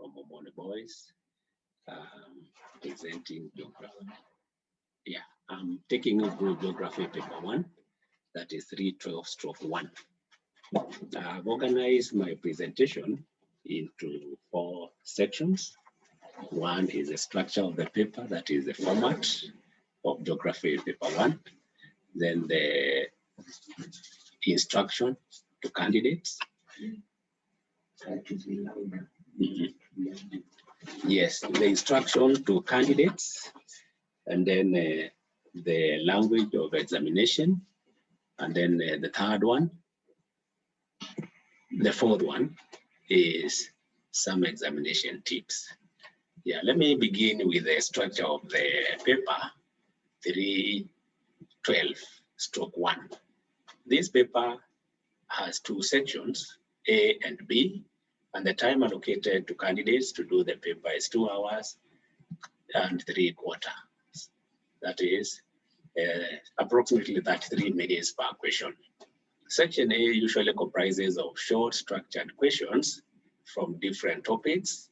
from Omone Boys, presenting geography. Yeah, I'm taking you through geography paper 1, that is 312/1. I've organized my presentation into 4 sections. One is the structure of the paper, that is the format of geography paper 1. Then the instruction to candidates. Yes, the instruction to candidates, and then the language of examination, and then the third one, the fourth one is some examination tips. Yeah, let me begin with the structure of the paper 312/1. This paper has 2 sections, A and B, and the time allocated to candidates to do the paper is 2 hours and 3/4. That is approximately 33 minutes per question. Section A usually comprises of short structured questions from different topics,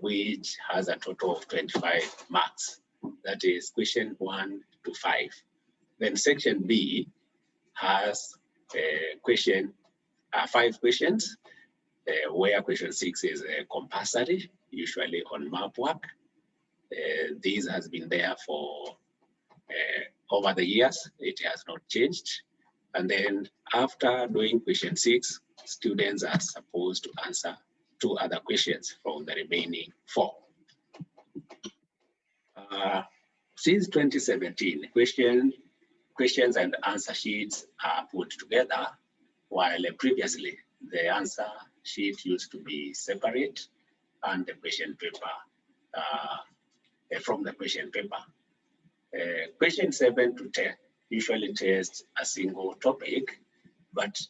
which has a total of 25 marks. That is question 1 to 5. Then section B has 5 questions, where question 6 is compulsory, usually on map work. This has been there for over the years. It has not changed. And then after doing question 6, students are supposed to answer 2 other questions from the remaining 4. Since 2017, questions and answer sheets are put together, while previously the answer sheet used to be separate and the question paper from the question paper. Question 7 to 10 usually tests a single topic, but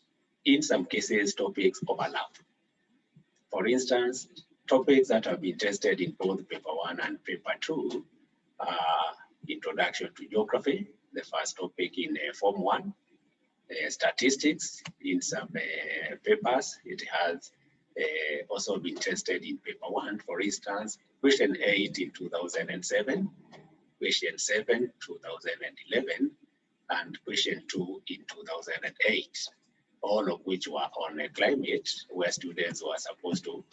in some cases topics overlap. For instance, topics that have been tested in both paper 1 and paper 2 are introduction to geography, the first topic in form 1, statistics in some papers. It has also been tested in paper 1. For instance, question 8 in 2007, question 7 2011, and question 2 in 2008, all of which were on climate, where students were supposed to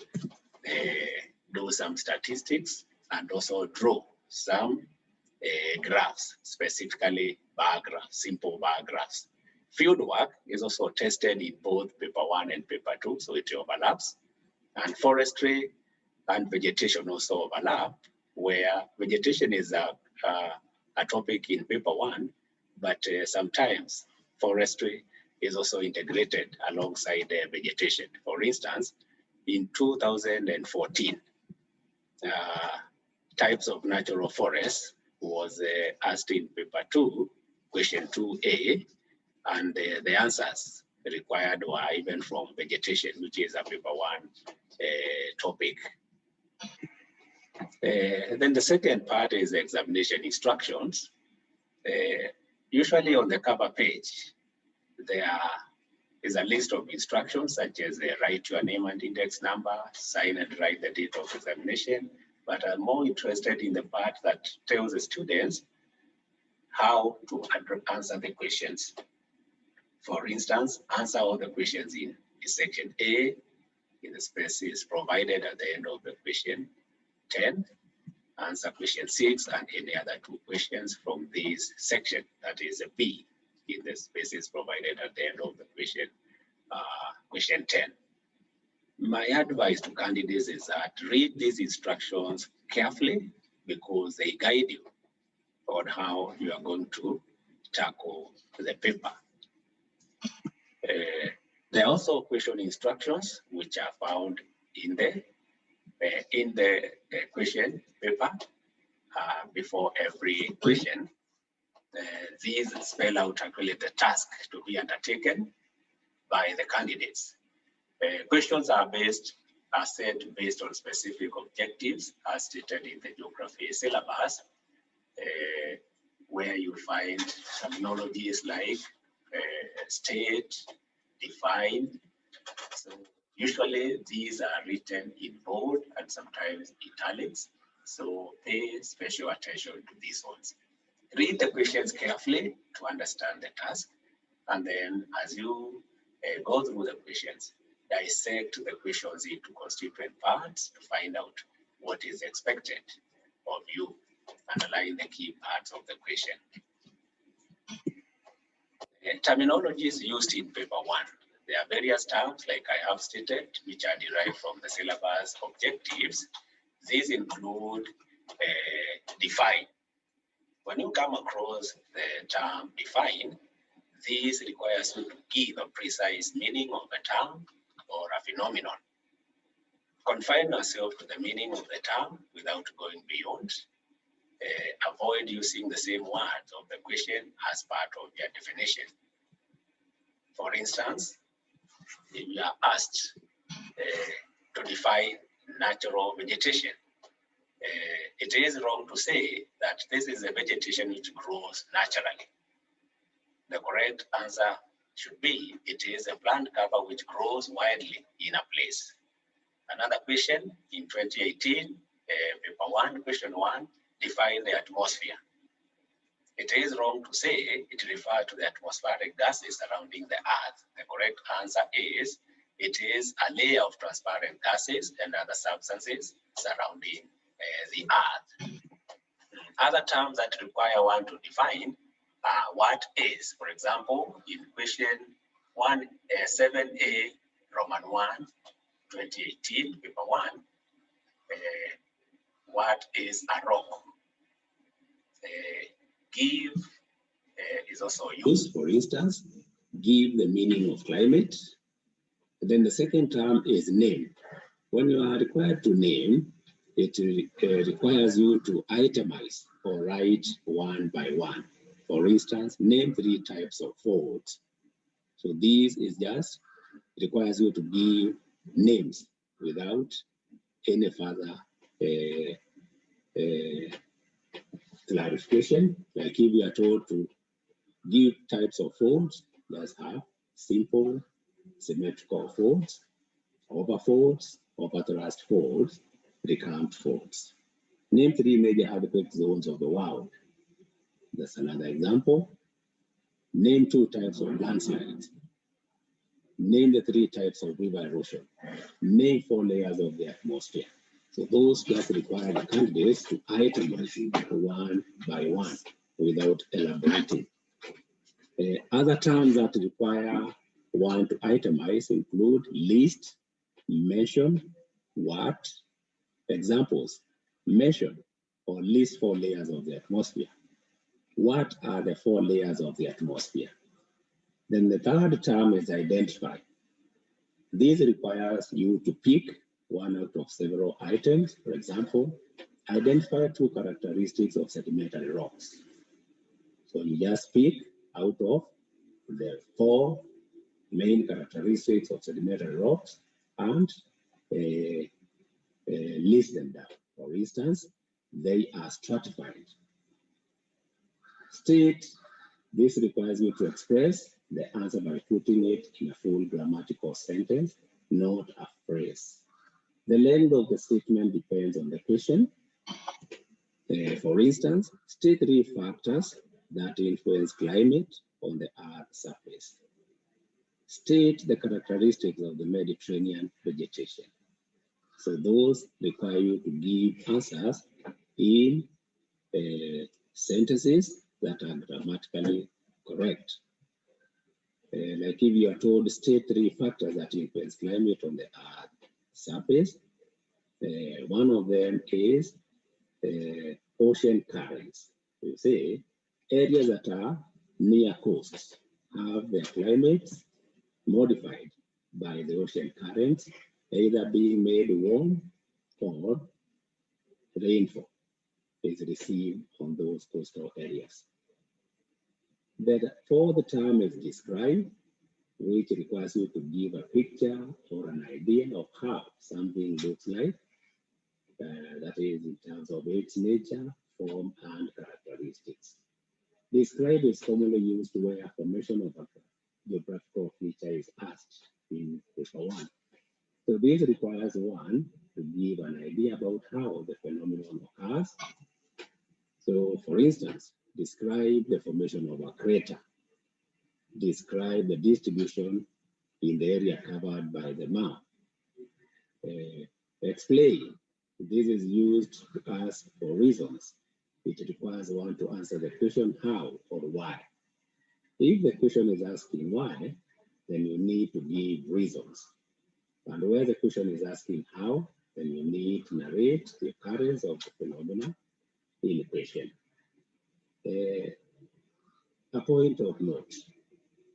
do some statistics and also draw some graphs, specifically bar graphs, simple bar graphs. Field work is also tested in both paper 1 and paper 2, so it overlaps. And forestry and vegetation also overlap, where vegetation is a topic in paper 1, but sometimes forestry is also integrated alongside vegetation. For instance, in 2014, types of natural forests was asked in paper 2, question 2A, and the answers required were even from vegetation, which is a paper 1 topic. Then the second part is the examination instructions. Usually on the cover page, there is a list of instructions such as write your name and index number, sign and write the date of examination, but I'm more interested in the part that tells the students how to answer the questions. For instance, answer all the questions in section A in the spaces provided at the end of the question 10, answer question 6 and any other 2 questions from this section, that is a B, in the spaces provided at the end of the question 10. My advice to candidates is that read these instructions carefully, because they guide you on how you are going to tackle the paper. There are also question instructions which are found in the question paper before every question. These spell out actually the task to be undertaken by the candidates. Questions are set based on specific objectives as stated in the geography syllabus, where you find terminologies like state, define. So Usually these are written in bold and sometimes italics, so pay special attention to these ones. Read the questions carefully to understand the task, and then as you go through the questions, dissect the questions into constituent parts to find out what is expected of you. Underline the key parts of the question. Terminologies used in paper 1. There are various terms, like I have stated, which are derived from the syllabus objectives. These include define. When you come across the term define, this requires you to give a precise meaning of a term or a phenomenon. Confine yourself to the meaning of the term without going beyond. Avoid using the same words of the question as part of your definition. For instance, if you are asked to define natural vegetation, it is wrong to say that this is a vegetation which grows naturally. The correct answer should be, it is a plant cover which grows widely in a place. Another question in 2018, paper 1, question 1, define the atmosphere. It is wrong to say it refers to the atmospheric gases surrounding the Earth. The correct answer is, it is a layer of transparent gases and other substances surrounding the Earth. Other terms that require one to define are what is. For example, in question 7A, Roman 1, 2018, paper 1, what is a rock? Give is also used. For instance, give the meaning of climate. Then the second term is name. When you are required to name, it requires you to itemize or write one by one. For instance, name 3 types of foods. So this is just requires you to give names without any further clarification. Like if you are told to give types of folds, just have simple symmetrical folds, overfolds, overthrust folds, recurrent folds. Name 3 major earthquake zones of the world. That's another example. Name 2 types of landslides. Name the 3 types of river erosion. Name 4 layers of the atmosphere. So those just require the candidates to itemize one by one without elaborating. Other terms that require one to itemize include list, mention, what. Examples: mention or list 4 layers of the atmosphere. What are the 4 layers of the atmosphere? Then the third term is identify. This requires you to pick one out of several items. For example, identify 2 characteristics of sedimentary rocks. So you just pick out of the 4 main characteristics of sedimentary rocks and list them down. For instance, they are stratified. State, this requires you to express the answer by putting it in a full grammatical sentence, not a phrase. The length of the statement depends on the question. For instance, state 3 factors that influence climate on the Earth's surface. State the characteristics of the Mediterranean vegetation. So those require you to give answers in sentences that are grammatically correct. Like if you are told state 3 factors that influence climate on the Earth surface, one of them is ocean currents. You say areas that are near coasts have their climates modified by the ocean currents, either being made warm or rainfall is received on those coastal areas. The fourth term is describe, which requires you to give a picture or an idea of how something looks like, that is in terms of its nature, form, and characteristics. Describe is commonly used where formation of a geographical feature is asked in paper 1. So this requires one to give an idea about how the phenomenon occurs. So for instance, describe the formation of a crater. Describe the distribution in the area covered by the map. Explain. This is used to ask for reasons. It requires one to answer the question how or why. If the question is asking why, then you need to give reasons. And where the question is asking how, then you need to narrate the occurrence of the phenomena in the question. A point of note,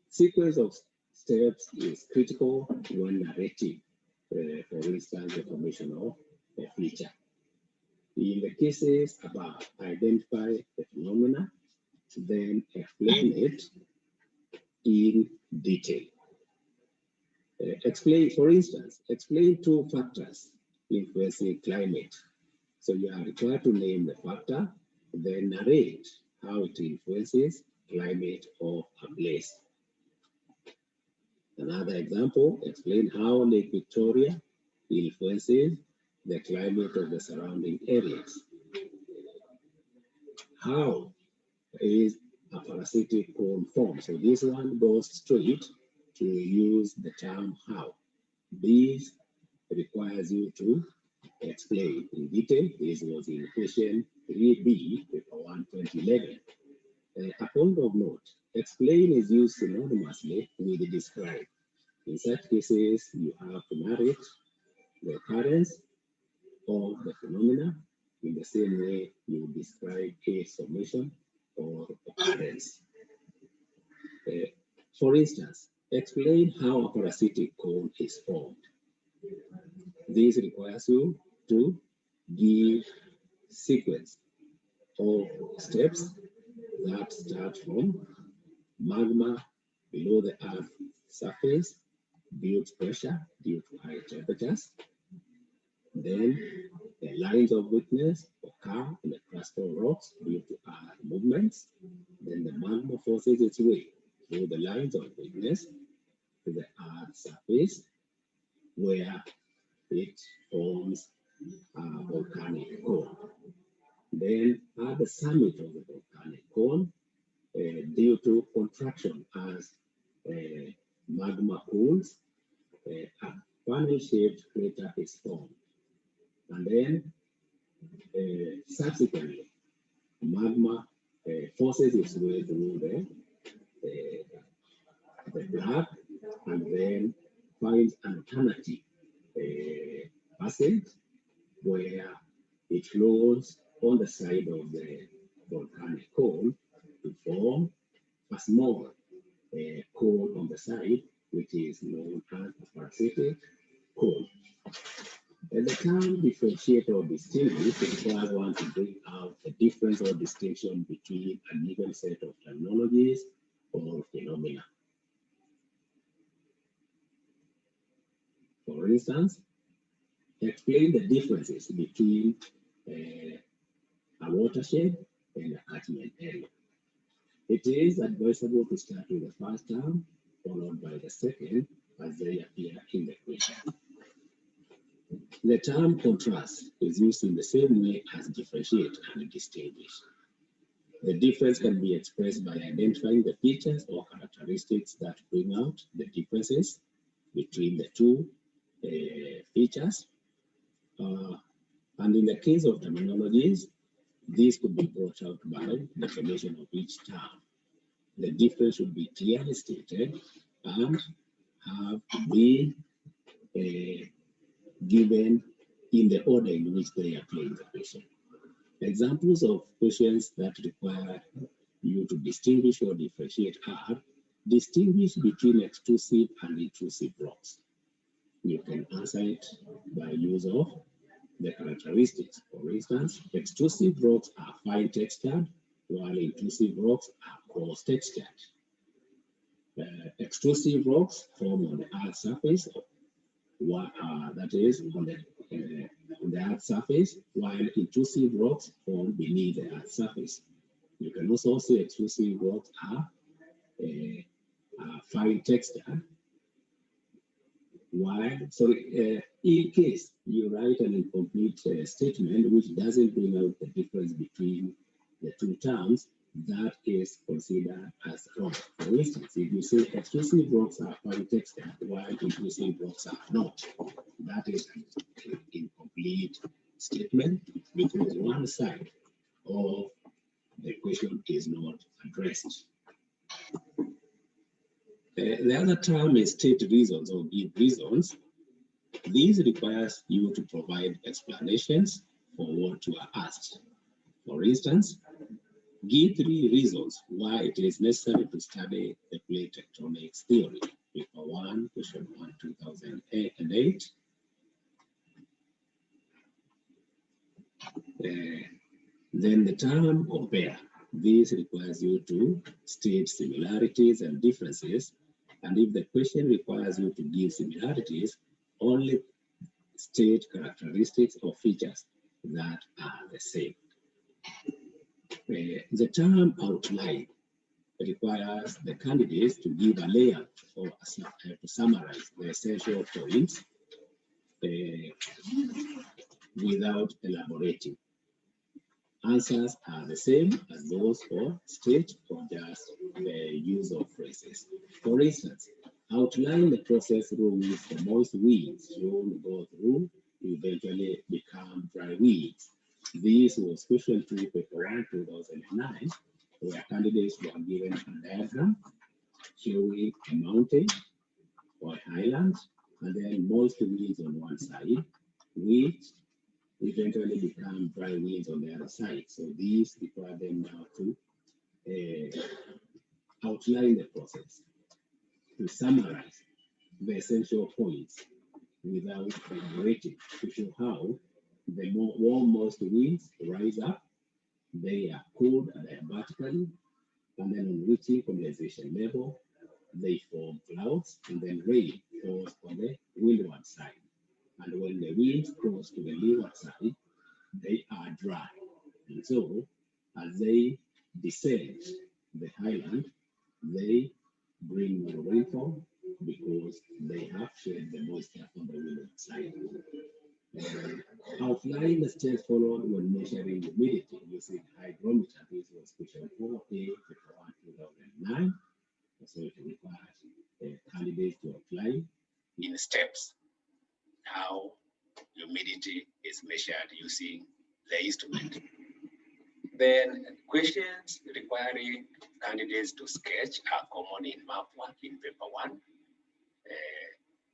sequence of steps is critical when narrating, for instance, the formation of a feature. In the cases above, identify the phenomena, then explain it in detail. Explain, for instance, explain two factors influencing climate. So you are required to name the factor, then narrate how it influences climate of a place. Another example, explain how Lake Victoria influences the climate of the surrounding areas. How is a parasitic cone formed? So this one goes straight to use the term how. This requires you to explain in detail. This was in question 3B, paper 1, 2011. A point of note, explain is used synonymously with describe. In such cases, you have to narrate the occurrence of the phenomena in the same way you describe a summation or occurrence. For instance, explain how a parasitic cone is formed. This requires you to give sequence of steps that start from magma below the earth surface, builds pressure due to high temperatures. Then the lines of weakness occur in the crustal rocks due to earth movements. Then the magma forces its way through the lines of weakness to the earth surface, where it forms a volcanic cone. Then at the summit of the volcanic cone, due to contraction as magma cools, a funnel-shaped crater is formed. And then subsequently, magma forces its way through the block and then finds an alternative passage where it flows on the side of the volcanic cone to form a small cone on the side, which is known as a parasitic cone. And the term differentiate or distinguish requires one to bring out the difference or distinction between a given set of terminologies or phenomena. For instance, explain the differences between a watershed and a catchment area. It is advisable to start with the first term, followed by the second, as they appear in the question. The term contrast is used in the same way as differentiate and distinguish. The difference can be expressed by identifying the features or characteristics that bring out the differences between the two features. And in the case of terminologies, these could be brought out by the formation of each term. The difference should be clearly stated and have been given in the order in which they appear in the question. Examples of questions that require you to distinguish or differentiate are: distinguish between extrusive and intrusive rocks. You can answer it by use of the characteristics. For instance, extrusive rocks are fine textured, while intrusive rocks are coarse textured. Extrusive rocks form on the earth surface, that is on the earth surface, while intrusive rocks form beneath the earth surface. You can also say extrusive rocks are fine textured, In case you write an incomplete statement which doesn't bring out the difference between the two terms, that is considered as wrong. For instance, if you say exclusive blocks are paritexted while inclusive blocks are not, that is an incomplete statement because one side of the question is not addressed. The other term is state reasons or give reasons. This requires you to provide explanations for what you are asked. For instance, give 3 reasons why it is necessary to study the plate tectonics theory. Paper 1, question 1, 2008. Then the term compare. This requires you to state similarities and differences. And if the question requires you to give similarities, only state characteristics or features that are the same. The term outline requires the candidates to give a layout or to summarize the essential points without elaborating. Answers are the same as those for state or just the use of phrases. For instance, outline the process through which the moist weeds should go through to eventually become dry weeds. This was question 3, paper 1, 2009, where candidates were given a diagram showing a mountain or a highland, and then moist weeds on one side, which eventually become dry weeds on the other side. So these require them now to outline the process, to summarize the essential points without elaborating, to show how the warm-moist winds rise up, they are cooled adiabatically, and then on reaching condensation level, they form clouds, and then rain falls on the windward side. And when the winds cross to the leeward side, they are dry. And so, as they descend the highland, they bring more rainfall because they have shed the moisture on the windward side. Outline the steps followed when measuring humidity using hygrometer. This was question 4A, paper 1, 2009. So it requires candidates to apply in steps how humidity is measured using the instrument. Then questions requiring candidates to sketch are common in map work in paper 1.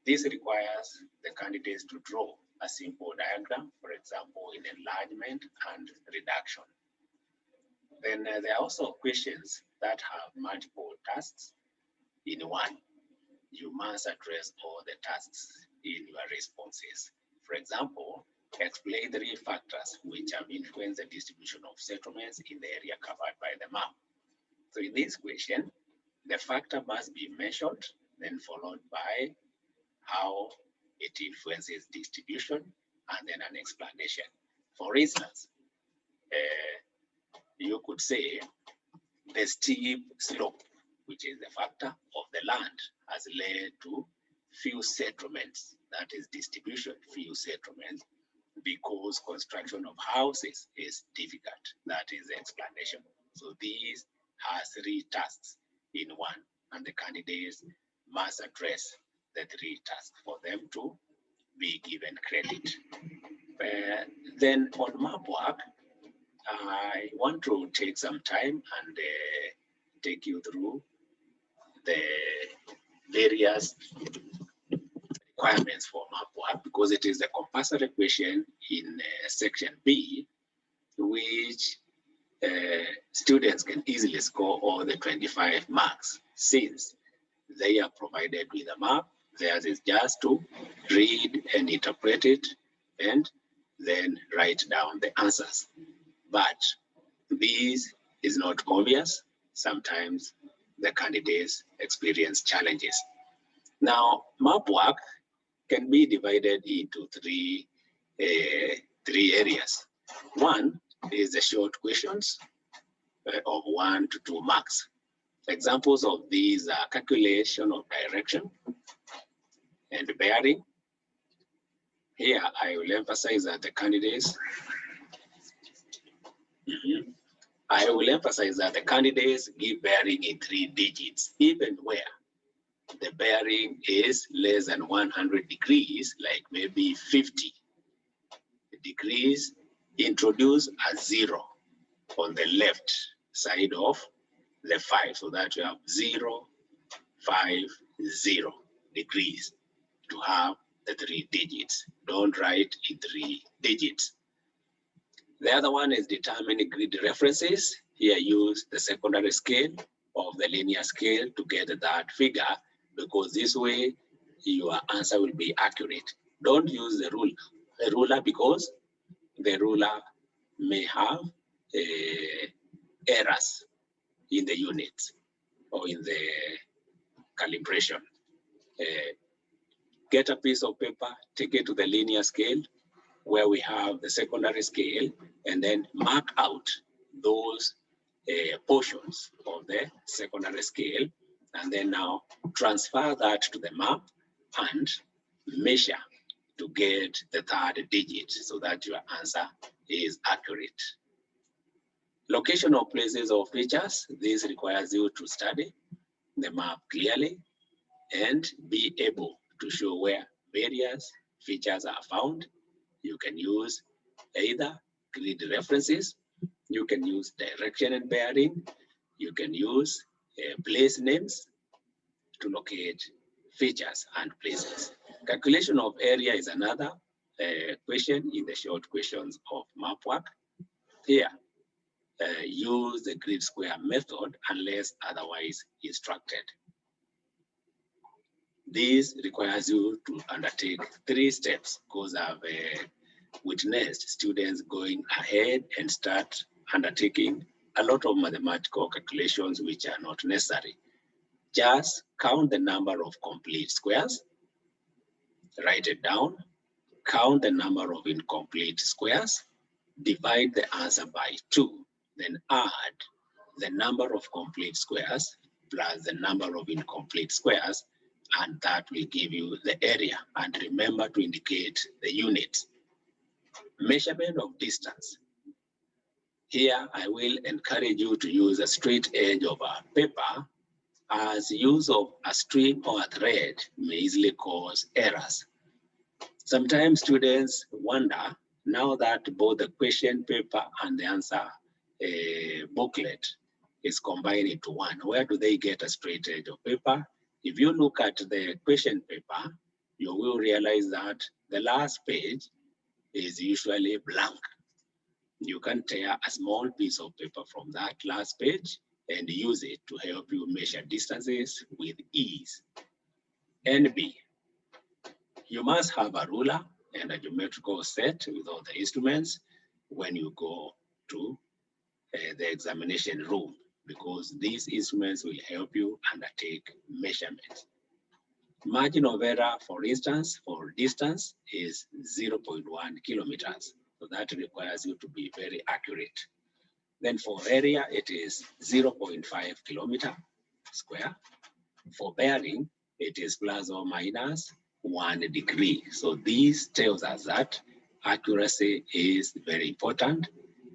This requires the candidates to draw a simple diagram, for example, in enlargement and reduction. Then there are also questions that have multiple tasks in one. You must address all the tasks in your responses. For example, explain 3 factors which have influenced the distribution of settlements in the area covered by the map. So in this question, the factor must be mentioned, then followed by how it influences distribution, and then an explanation. For instance, you could say the steep slope, which is the factor of the land, has led to few settlements, that is distribution, few settlements, because construction of houses is difficult. That is the explanation. So these are 3 tasks in one, and the candidates must address the 3 tasks for them to be given credit. Then on map work, I want to take some time and take you through the various requirements for map work, because it is a compulsory question in section B, which students can easily score all the 25 marks since they are provided with a map. Theirs is just to read and interpret it and then write down the answers. But this is not obvious. Sometimes the candidates experience challenges. Now, map work can be divided into three areas. One is the short questions of 1 to 2 marks. Examples of these are calculation of direction, and bearing. Here, I will emphasize that the candidates, I will emphasize that the candidates give bearing in 3 digits, even where the bearing is less than 100 degrees, like maybe 50 degrees, introduce a 0 on the left side of the 5, so that you have 0, 5, 0 degrees to have the 3 digits. Don't write in 3 digits. The other one is determine grid references. Here use the secondary scale of the linear scale to get that figure, because this way your answer will be accurate. Don't use the ruler because the ruler may have errors in the units or in the calibration. Get a piece of paper, take it to the linear scale where we have the secondary scale, and then mark out those portions of the secondary scale, and then now transfer that to the map and measure to get the 3rd digit so that your answer is accurate. Location of places or features. This requires you to study the map clearly and be able to show where various features are found. You can use either grid references, you can use direction and bearing, you can use place names to locate features and places. Calculation of area is another question in the short questions of map work. Here, use the grid square method unless otherwise instructed. This requires you to undertake 3 steps, because I've witnessed students going ahead and start undertaking a lot of mathematical calculations which are not necessary. Just count the number of complete squares, write it down, count the number of incomplete squares, divide the answer by 2, then add the number of complete squares plus the number of incomplete squares, and that will give you the area. And remember to indicate the units. Measurement of distance. Here, I will encourage you to use a straight edge of a paper, as use of a string or a thread may easily cause errors. Sometimes students wonder, now that both the question paper and the answer booklet is combined into one, where do they get a straight edge of paper? If you look at the question paper, you will realize that the last page is usually blank. You can tear a small piece of paper from that last page and use it to help you measure distances with ease. NB, you must have a ruler and a geometrical set with all the instruments when you go to the examination room, because these instruments will help you undertake measurements. Margin of error, for instance, for distance is 0.1 kilometers. So that requires you to be very accurate. Then for area, it is 0.5 kilometer square. For bearing, it is plus or minus 1 degree. So this tells us that accuracy is very important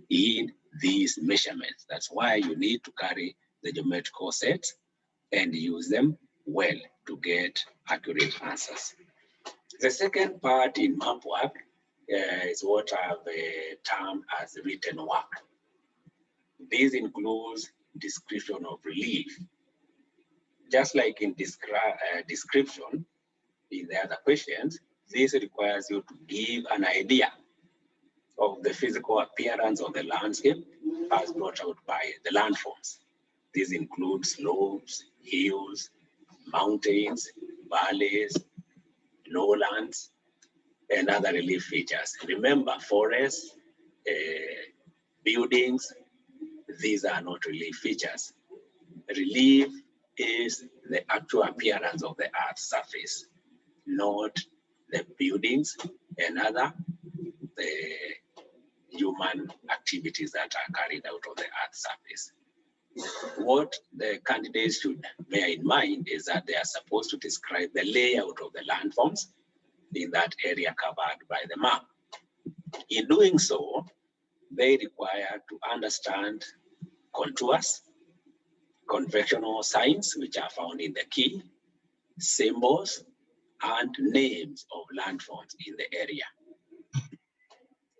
in these measurements. That's why you need to carry the geometrical sets and use them well to get accurate answers. The second part in map work is what I've termed as written work. This includes description of relief. Just like in description in the other questions, this requires you to give an idea of the physical appearance of the landscape as brought out by the landforms. These include slopes, hills, mountains, valleys, lowlands, and other relief features. Remember, forests, buildings, these are not relief features. Relief is the actual appearance of the Earth's surface, not the buildings and other human activities that are carried out on the Earth's surface. What the candidates should bear in mind is that they are supposed to describe the layout of the landforms in that area covered by the map. In doing so, they require to understand contours, conventional signs which are found in the key, symbols, and names of landforms in the area.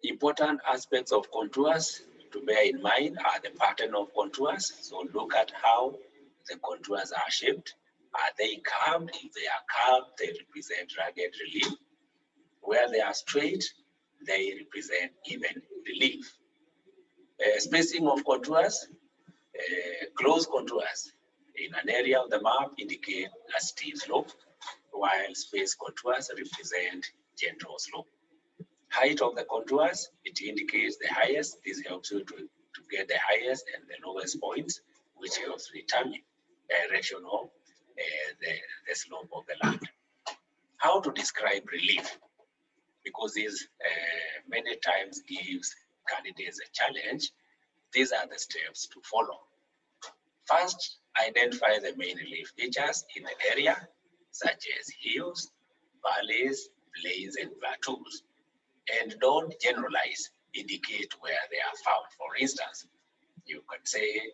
Important aspects of contours to bear in mind are the pattern of contours. So look at how the contours are shaped. Are they curved? If they are curved, they represent rugged relief. Where they are straight, they represent even relief. Spacing of contours, close contours in an area of the map indicate a steep slope, while space contours represent gentle slope. Height of the contours, it indicates the highest. This helps you to get the highest and the lowest points, which helps determine direction of the slope of the land. How to describe relief? Because this many times gives candidates a challenge. These are the steps to follow. First, identify the main relief features in the area, such as hills, valleys, plains, and plateaus. And don't generalize, indicate where they are found. For instance, you can say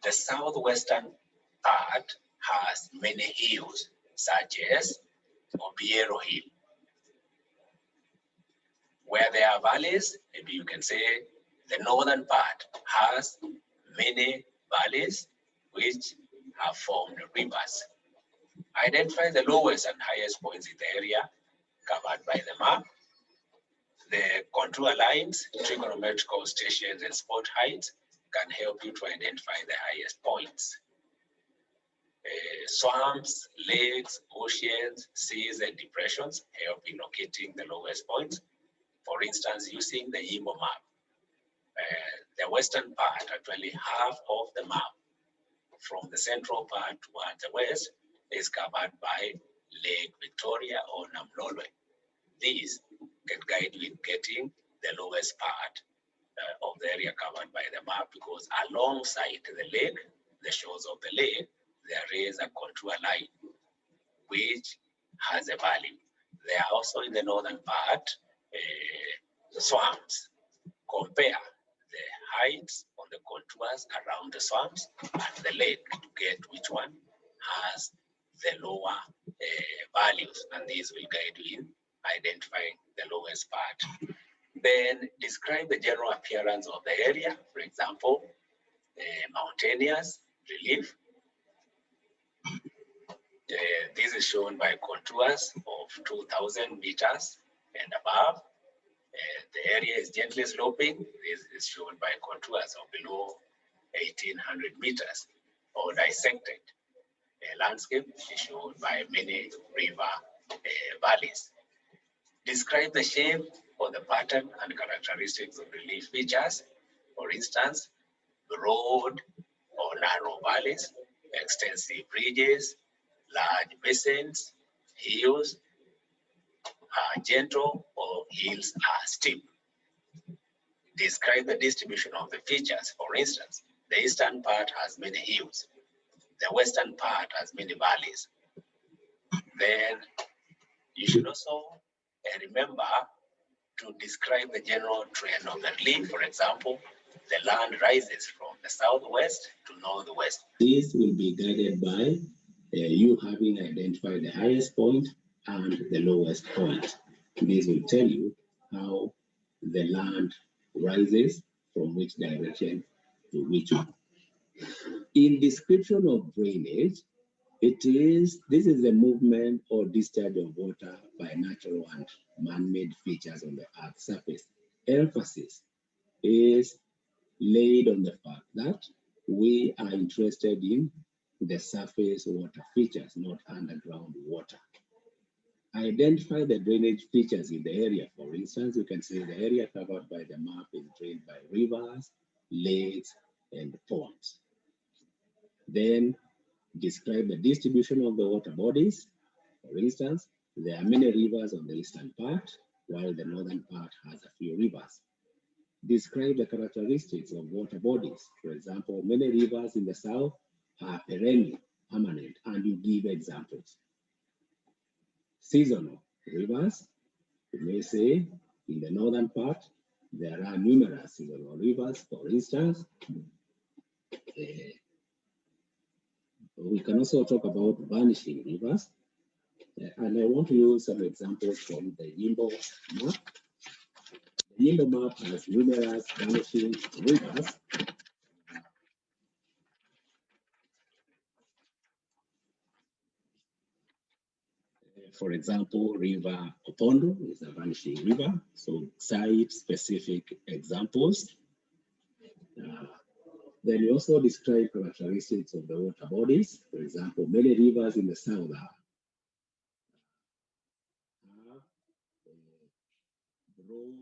the southwestern part has many hills, such as Obiero Hill. Where there are valleys, maybe you can say the northern part has many valleys which have formed rivers. Identify the lowest and highest points in the area covered by the map. The contour lines, trigonometrical stations, and spot heights can help you to identify the highest points. Swamps, lakes, oceans, seas, and depressions help in locating the lowest points. For instance, using the Imo map, the western part, actually half of the map, from the central part towards the west, is covered by Lake Victoria or Namlolwe. These can guide you in getting the lowest part of the area covered by the map, because alongside the lake, the shores of the lake, there is a contour line which has a valley. There are also in the northern part swamps. Compare the heights on the contours around the swamps and the lake to get which one has the lower values, and these will guide you in identifying the lowest part. Then describe the general appearance of the area. For example, mountainous relief. This is shown by contours of 2,000 meters and above. The area is gently sloping. This is shown by contours of below 1,800 meters, or dissected. Landscape is shown by many river valleys. Describe the shape or the pattern and characteristics of relief features. For instance, broad or narrow valleys, extensive ridges, large basins, hills are gentle or hills are steep. Describe the distribution of the features. For instance, the eastern part has many hills. The western part has many valleys. Then you should also remember to describe the general trend of the relief. For example, the land rises from the southwest to northwest. This will be guided by you having identified the highest point and the lowest point. This will tell you how the land rises from which direction to which one. In description of drainage, this is the movement or discharge of water by natural and man-made features on the Earth's surface. Emphasis is laid on the fact that we are interested in the surface water features, not underground water. Identify the drainage features in the area. For instance, you can see the area covered by the map is drained by rivers, lakes, and ponds. Then describe the distribution of the water bodies. For instance, there are many rivers on the eastern part, while the northern part has a few rivers. Describe the characteristics of water bodies. For example, many rivers in the south are perennial, permanent, and you give examples. Seasonal rivers, you may say in the northern part, there are numerous seasonal rivers. For instance, we can also talk about vanishing rivers. And I want to use some examples from the Yimbo map. The Yimbo map has numerous vanishing rivers. For example, River Opondo is a vanishing river, so cite specific examples. Then you also describe characteristics of the water bodies. For example, many rivers in the south have broad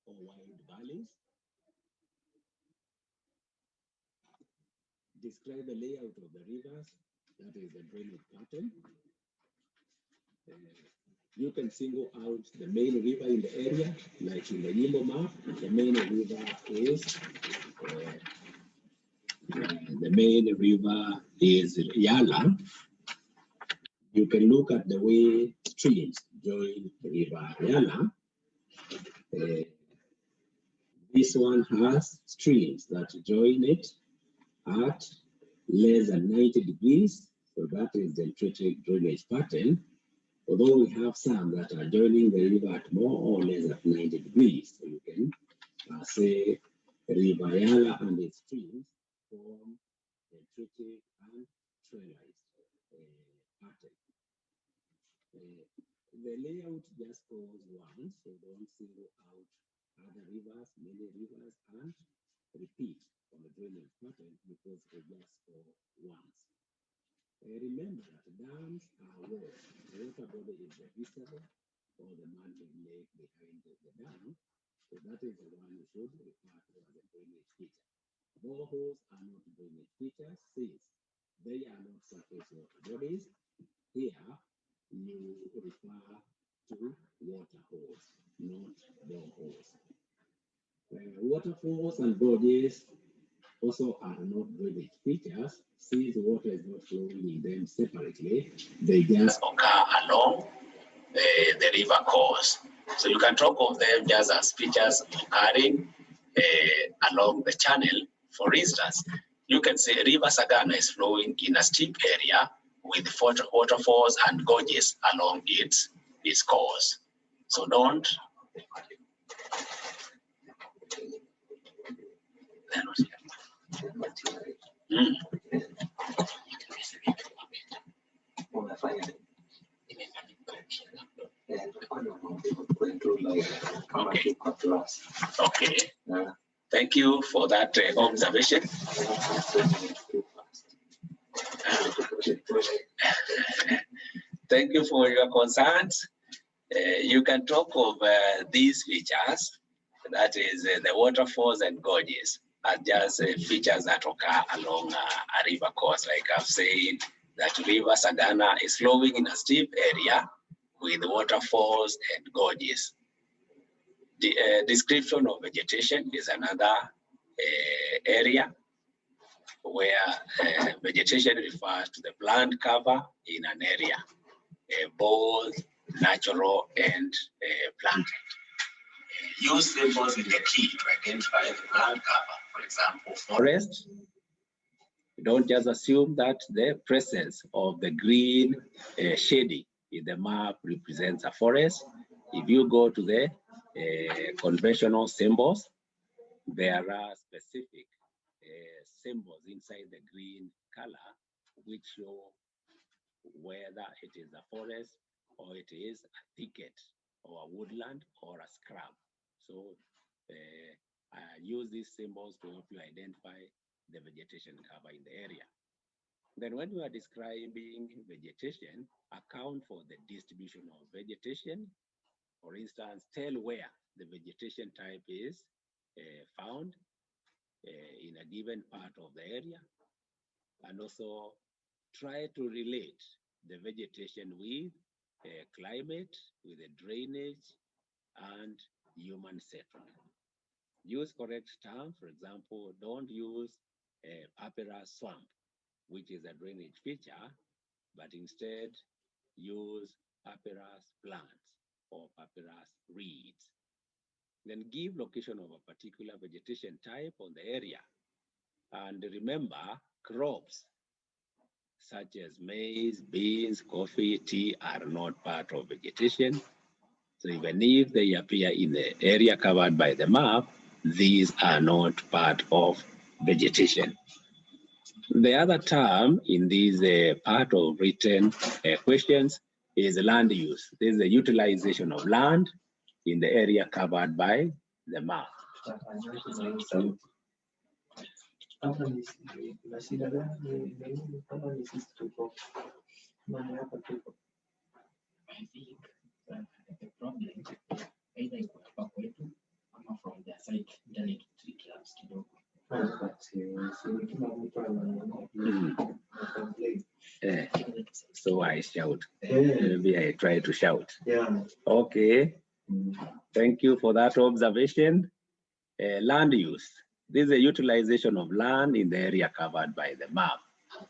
or wide valleys. Describe the layout of the rivers, that is the drainage pattern. You can single out the main river in the area, like in the Yimbo map. The main river is Yala. You can look at the way streams join the river Yala. This one has streams that join it at less than 90 degrees. So that is the drainage pattern. Although we have some that are joining the river at more or less at 90 degrees. So you can say River Yala and its streams form a tritic and trailized pattern. The layout just goes once, so don't single out other rivers, many rivers, and repeat on the drainage pattern because it just goes once. Remember that dams are walls. The water body is the visible or the man-made lake behind the dam. So that is the one you should refer to as a drainage feature. Boreholes are not drainage features since they are not surface water bodies. Here, you refer to water holes, not boreholes. Waterfalls and gorges also are not drainage features since the water is not flowing in them separately. They just occur along the river course. So you can talk of them just as features occurring along the channel. For instance, you can say River Sagana is flowing in a steep area with waterfalls and gorges along its course. So don't. Okay. Thank you for that observation. Thank you for your concerns. You can talk of these features, that is the waterfalls and gorges, are just features that occur along a river course. Like I've said, that River Sagana is flowing in a steep area with waterfalls and gorges. The description of vegetation is another area where vegetation refers to the plant cover in an area, both natural and planted. Use symbols in the key to identify the plant cover. For example, forest. Don't just assume that the presence of the green shading in the map represents a forest. If you go to the conventional symbols, there are specific symbols inside the green color which show whether it is a forest or it is a thicket or a woodland or a scrub. So I use these symbols to help you identify the vegetation cover in the area. Then when you are describing vegetation, account for the distribution of vegetation. For instance, tell where the vegetation type is found in a given part of the area, and also try to relate the vegetation with climate, with the drainage, and human settlement. Use correct terms. For example, don't use a papyrus swamp, which is a drainage feature, but instead use papyrus plants or papyrus reeds. Then give location of a particular vegetation type on the area. And remember, crops such as maize, beans, coffee, tea are not part of vegetation. So even if they appear in the area covered by the map, these are not part of vegetation. The other term in this part of written questions is land use. This is the utilization of land in the area covered by the map. I think the problem either iko hapa kwetu ama from their side internet clubs kidogo. So I shout. Maybe I try to shout. Yeah. Okay. Thank you for that observation. Land use. This is the utilization of land in the area covered by the map.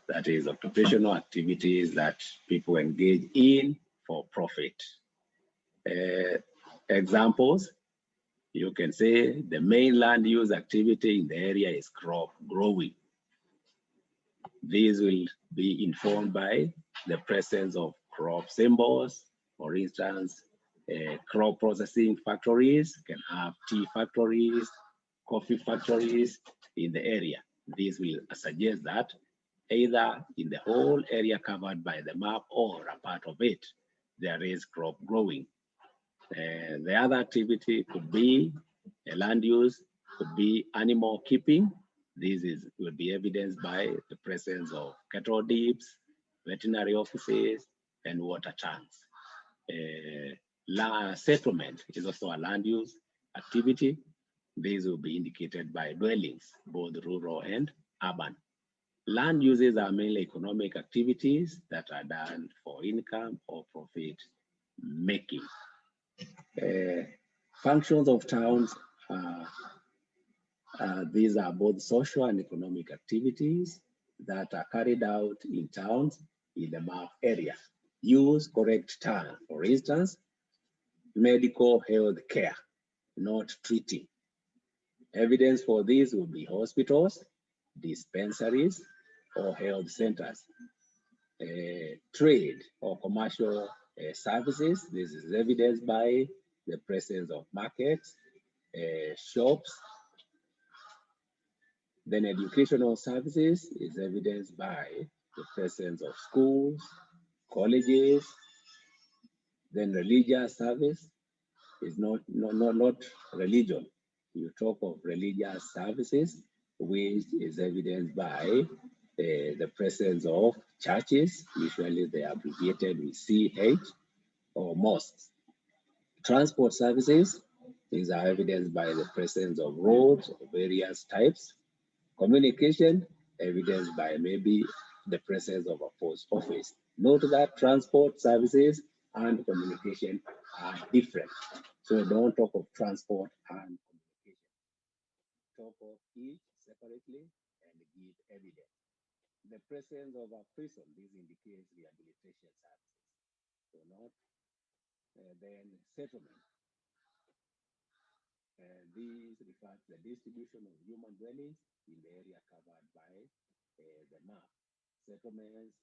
That is occupational activities that people engage in for profit. Examples, you can say the main land use activity in the area is crop growing. These will be informed by the presence of crop symbols. For instance, crop processing factories can have tea factories, coffee factories in the area. This will suggest that either in the whole area covered by the map or a part of it, there is crop growing. The other activity could be a land use, could be animal keeping. This will be evidenced by the presence of cattle dips, veterinary offices, and water tanks. Settlement is also a land use activity. These will be indicated by dwellings, both rural and urban. Land uses are mainly economic activities that are done for income or profit making. Functions of towns, these are both social and economic activities that are carried out in towns in the map area. Use correct term. For instance, medical health care, not treating. Evidence for this will be hospitals, dispensaries, or health centers. Trade or commercial services, this is evidenced by the presence of markets, shops. Then educational services is evidenced by the presence of schools, colleges. Then religious service is not religion. You talk of religious services, which is evidenced by the presence of churches. Usually they are abbreviated with CH, or mosques. Transport services, these are evidenced by the presence of roads of various types. Communication, evidenced by maybe the presence of a post office. Note that transport services and communication are different. So don't talk of transport and communication. Talk of each separately and give evidence. The presence of a prison, this indicates rehabilitation services. So not then settlement. These refer to the distribution of human dwellings in the area covered by the map. Settlements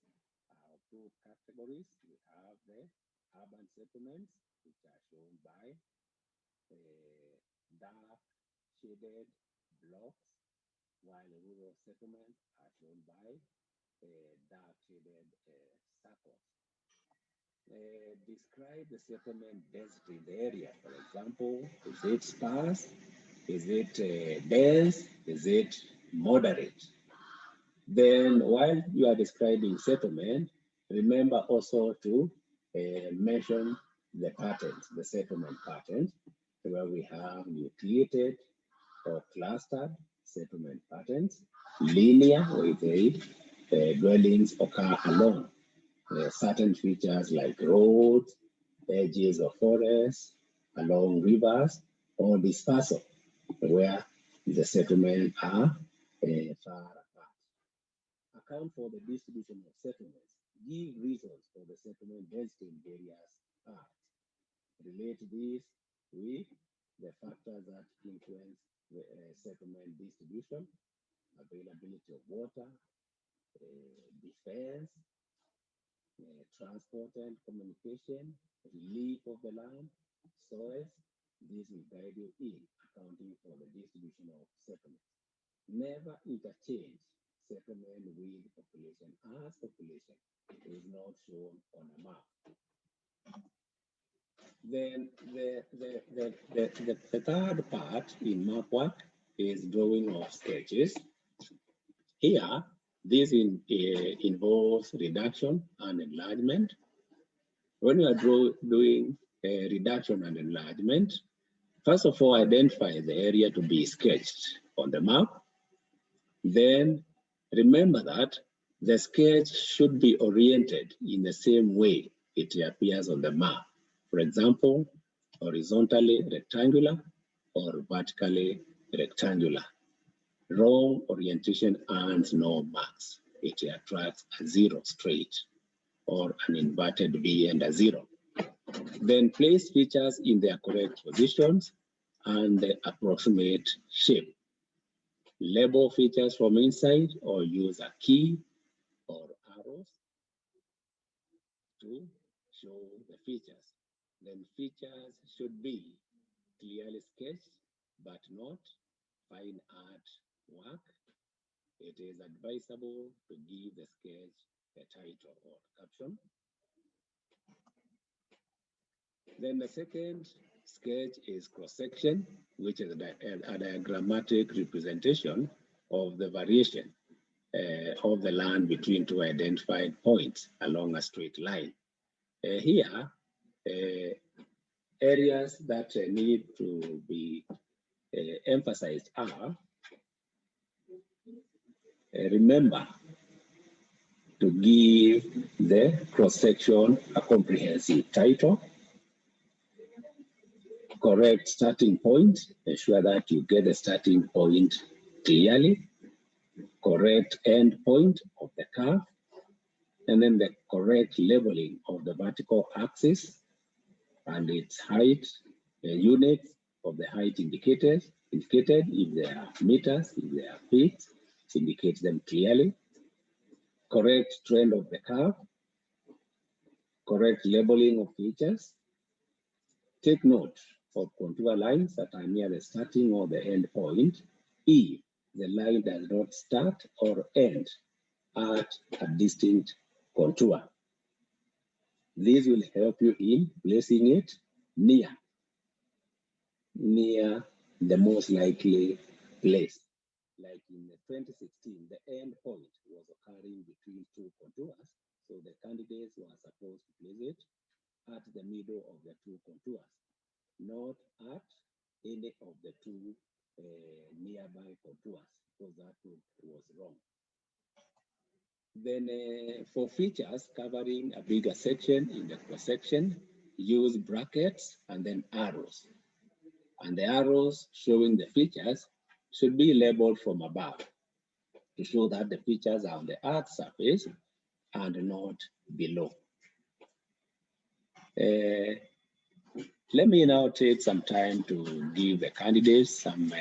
are of two categories. We have the urban settlements, which are shown by dark shaded blocks, while rural settlements are shown by dark shaded circles. Describe the settlement density in the area. For example, is it sparse? Is it dense? Is it moderate? Then while you are describing settlement, remember also to mention the patterns, the settlement patterns, where we have nucleated or clustered settlement patterns, linear, where the dwellings occur along certain features like roads, edges of forests, along rivers, or dispersal. where the settlements are far apart. Account for the distribution of settlements. Give reasons for the settlement density in various parts. Relate this with the factors that influence the settlement distribution: availability of water, defense, transport and communication, relief of the land, soils. This will guide you in accounting for the distribution of settlements. Never interchange settlement with population, as population is not shown on a map. Then the third part in map work is drawing of sketches. Here, this involves reduction and enlargement. When you are doing reduction and enlargement, first of all, identify the area to be sketched on the map. Then remember that the sketch should be oriented in the same way it appears on the map. For example, horizontally rectangular or vertically rectangular. Wrong orientation earns no marks. It attracts a zero straight or an inverted V and a zero. Then place features in their correct positions and the approximate shape. Label features from inside or use a key or arrows to show the features. Then features should be clearly sketched but not fine art work. It is advisable to give the sketch a title or caption. Then the second sketch is cross-section, which is a diagrammatic representation of the variation of the land between two identified points along a straight line. Here, areas that need to be emphasized are, remember to give the cross-section a comprehensive title, correct starting point, ensure that you get the starting point clearly, correct end point of the curve, and then the correct leveling of the vertical axis and its height, units of the height indicated if they are meters, if they are feet, indicate them clearly, correct trend of the curve, correct labeling of features. Take note of contour lines that are near the starting or the end point if the line does not start or end at a distinct contour. This will help you in placing it near the most likely place. Like in 2016, the end point was occurring between two contours, so the candidates were supposed to place it at the middle of the two contours, not at any of the two nearby contours, because that was wrong. Then for features covering a bigger section in the cross-section, use brackets and then arrows. And the arrows showing the features should be labeled from above to show that the features are on the earth surface and not below. Let me now take some time to give the candidates some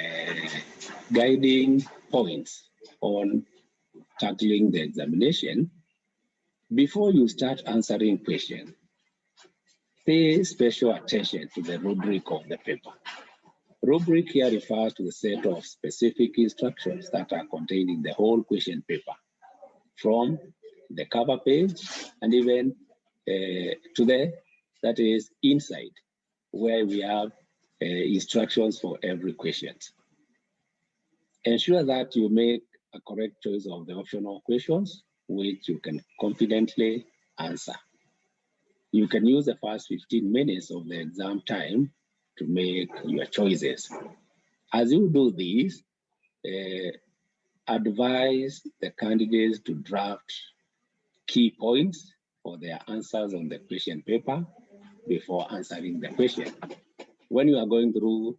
guiding points on tackling the examination. Before you start answering questions, pay special attention to the rubric of the paper. Rubric here refers to the set of specific instructions that are contained in the whole question paper, from the cover page and even to that is inside, where we have instructions for every question. Ensure that you make a correct choice of the optional questions, which you can confidently answer. You can use the first 15 minutes of the exam time to make your choices. As you do this, advise the candidates to draft key points for their answers on the question paper before answering the question. When you are going through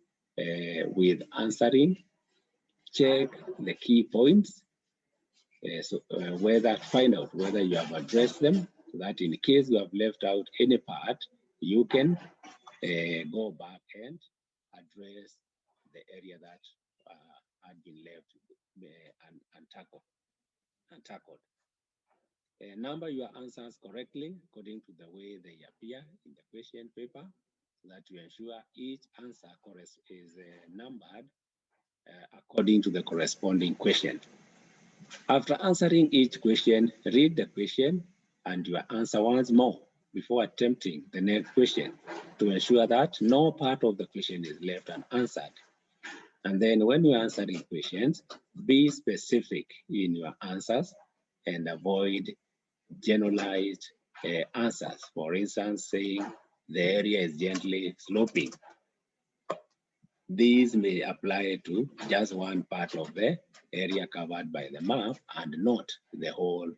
with answering. Check the key points, find out whether you have addressed them, so that in case you have left out any part, you can go back and address the area that had been left untackled. Number your answers correctly according to the way they appear in the question paper, so that you ensure each answer is numbered according to the corresponding question. After answering each question, read the question and your answer once more before attempting the next question to ensure that no part of the question is left unanswered. And then when you're answering questions, be specific in your answers and avoid generalized answers. For instance, saying the area is gently sloping. These may apply to just one part of the area covered by the map and not the whole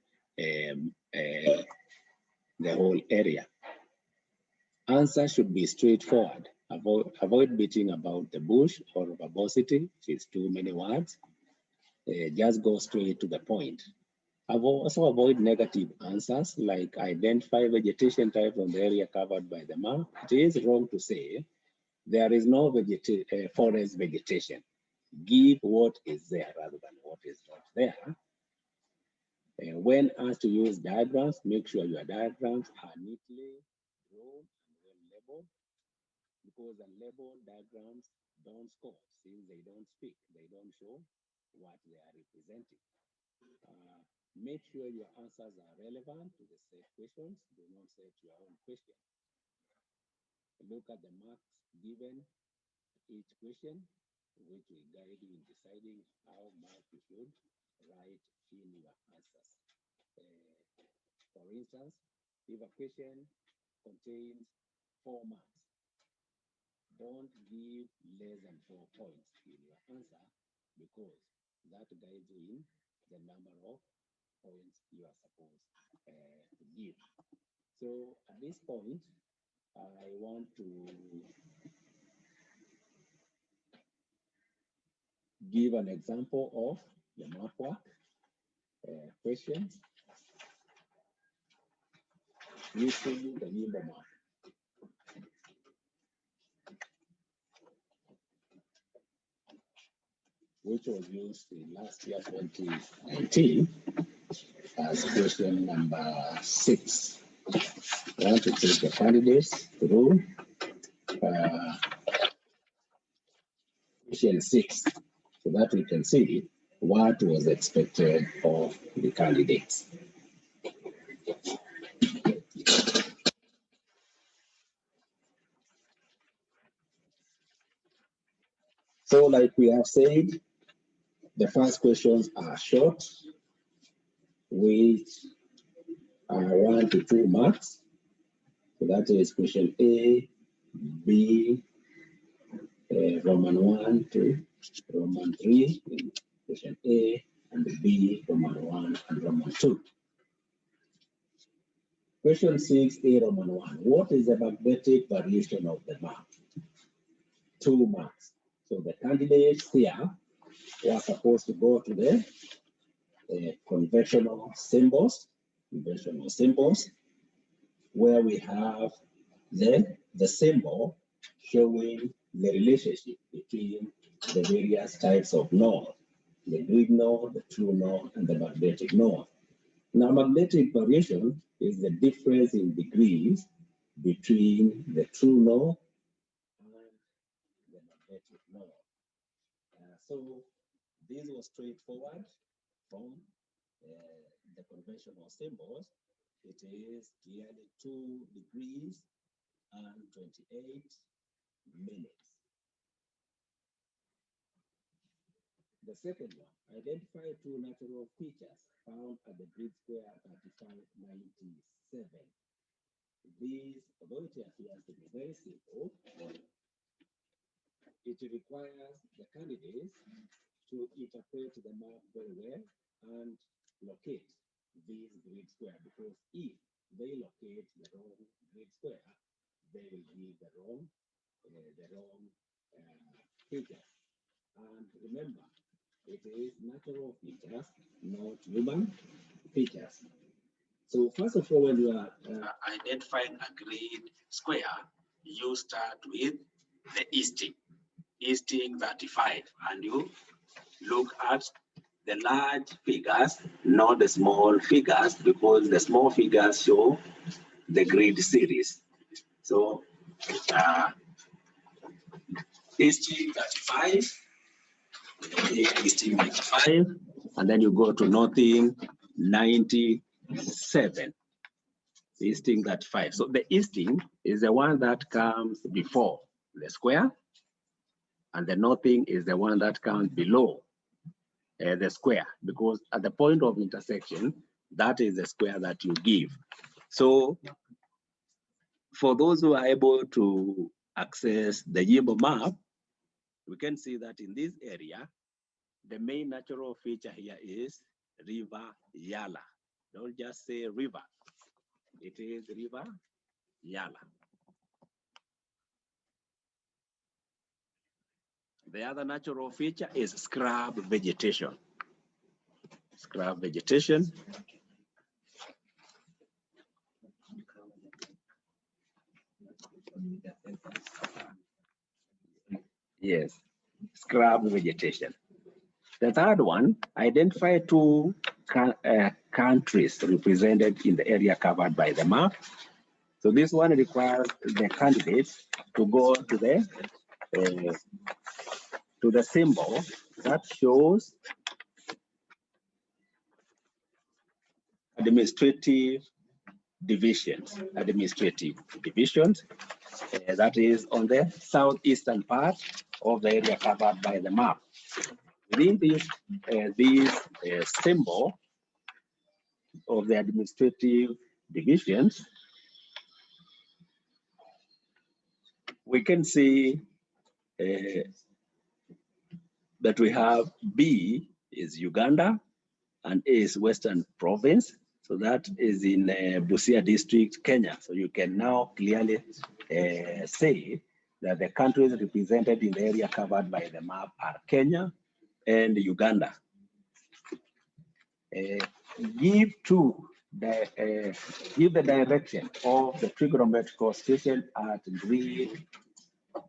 area. Answer should be straightforward. Avoid beating about the bush or verbosity, which is too many words. Just go straight to the point. Also avoid negative answers like identify vegetation types on the area covered by the map. It is wrong to say there is no forest vegetation. Give what is there rather than what is not there. When asked to use diagrams, make sure your diagrams are neatly drawn and well labeled, because the labeled diagrams don't score since they don't speak, they don't show what they are representing. Make sure your answers are relevant to the set questions. Do not set your own question. Look at the marks given each question, which will guide you in deciding how much you should write in your answers. For instance, if a question contains 4 marks, don't give less than 4 points in your answer, because that guides you in the number of points you are supposed to give. So at this point, I want to give an example of the map work questions using the Nimbo map. Which was used in last year, 2019, as question number 6. I want to take the candidates through question 6, so that we can see what was expected of the candidates. So like we have said, the first questions are short, which are 1 to 2 marks. So that is question A, B, Roman 1 to Roman 3, question A, and B, Roman 1 and Roman 2. Question 6A, Roman 1. What is the magnetic variation of the map? 2 marks. So the candidates here were supposed to go to the conventional symbols, where we have the symbol showing the relationship between the various types of north, the Greek north, the true north, and the magnetic north. Now, magnetic variation is the difference in degrees between the true north and the magnetic north. So this was straightforward from the conventional symbols. It is clearly 2 degrees and 28 minutes. The second one, identify 2 natural features found at the grid square 3597. These, although it appears to be very simple, it requires the candidates to interpret the map very well and locate this grid square, because if they locate the wrong grid square, they will give the wrong features. And remember, it is natural features, not human features. So first of all, when you are identifying a grid square, you start with the easting 35, and you look at the large figures, not the small figures, because the small figures show the grid series. So easting 35, easting 95, and then you go to northing 97. Easting 35. So the easting is the one that comes before the square, and the northing is the one that comes below the square, because at the point of intersection, that is the square that you give. So for those who are able to access the Yimbo map, we can see that in this area, the main natural feature here is River Yala. Don't just say river. It is River Yala. The other natural feature is scrub vegetation. Scrub vegetation. Yes, scrub vegetation. The third one, identify two countries represented in the area covered by the map. So this one requires the candidates to go to the symbol that shows administrative divisions. That is on the southeastern part of the area covered by the map. Within this symbol of the administrative divisions, we can see that we have B is Uganda and A is Western Province. So that is in Busia District, Kenya. So you can now clearly say that the countries represented in the area covered by the map are Kenya and Uganda. Give the direction of the trigonometrical station at grid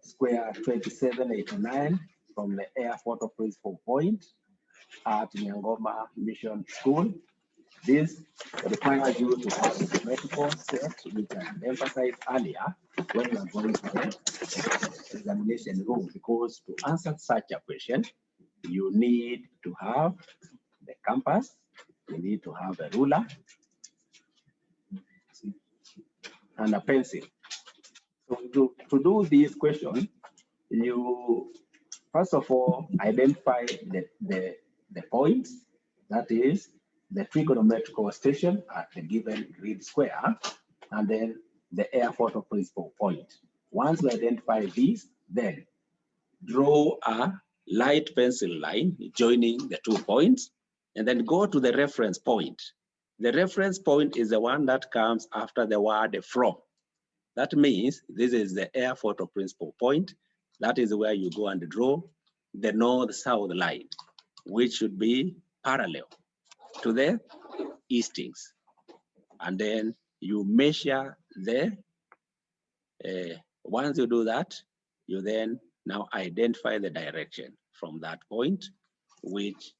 square 2789 from the airport of principal point at Nyangoma Mission School. This requires you to have a geometrical set, which I emphasized earlier when you are going to the examination room, because to answer such a question, you need to have the compass, you need to have a ruler, and a pencil. So to do this question, you first of all identify the points, that is the trigonometrical station at the given grid square, and then the airport of principal point. Once you identify these, then draw a light pencil line joining the 2 points, and then go to the reference point. The reference point is the one that comes after the word from. That means this is the airport of principal point. That is where you go and draw the north-south line, which should be parallel to the eastings. And then you measure once you do that, you then now identify the direction from that point, which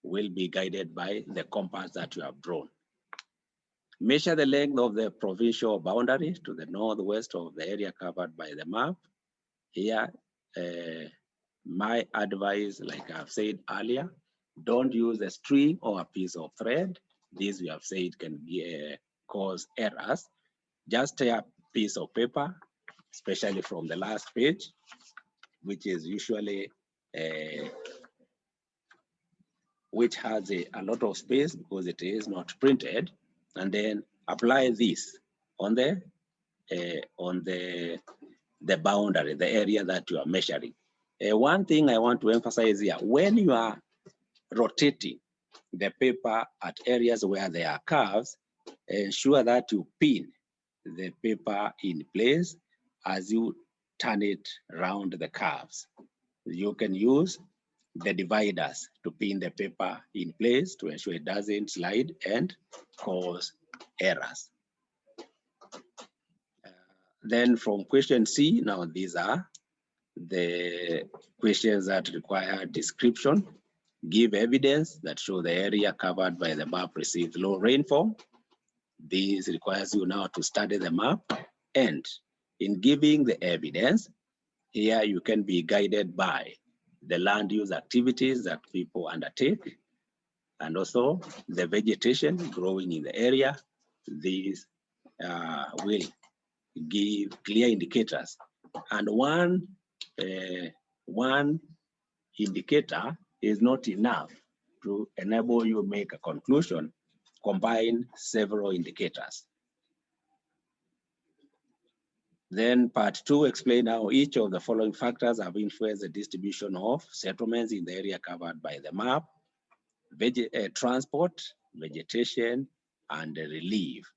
will be guided by the compass that you have drawn. Measure the length of the provincial boundary to the northwest of the area covered by the map. Here, my advice, like I've said earlier, don't use a string or a piece of thread. This we have said can cause errors. Just take a piece of paper, especially from the last page, which is usually which has a lot of space because it is not printed, and then apply this on the boundary, the area that you are measuring. One thing I want to emphasize here, when you are rotating the paper at areas where there are curves, ensure that you pin the paper in place as you turn it around the curves. You can use the dividers to pin the paper in place to ensure it doesn't slide and cause errors. Then from question C, now these are the questions that require description. Give evidence that show the area covered by the map received low rainfall. This requires you now to study the map, and in giving the evidence, here you can be guided by the land use activities that people undertake, and also the vegetation growing in the area. These will give clear indicators. And one indicator is not enough to enable you make a conclusion. Combine several indicators. Then part 2, explain how each of the following factors have influenced the distribution of settlements in the area covered by the map: transport, vegetation, and relief.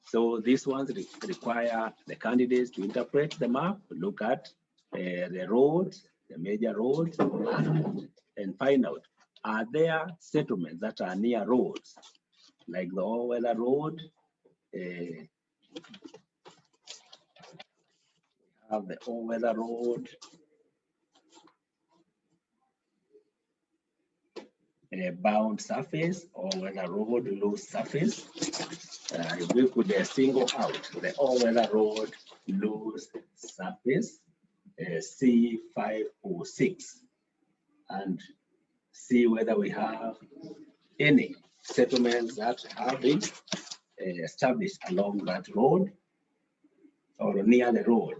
So these ones require the candidates to interpret the map, look at the roads, the major roads, and find out, are there settlements that are near roads, like the all-weather road? Have the all-weather road, bound surface, all-weather road, loose surface. If we could single out the all-weather road, loose surface, C506, and see whether we have any settlements that have been established along that road or near the road.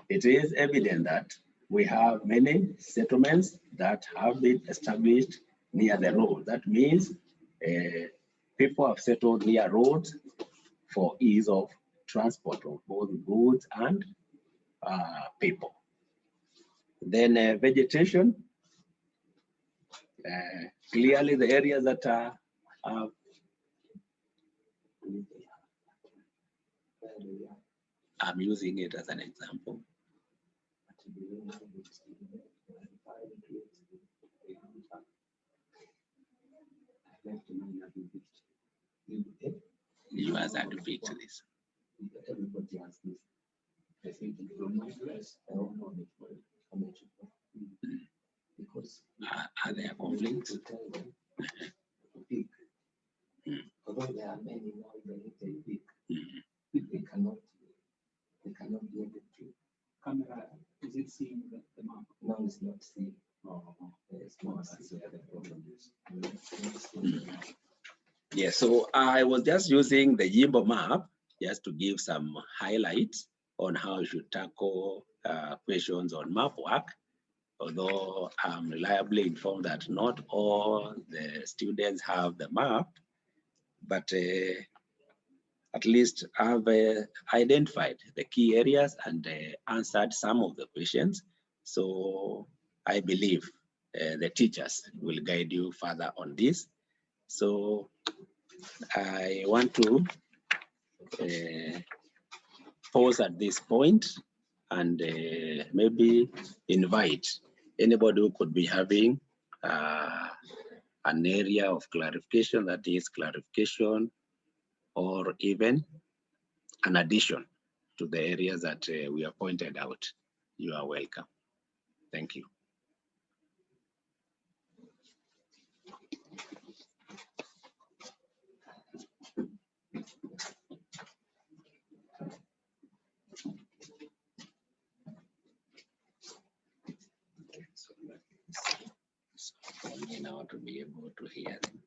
It is evident that we have many settlements that have been established near the road. That means people have settled near roads for ease of transport of both goods and people. Then vegetation, clearly the areas that are I'm using it as an example. You as a debate to this. Are there conflicts? Although there are many now they big, they cannot be able to. Camera, is it seeing the map? No, it's not seeing. It's not seeing the problem is. Yeah, so I was just using the Yimbo map just to give some highlights on how you should tackle questions on map work. Although I'm reliably informed that not all the students have the map, but at least I've identified the key areas and answered some of the questions. So I believe the teachers will guide you further on this. So I want to pause at this point and maybe invite anybody who could be having an area of clarification, that is clarification or even an addition to the areas that we have pointed out. You are welcome. Thank you. For me now to be able to hear them.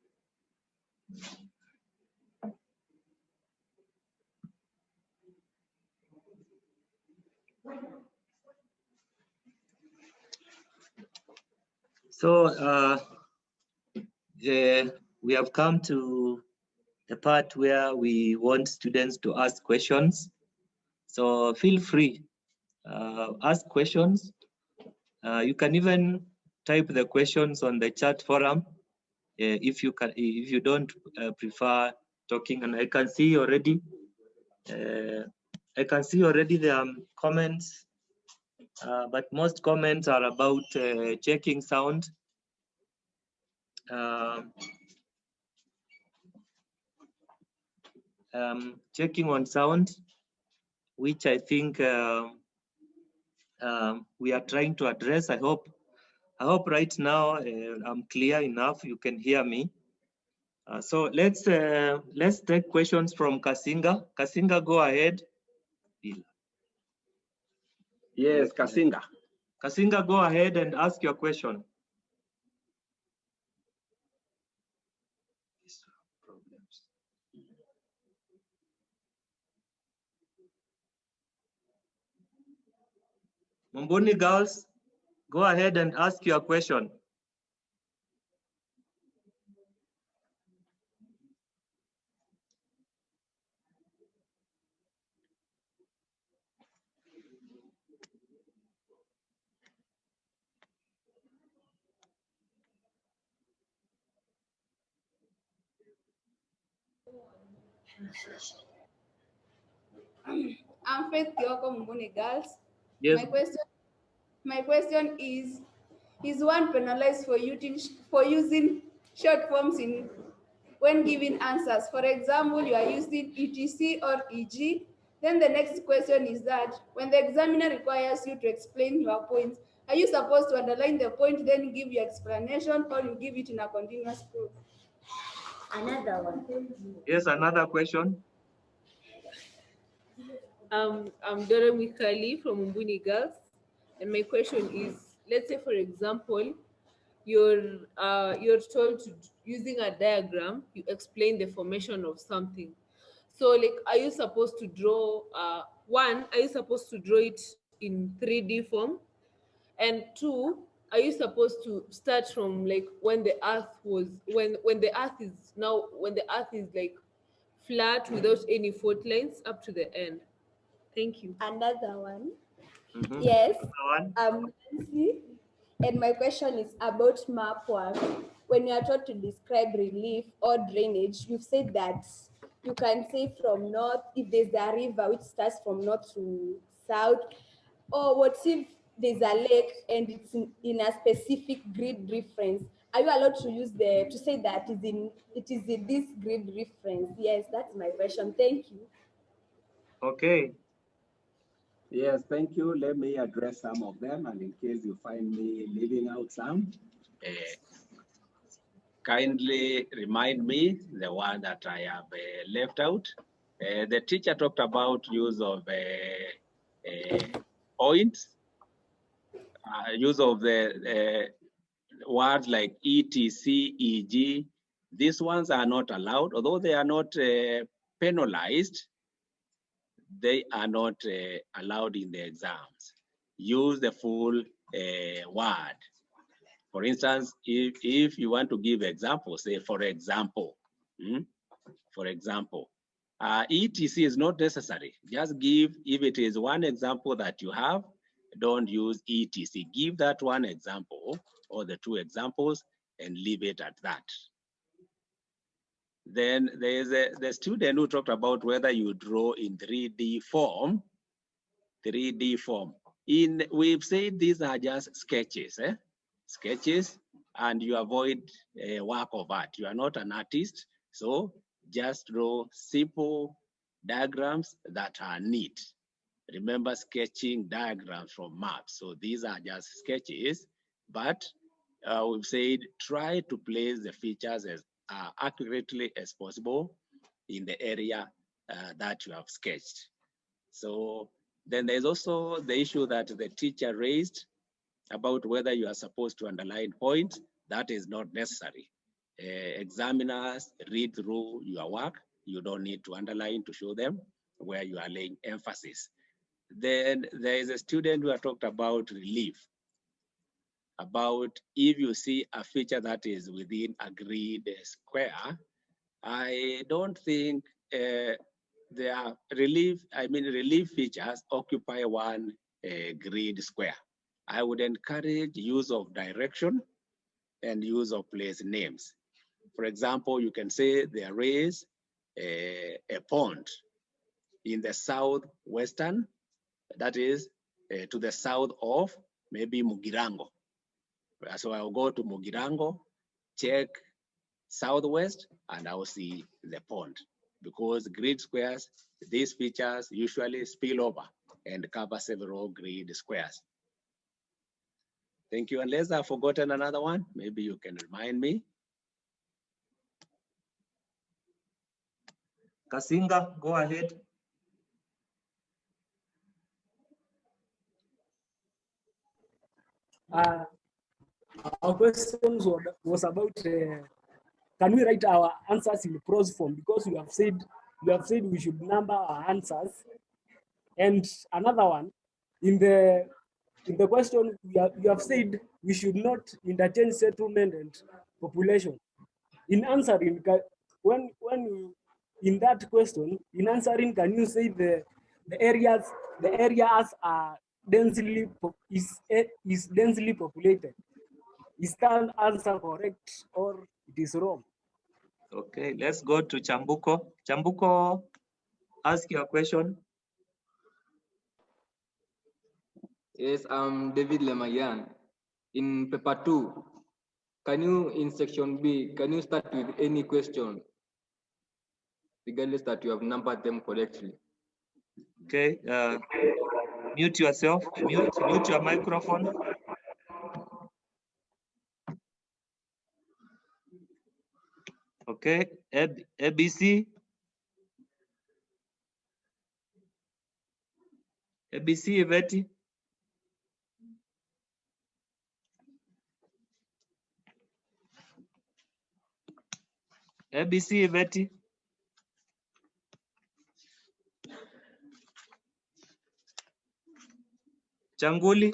So we have come to the part where we want students to ask questions. So feel free, ask questions. You can even type the questions on the chat forum if you don't prefer talking. And I can see already I can see already there are comments, but most comments are about checking sound. Checking on sound, which I think we are trying to address. I hope right now I'm clear enough. You can hear me. So let's take questions from Kasinga. Kasinga, go ahead. Yes, Kasinga. Kasinga, go ahead and ask your question. Mumbuni girls, go ahead and ask your question. I'm Faith Kioko Mumbuni girls. Yes. My question is one penalized for using short forms when giving answers? For example, you are using etc or eg. Then the next question is that when the examiner requires you to explain your points, are you supposed to underline the point, then give your explanation, or you give it in a continuous proof? Another one. Yes, another question. I'm Dora Mikali from Umbuni Girls, and my question is: let's say, for example, you're told to, using a diagram, you explain the formation of something. So, like, are you supposed to draw? One, are you supposed to draw it in 3D form? And two, are you supposed to start from like when the Earth was when the Earth is now when the Earth is like flat without any fault lines up to the end? Thank you. Another one. Mm-hmm. Yes. Another one. Nancy, and my question is about map work. When you are taught to describe relief or drainage, you've said that you can say from north if there's a river which starts from north to south, or what if there's a lake and it's in a specific grid reference? Are you allowed to use to say that it is in this grid reference? Yes, that's my question. Thank you. Okay. Yes, thank you. Let me address some of them, and in case you find me leaving out some, kindly remind me the one that I have left out. The teacher talked about use of points, use of the words like etc, eg. These ones are not allowed, although they are not penalized. They are not allowed in the exams. Use the full word. For instance, if you want to give examples, say for example, for example, etc is not necessary. Just give, if it is one example that you have, don't use etc. Give that one example or the two examples and leave it at that. Then there's the student who talked about whether you draw in 3D form. 3D form. We've said these are just sketches, sketches, and you avoid work of art. You are not an artist, so just draw simple diagrams that are neat. Remember sketching diagrams from maps. So these are just sketches, but we've said try to place the features as accurately as possible in the area that you have sketched. So then there's also the issue that the teacher raised about whether you are supposed to underline points. That is not necessary. Examiners read through your work. You don't need to underline to show them where you are laying emphasis. Then there is a student who has talked about relief, about if you see a feature that is within a grid square. I don't think relief features occupy one grid square. I would encourage use of direction and use of place names. For example, you can say there is a pond in the southwestern, that is to the south of maybe Mugirango. So I'll go to Mugirango, check southwest, and I'll see the pond. Because grid squares, these features usually spill over and cover several grid squares. Thank you. Unless I've forgotten another one, maybe you can remind me. Kasinga, go ahead. Our questions was about can we write our answers in prose form, because you have said we should number our answers. And another one, in the question you have said we should not interchange settlement and population. In answering, when you, in that question, in answering, can you say the areas are densely populated? Is that answer correct or it is wrong? Okay, let's go to Chambuko. Chambuko, ask your question. Yes, I'm David Lemayan. In paper 2, can you, in section B, can you start with any question, regardless that you have numbered them correctly? Okay, mute yourself, mute your microphone. Okay, ABC. ABC, Iveti. ABC, Iveti. Changuli.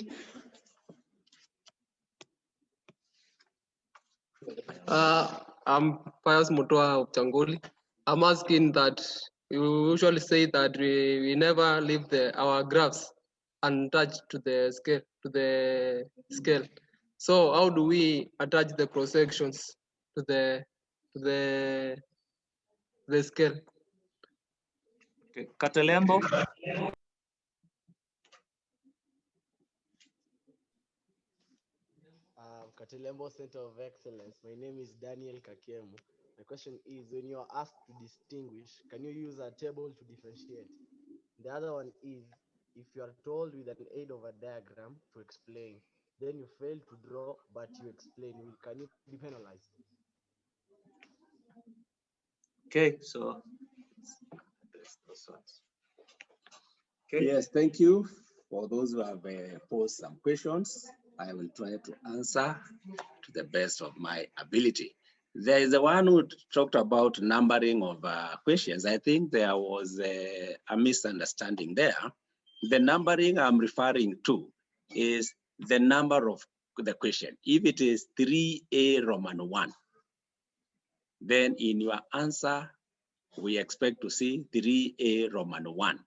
I'm Pius Mutua of Changoli. I'm asking that you usually say that we never leave our graphs untouched to the scale. So how do we attach the cross sections to the scale? Okay. Katalembo. Katilembo Center of Excellence. My name is Daniel Kakemu. My question is, when you are asked to distinguish, can you use a table to differentiate? The other one is, if you are told with an aid of a diagram to explain, then you fail to draw, but you explain, can you be penalized? Okay, so okay. Yes, thank you for those who have posed some questions. I will try to answer to the best of my ability. There is the one who talked about numbering of questions. I think there was a misunderstanding there. The numbering I'm referring to is the number of the question. If it is 3A Roman 1, then in your answer, we expect to see 3A Roman 1.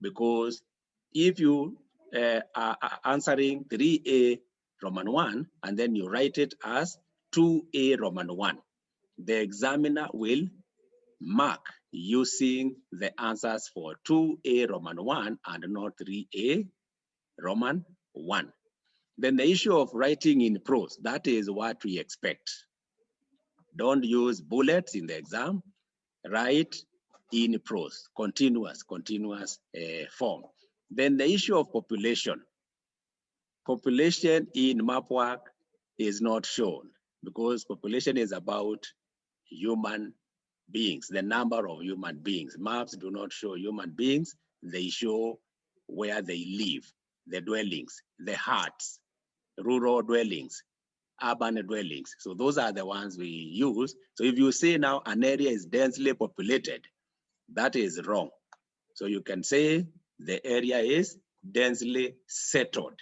Because if you are answering 3A Roman 1 and then you write it as 2A Roman 1, the examiner will mark using the answers for 2A Roman 1 and not 3A Roman 1. Then the issue of writing in prose, that is what we expect. Don't use bullets in the exam, write in prose, continuous form. Then the issue of population. Population in map work is not shown because population is about human beings, the number of human beings. Maps do not show human beings, they show where they live, the dwellings, the huts, rural dwellings, urban dwellings. So those are the ones we use. So if you say now an area is densely populated, that is wrong. So you can say the area is densely settled.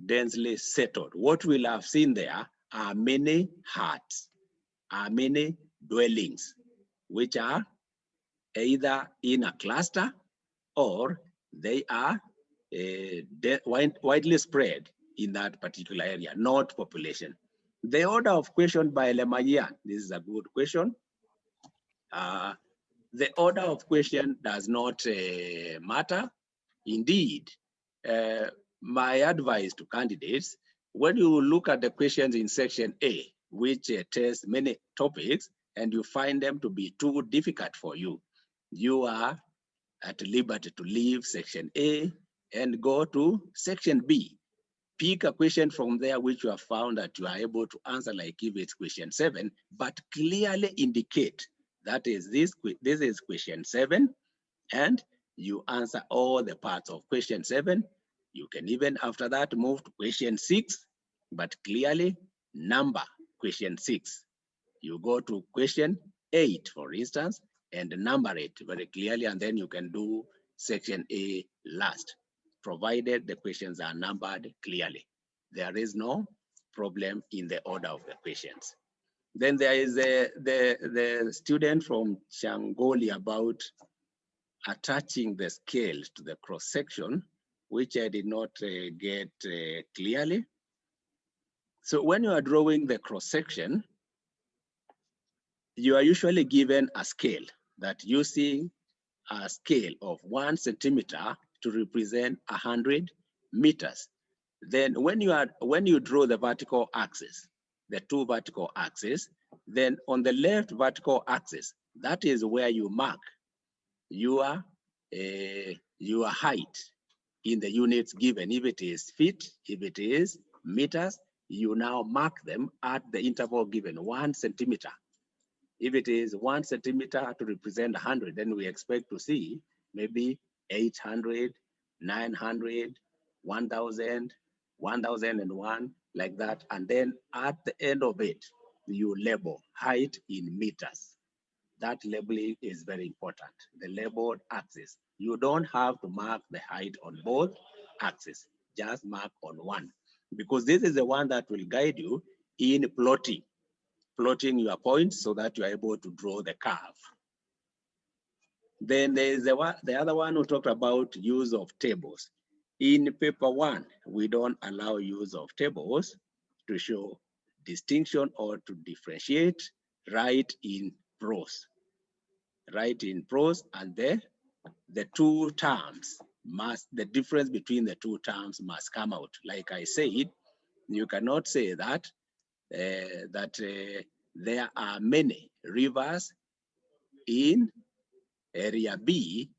Densely settled. What we'll have seen there are many huts, are many dwellings, which are either in a cluster or they are widely spread in that particular area, not population. The order of question by Lemayan, this is a good question. The order of question does not matter. Indeed, my advice to candidates, when you look at the questions in section A, which tests many topics, and you find them to be too difficult for you, you are at liberty to leave section A and go to section B. Pick a question from there which you have found that you are able to answer, like if it's question 7, but clearly indicate that is this is question 7, and you answer all the parts of question 7. You can even after that move to question 6, but clearly number question 6. You go to question 8, for instance, and number it very clearly, and then you can do section A last, provided the questions are numbered clearly. There is no problem in the order of the questions. Then there is the student from Changoli about attaching the scales to the cross section, which I did not get clearly. So when you are drawing the cross section, you are usually given a scale that using a scale of 1 centimeter to represent 100 meters. Then when you draw the vertical axis, the 2 vertical axes, then on the left vertical axis, that is where you mark your height in the units given. If it is feet, if it is meters, you now mark them at the interval given, 1 centimeter. If it is 1 centimeter to represent 100, then we expect to see maybe 800, 900, 1000, 1001, like that. And then at the end of it, you label height in meters. That labeling is very important, the labeled axis. You don't have to mark the height on both axes, just mark on one, because this is the one that will guide you in plotting your points so that you are able to draw the curve. Then there is the other one who talked about use of tables. In paper 1, we don't allow use of tables to show distinction or to differentiate. Write in prose. Write in prose, and the two terms the difference between the two terms must come out. Like I said, you cannot say that there are many rivers in area B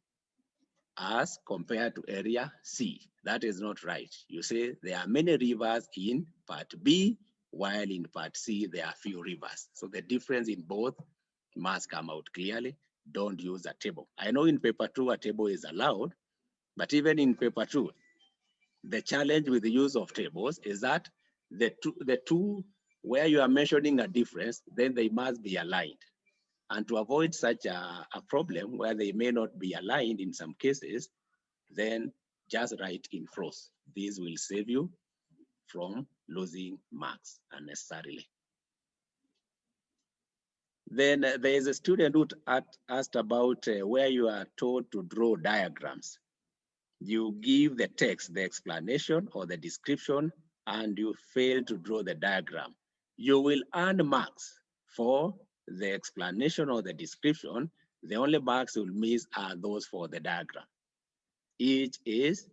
as compared to area C. That is not right. You say there are many rivers in part B, while in part C there are few rivers. So the difference in both must come out clearly. Don't use a table. I know in paper 2 a table is allowed, but even in paper 2, the challenge with the use of tables is that the two where you are measuring a difference, then they must be aligned. And to avoid such a problem where they may not be aligned in some cases, then just write in prose. This will save you from losing marks unnecessarily. Then there is a student who asked about where you are told to draw diagrams. You give the text, the explanation or the description, and you fail to draw the diagram. You will earn marks for the explanation or the description. The only marks you'll miss are those for the diagram. Each is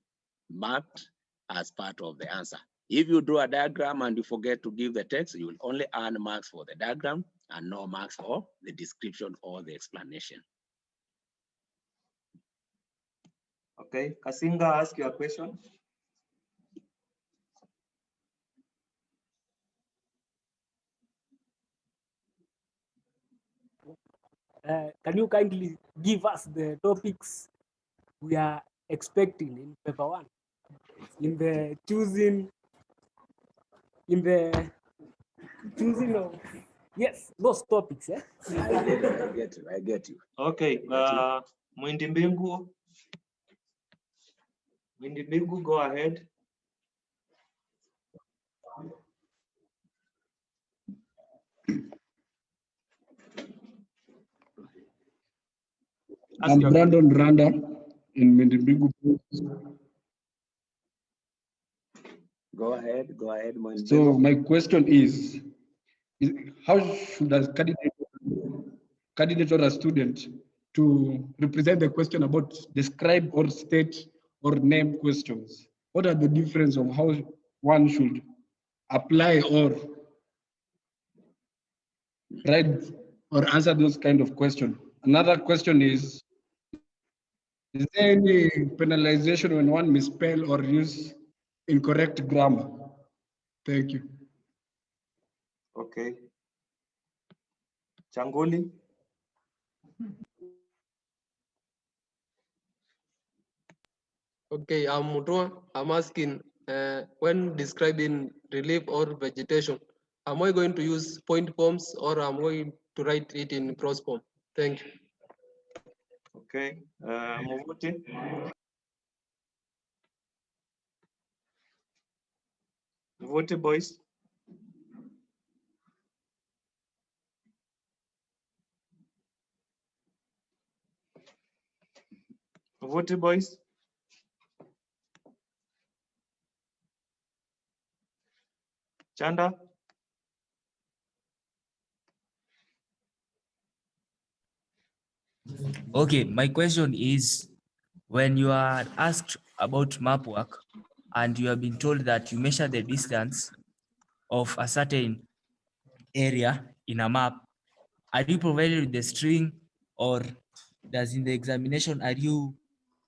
marked as part of the answer. If you draw a diagram and you forget to give the text, you will only earn marks for the diagram and no marks for the description or the explanation. Okay, Kasinga, ask your question. Can you kindly give us the topics we are expecting in paper 1? In the choosing of, yes, those topics. Eh? I get you. Okay, Mwindi Mbingu, go ahead. I'm Brandon Randa in Mindimbigu. Go ahead, Mwindi. So my question is how should a candidate or a student to represent the question about describe or state or name questions. What are the difference of how one should apply or write or answer those kind of questions? Another question is there any penalization when one misspell or use incorrect grammar? Thank you. Okay. Changoli? Okay, I'm Mutua. I'm asking when describing relief or vegetation, am I going to use point forms or am I going to write it in prose form? Thank you. Okay. Movuti? Movuti boys? Movuti boys? Chanda? Okay, my question is, when you are asked about map work and you have been told that you measure the distance of a certain area in a map, are you provided with the string, or does in the examination are you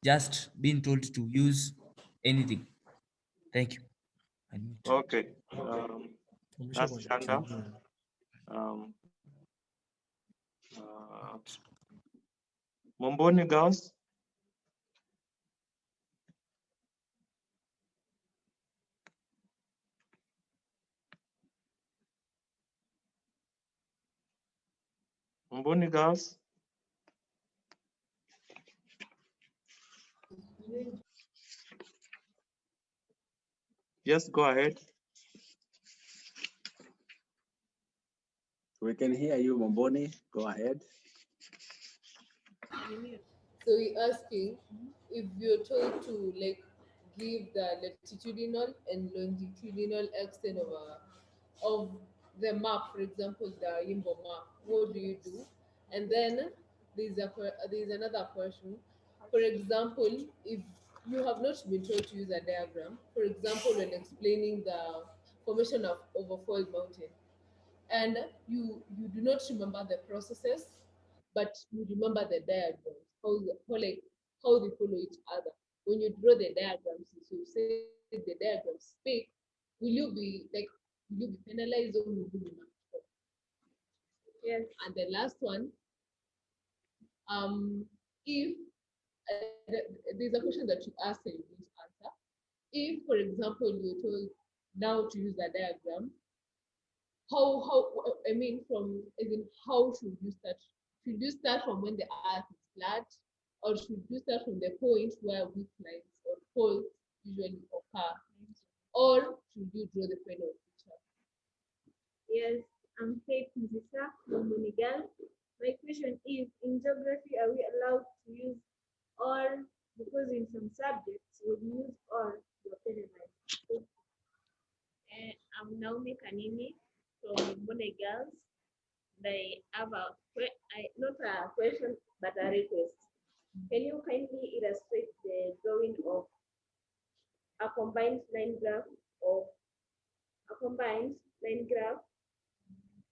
just being told to use anything? Thank you. Okay. That's Chanda. Momboni girls? Momboni girls? Yes, go ahead. We can hear you, Momboni. Go ahead. So we're asking if you're told to like give the latitudinal and longitudinal extent of the map, for example, the Yimbo map, what do you do? And then there's another question. For example, if you have not been told to use a diagram, for example, when explaining the formation of a fold mountain, and you do not remember the processes, but you remember the diagrams, how they follow each other. When you draw the diagrams, if you say the diagrams speak, will you be penalized or will you be not? Yes. And the last one, if there's a question that you asked and you didn't answer. If, for example, you're told now to use a diagram, from as in how should you start? Should you start from when the earth is flat, or should you start from the point where weak lines or faults usually occur, or should you draw the final picture? Yes, I'm Kate Nzisa from Munigal. My question is, in geography, are we allowed to use or, because in some subjects we use or you're penalized? I'm Naomi Kanini from Mune Girls. I have not a question, but a request. Can you kindly illustrate the drawing of a combined line graph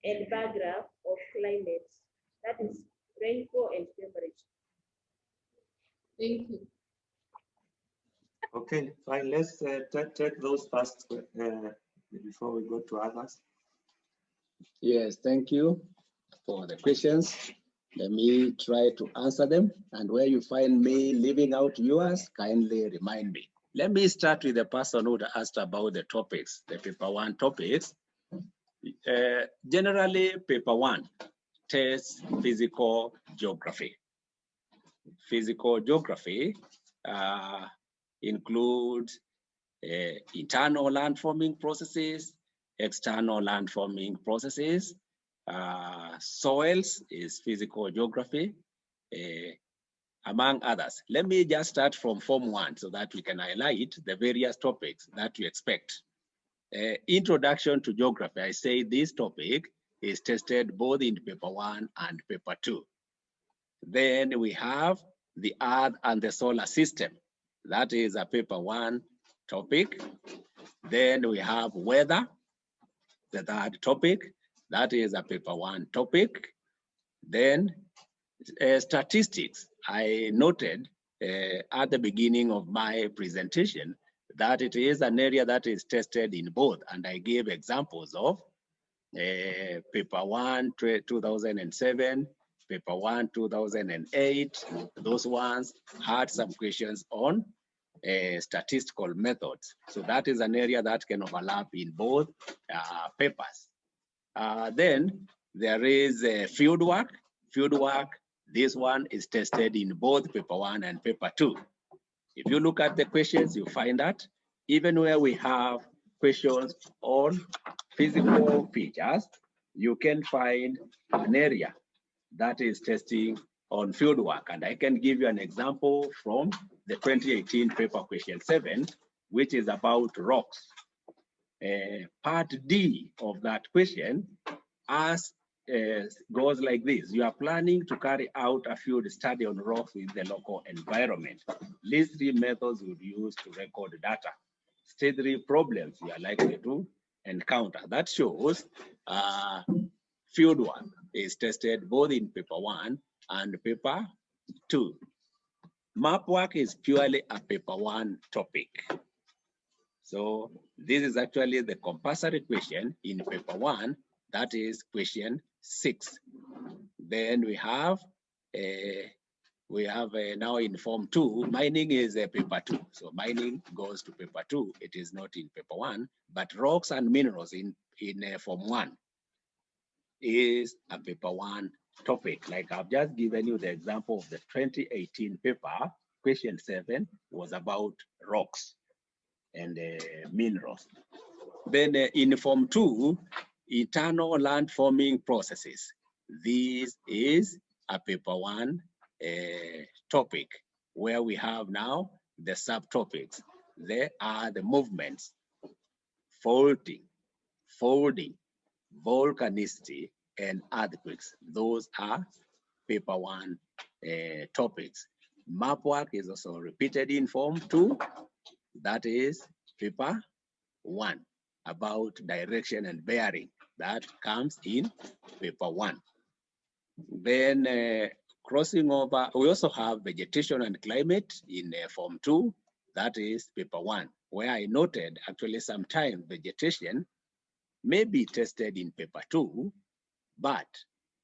and bar graph of climate, that is rainfall and temperature? Thank you. Okay, fine. Let's take those first before we go to others. Yes, thank you for the questions. Let me try to answer them. And where you find me leaving out yours, kindly remind me. Let me start with the person who asked about the topics, the paper one topics. Generally, paper one tests physical geography. Physical geography includes internal landforming processes, external landforming processes. Soils is physical geography, among others. Let me just start from Form 1 so that we can highlight the various topics that you expect. Introduction to geography, I say this topic is tested both in paper 1 and paper 2. Then we have the Earth and the solar system. That is a paper 1 topic. Then we have weather, the third topic. That is a paper 1 topic. Then statistics. I noted at the beginning of my presentation that it is an area that is tested in both, and I gave examples of paper 1 2007, paper 1 2008. Those ones had some questions on statistical methods. So that is an area that can overlap in both papers. Then there is field work. Field work, this one is tested in both paper 1 and paper 2. If you look at the questions, you find that even where we have questions on physical features, you can find an area that is testing on field work. And I can give you an example from the 2018 paper question 7, which is about rocks. Part D of that question goes like this. You are planning to carry out a field study on rocks in the local environment. List 3 methods you would use to record data. State 3 problems you are likely to encounter. That shows field work is tested both in paper 1 and paper 2. Map work is purely a paper 1 topic. So this is actually the compulsory question in paper 1, that is question 6. Then we have now in form 2, mining is a paper 2. So mining goes to paper 2. It is not in paper 1, but rocks and minerals in form 1 is a paper 1 topic. Like I've just given you the example of the 2018 paper, question 7 was about rocks and minerals. Then in form 2, internal land forming processes. This is a paper 1 topic where we have now the subtopics. There are the movements, faulting, folding, volcanicity, and earthquakes. Those are paper 1 topics. Map work is also repeated in form 2. That is paper 1 about direction and bearing. That comes in paper 1. Then crossing over, we also have vegetation and climate in form 2. That is paper 1, where I noted actually sometimes vegetation may be tested in paper 2, but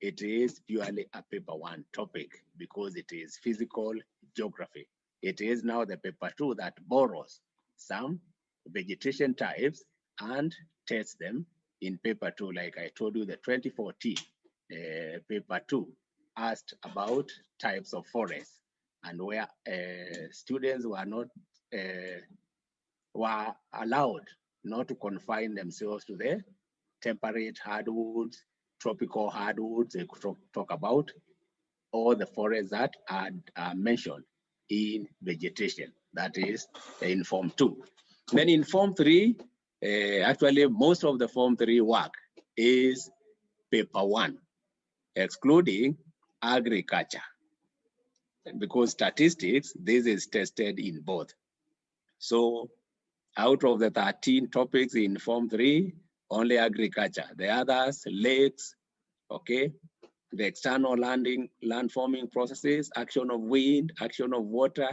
it is purely a paper 1 topic because it is physical geography. It is now the paper 2 that borrows some vegetation types and tests them in paper 2. Like I told you, the 2014 paper 2 asked about types of forests, and where students were not were allowed not to confine themselves to the temperate hardwoods, tropical hardwoods. They could talk about all the forests that are mentioned in vegetation. That is in form 2. Then in form 3, actually most of the form 3 work is paper 1, excluding agriculture. Because statistics, this is tested in both. So out of the 13 topics in form 3, only agriculture. The others, lakes, okay, the external land forming processes, action of wind, action of water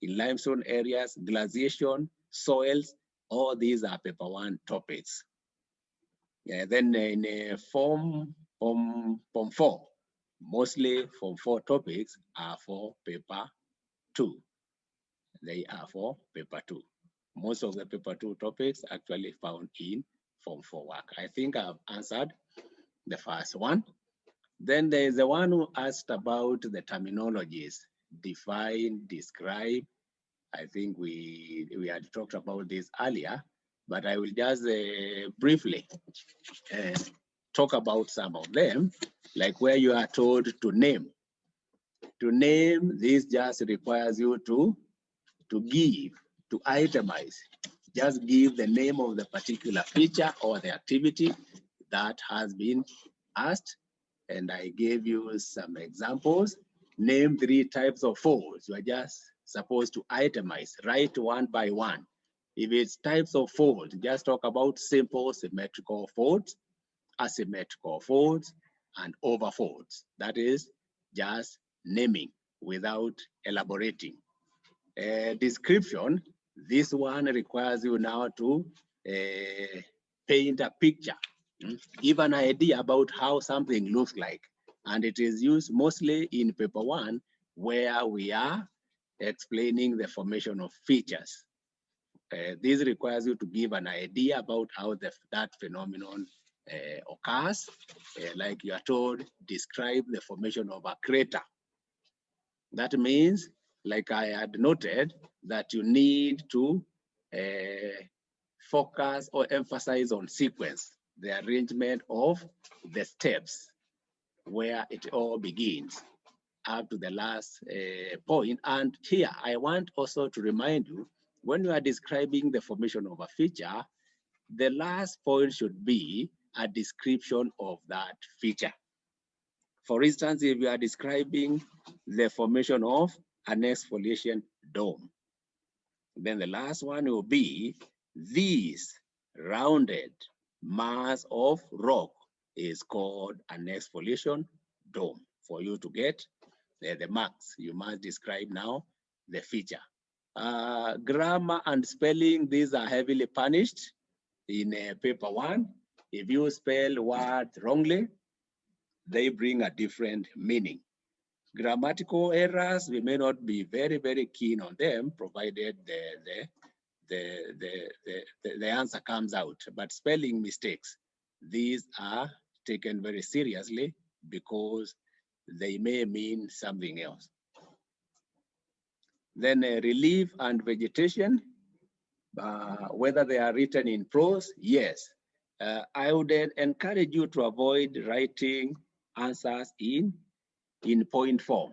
in limestone areas, glaciation, soils, all these are paper 1 topics. Then in form 4, mostly form 4 topics are for paper 2. They are for paper 2. Most of the paper 2 topics actually found in form 4 work. I think I've answered the first one. Then there is the one who asked about the terminologies, define, describe. I think we had talked about this earlier, but I will just briefly talk about some of them, like where you are told to name. To name, this just requires you to give, to itemize. Just give the name of the particular feature or the activity that has been asked. And I gave you some examples. name 3 types of folds. You are just supposed to itemize, write one by one. If it's types of folds, just talk about simple symmetrical folds, asymmetrical folds, and overfolds. That is just naming without elaborating. Description, this one requires you now to paint a picture, give an idea about how something looks like. And it is used mostly in paper 1, where we are explaining the formation of features. This requires you to give an idea about how that phenomenon occurs. Like you are told, describe the formation of a crater. That means, like I had noted, that you need to focus or emphasize on sequence, the arrangement of the steps where it all begins up to the last point. And here, I want also to remind you, when you are describing the formation of a feature, the last point should be a description of that feature. For instance, if you are describing the formation of an exfoliation dome, then the last one will be this rounded mass of rock is called an exfoliation dome. For you to get the marks, you must describe now the feature. Grammar and spelling, these are heavily punished in paper 1. If you spell words wrongly, they bring a different meaning. Grammatical errors, we may not be very keen on them, provided the answer comes out. But spelling mistakes, these are taken very seriously because they may mean something else. Then relief and vegetation, whether they are written in prose, yes. I would encourage you to avoid writing answers in point form.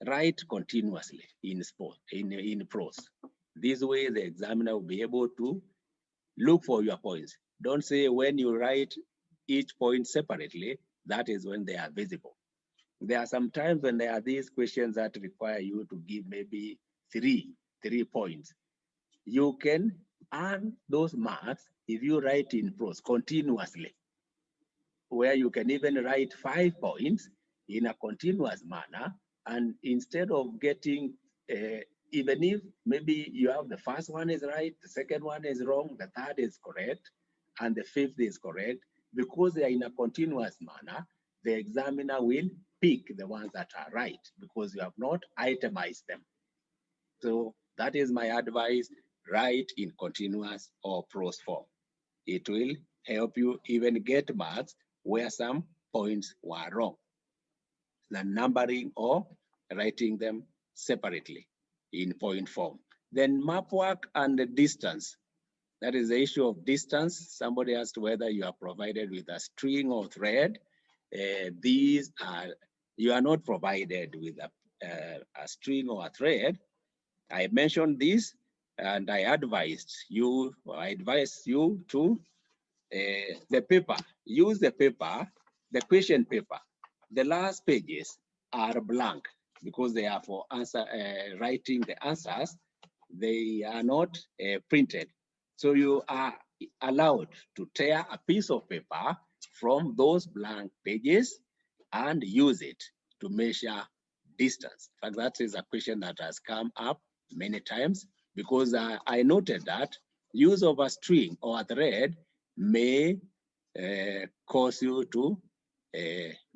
Write continuously in prose. This way, the examiner will be able to look for your points. Don't say when you write each point separately, that is when they are visible. There are some times when there are these questions that require you to give maybe three points. You can earn those marks if you write in prose continuously, where you can even write 5 points in a continuous manner. And instead of getting, even if maybe you have the first one is right, the second one is wrong, the third is correct, and the fifth is correct, because they are in a continuous manner, the examiner will pick the ones that are right because you have not itemized them. So that is my advice, write in continuous or prose form. It will help you even get marks where some points were wrong, the numbering or writing them separately in point form. Then map work and the distance. That is the issue of distance. Somebody asked whether you are provided with a string or thread. You are not provided with a string or a thread. I mentioned this and I advise you to the paper, use the paper, the question paper. The last pages are blank because they are for writing the answers. They are not printed. So you are allowed to tear a piece of paper from those blank pages and use it to measure distance. In fact, that is a question that has come up many times because I noted that use of a string or a thread may cause you to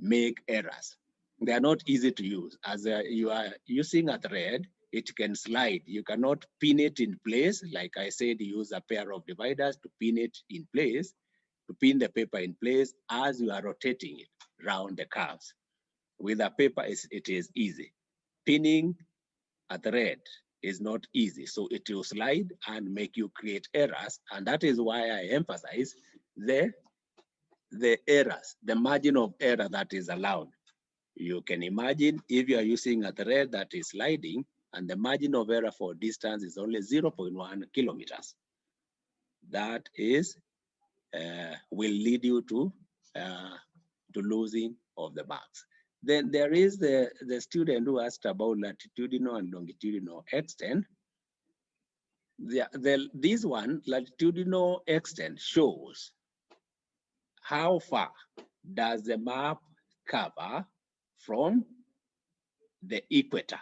make errors. They are not easy to use. As you are using a thread, it can slide. You cannot pin it in place. Like I said, use a pair of dividers to pin it in place, to pin the paper in place as you are rotating it round the curves. With a paper, it is easy. Pinning a thread is not easy. So it will slide and make you create errors. And that is why I emphasize the errors, the margin of error that is allowed. You can imagine if you are using a thread that is sliding and the margin of error for distance is only 0.1 kilometers. That is will lead you to losing of the marks. Then there is the student who asked about latitudinal and longitudinal extent. This one, latitudinal extent, shows how far does the map cover from the equator,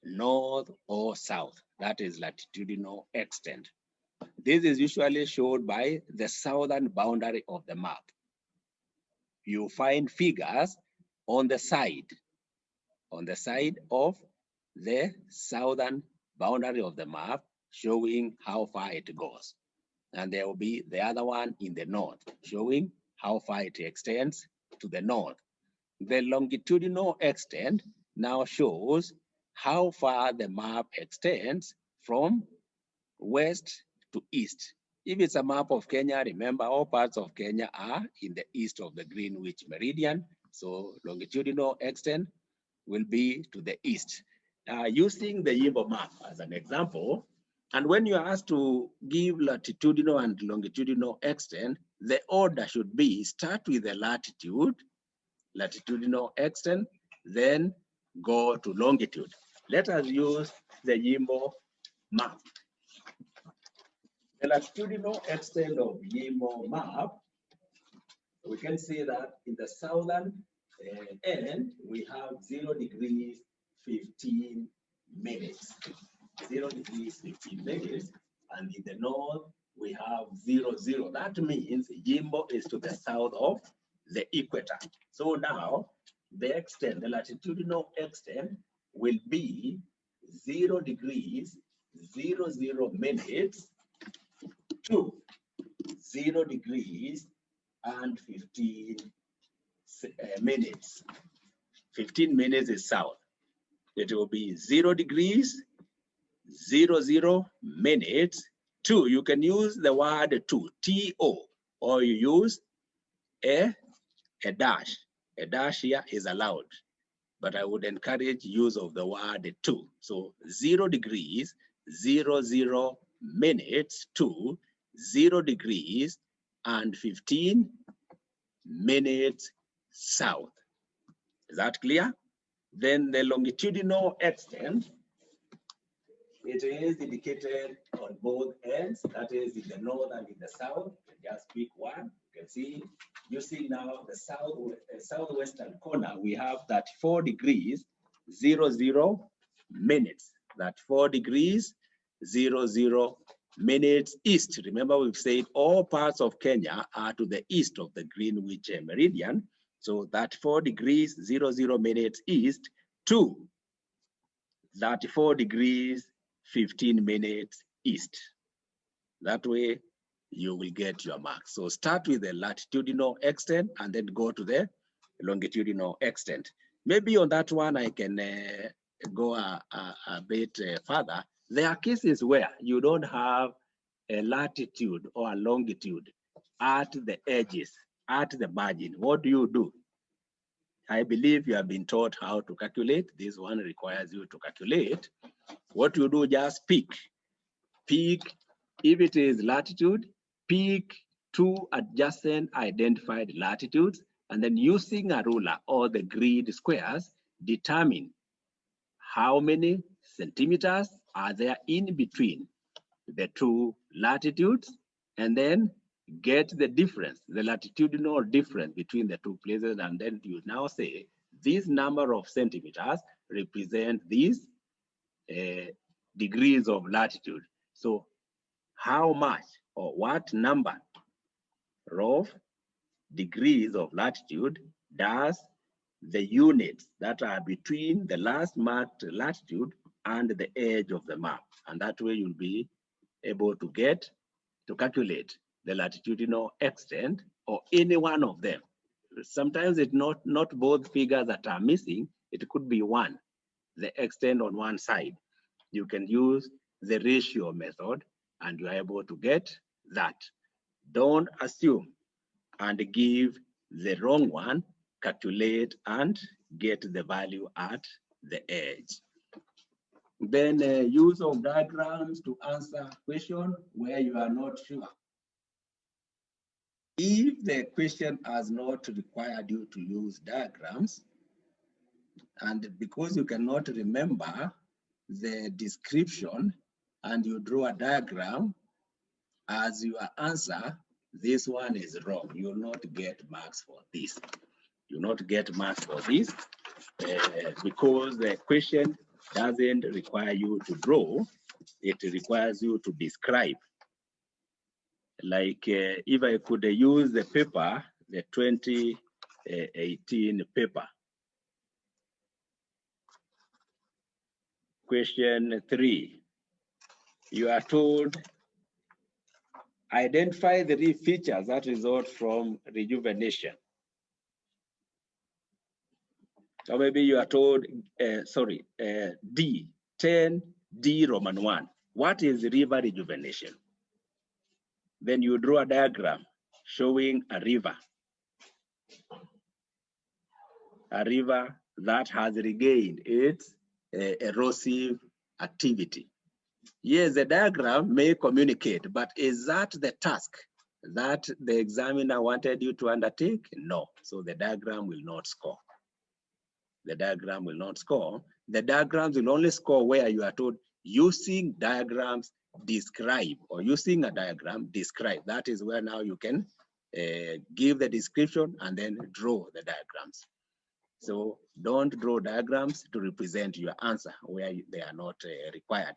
north or south. That is latitudinal extent. This is usually shown by the southern boundary of the map. You find figures on the side of the southern boundary of the map showing how far it goes. And there will be the other one in the north showing how far it extends to the north. The longitudinal extent now shows how far the map extends from west to east. If it's a map of Kenya, remember all parts of Kenya are in the east of the Greenwich meridian. So longitudinal extent will be to the east. Using the Yimbo map as an example, and when you are asked to give latitudinal and longitudinal extent, the order should be start with the latitudinal extent, then go to longitude. Let us use the Yimbo map. The latitudinal extent of Yimbo map, we can see that in the southern end, we have 0 degrees 15 minutes. 0 degrees 15 minutes. And in the north, we have 0, 0. That means Yimbo is to the south of the equator. So now the extent, the latitudinal extent will be 0 degrees 0, 0 minutes to 0 degrees and 15 minutes. 15 minutes is south. It will be 0 degrees 0, 0 minutes to, you can use the word to, T-O, or you use a dash. A dash here is allowed, but I would encourage use of the word to. So 0 degrees 0, 0 minutes to 0 degrees and 15 minutes south. Is that clear? Then the longitudinal extent, it is indicated on both ends, that is in the north and in the south. Just pick one. You can see, you see now the southwestern corner, we have that 4 degrees 0, 0 minutes. That 4 degrees 0, 0 minutes east. Remember, we've said all parts of Kenya are to the east of the Greenwich meridian. So that 4 degrees 0, 0 minutes east to 34 degrees 15 minutes east. That way you will get your mark. So start with the latitudinal extent and then go to the longitudinal extent. Maybe on that one I can go a bit further. There are cases where you don't have a latitude or a longitude at the edges, at the margin. What do? I believe you have been taught how to calculate. This one requires you to calculate. What you do, just pick, if it is latitude, pick 2 adjacent identified latitudes, and then using a ruler or the grid squares, determine how many centimeters are there in between the 2 latitudes, and then get the difference, the latitudinal difference between the 2 places, and then you now say this number of centimeters represent these degrees of latitude. So how much or what number of degrees of latitude does the units that are between the last marked latitude and the edge of the map? And that way you'll be able to calculate the latitudinal extent or any one of them. Sometimes it's not both figures that are missing, it could be one, the extent on one side. You can use the ratio method and you are able to get that. Don't assume and give the wrong one, calculate and get the value at the edge. Then use of diagrams to answer question where you are not sure. If the question has not required you to use diagrams, And because you cannot remember the description and you draw a diagram as your answer, this one is wrong. You will not get marks for this. You will not get marks for this because the question doesn't require you to draw. It requires you to describe. Like if I could use the paper, the 2018 paper. Question 3. You are told, identify the 3 features that result from rejuvenation. Or maybe you are told, D, 10D Roman 1. What is river rejuvenation? Then you draw a diagram showing a river that has regained its erosive activity. Yes, the diagram may communicate, but is that the task that the examiner wanted you to undertake? No, so the diagram will not score. The diagram will not score. The diagrams will only score where you are told using diagrams describe, or using a diagram describe. That is where now you can give the description and then draw the diagrams. So don't draw diagrams to represent your answer where they are not required.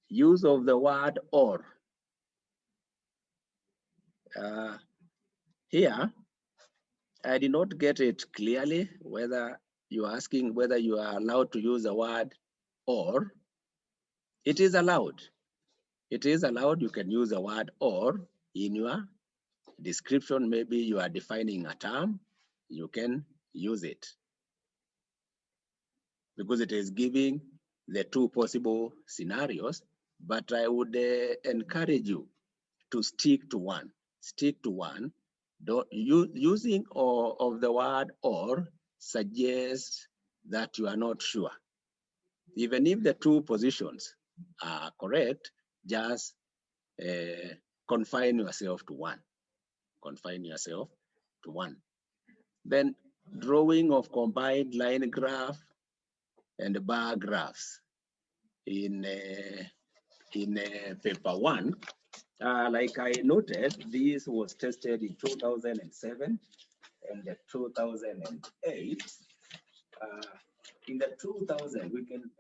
Use of the word or. Here, I did not get it clearly whether you're asking whether you are allowed to use the word or. It is allowed. It is allowed. You can use the word or in your description. Maybe you are defining a term, you can use it because it is giving the 2 possible scenarios. But I would encourage you to stick to one. Stick to one. Using of the word or suggests that you are not sure. Even if the 2 positions are correct, just confine yourself to one. Confine yourself to one. Then drawing of combined line graph and bar graphs in paper 1. Like I noted, this was tested in 2007 and 2008. In the 2000, we can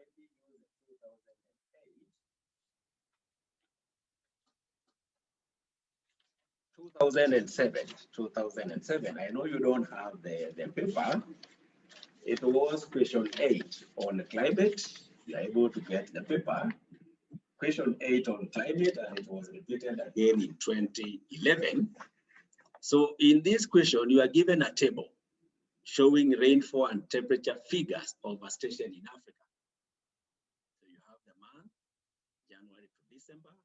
2007. I know you don't have the paper. It was question 8 on climate. You are able to get the paper. Question 8 on climate, and it was repeated again in 2011. So in this question, you are given a table showing rainfall and temperature figures of a station in Africa. So you have the month, January to December,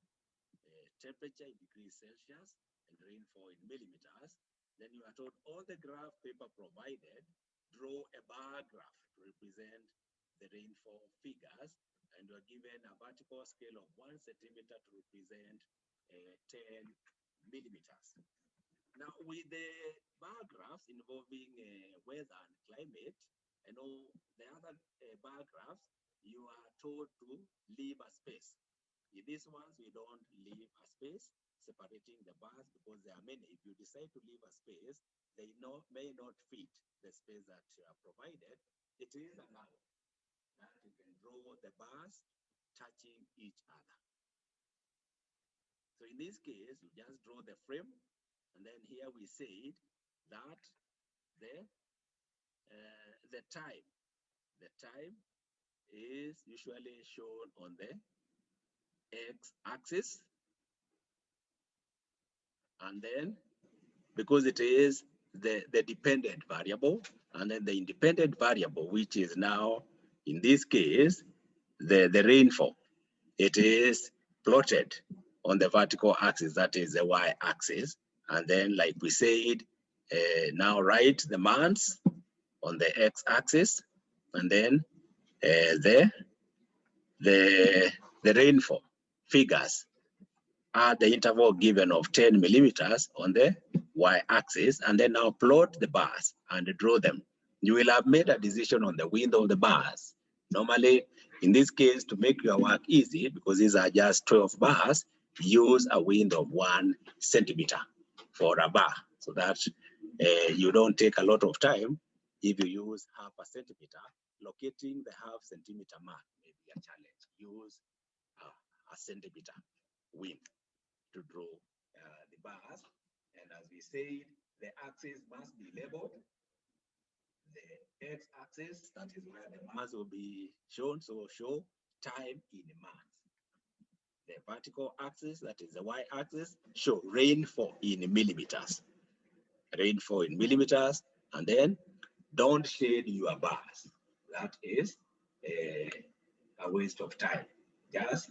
temperature in degrees Celsius, and rainfall in millimeters. Then you are told all the graph paper provided, draw a bar graph to represent the rainfall figures, and you are given a vertical scale of 1 centimeter to represent 10 millimeters. Now, with the bar graphs involving weather and climate, and all the other bar graphs, you are told to leave a space. In these ones, we don't leave a space separating the bars because there are many. If you decide to leave a space, they may not fit the space that you are provided. It is allowed that you can draw the bars touching each other. So in this case, you just draw the frame, and then here we said that the time is usually shown on the x-axis, and then because it is the dependent variable, and then the independent variable, which is now in this case the rainfall, it is plotted on the vertical axis, that is the y-axis. And then, like we said, now write the months on the x-axis, and then the rainfall figures at the interval given of 10 millimeters on the y-axis, and then now plot the bars and draw them You will have made a decision on the width of the bars. Normally, in this case, to make your work easy, because these are just 12 bars, use a width of 1 centimeter for a bar, so that you don't take a lot of time. If you use half a centimeter, locating the half centimeter mark may be a challenge. Use a centimeter width to draw the bars. And as we said, the axis must be labeled. The x-axis, that is where the bars will be shown, so show time in months. The vertical axis, that is the y-axis, show rainfall in millimeters. Rainfall in millimeters, and then don't shade your bars. That is a waste of time. Just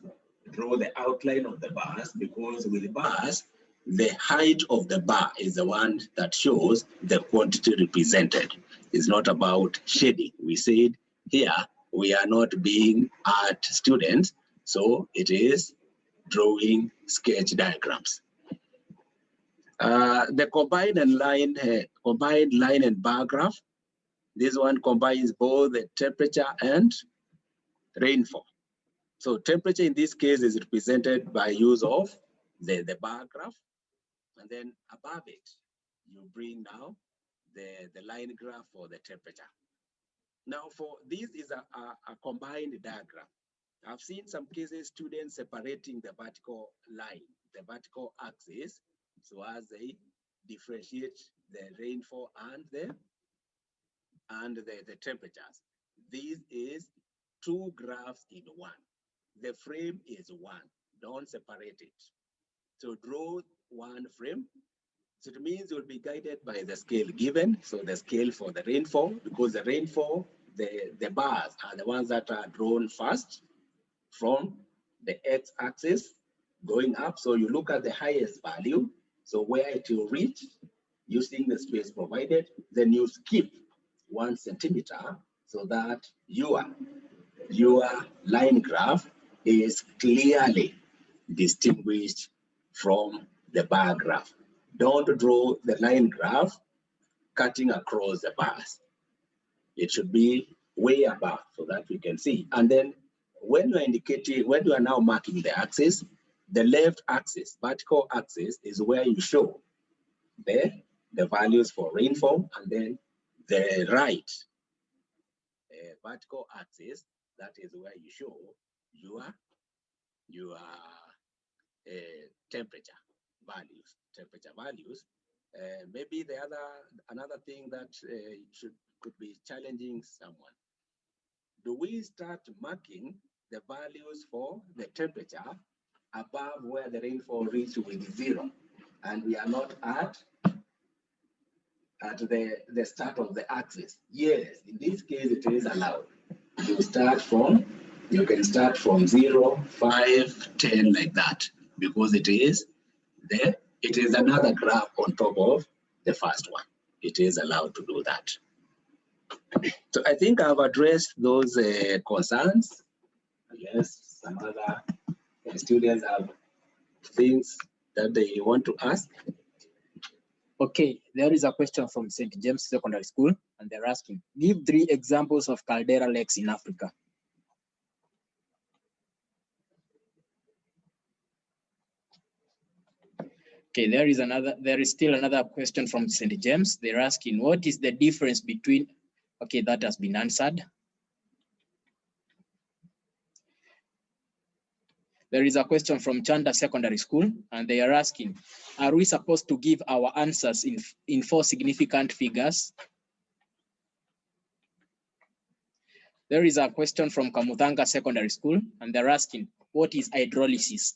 draw the outline of the bars, because with bars, the height of the bar is the one that shows the quantity represented. It's not about shading. We said here, we are not being art students, so it is drawing sketch diagrams. The combined line and bar graph, this one combines both the temperature and rainfall. So temperature in this case is represented by use of the bar graph, and then above it, you bring now the line graph for the temperature. Now for this is a combined diagram. I've seen some cases students separating the vertical line, the vertical axis, so as they differentiate the rainfall and the temperatures. This is 2 graphs in one. The frame is 1. Don't separate it. So draw 1 frame. So it means you'll be guided by the scale given. So the scale for the rainfall, because the rainfall, the bars are the ones that are drawn first from the x-axis going up. So you look at the highest value, so where it will reach using the space provided, then you skip 1 centimeter so that your line graph is clearly distinguished from the bar graph. Don't draw the line graph cutting across the bars. It should be way above so that we can see. And then when you're indicating, when you are now marking the axis, the left axis, vertical axis, is where you show the values for rainfall, and then the right vertical axis, that is where you show your temperature values. Maybe another thing that could be challenging someone. Do we start marking the values for the temperature above where the rainfall reaches with 0, and we are not at the start of the axis? Yes, in this case it is allowed. You can start from 0, 5, 10, like that, because it is another graph on top of the first one. It is allowed to do that. So I think I've addressed those concerns. Yes, some other students have things that they want to ask. Okay, there is a question from St. James Secondary School, and they're asking, give 3 examples of caldera lakes in Africa. Okay, there is still another question from St. James. They're asking, what is the difference between, okay, that has been answered. There is a question from Chanda Secondary School, and they are asking, are we supposed to give our answers in 4 significant figures? There is a question from Kamutanga Secondary School, and they're asking, what is hydrolysis?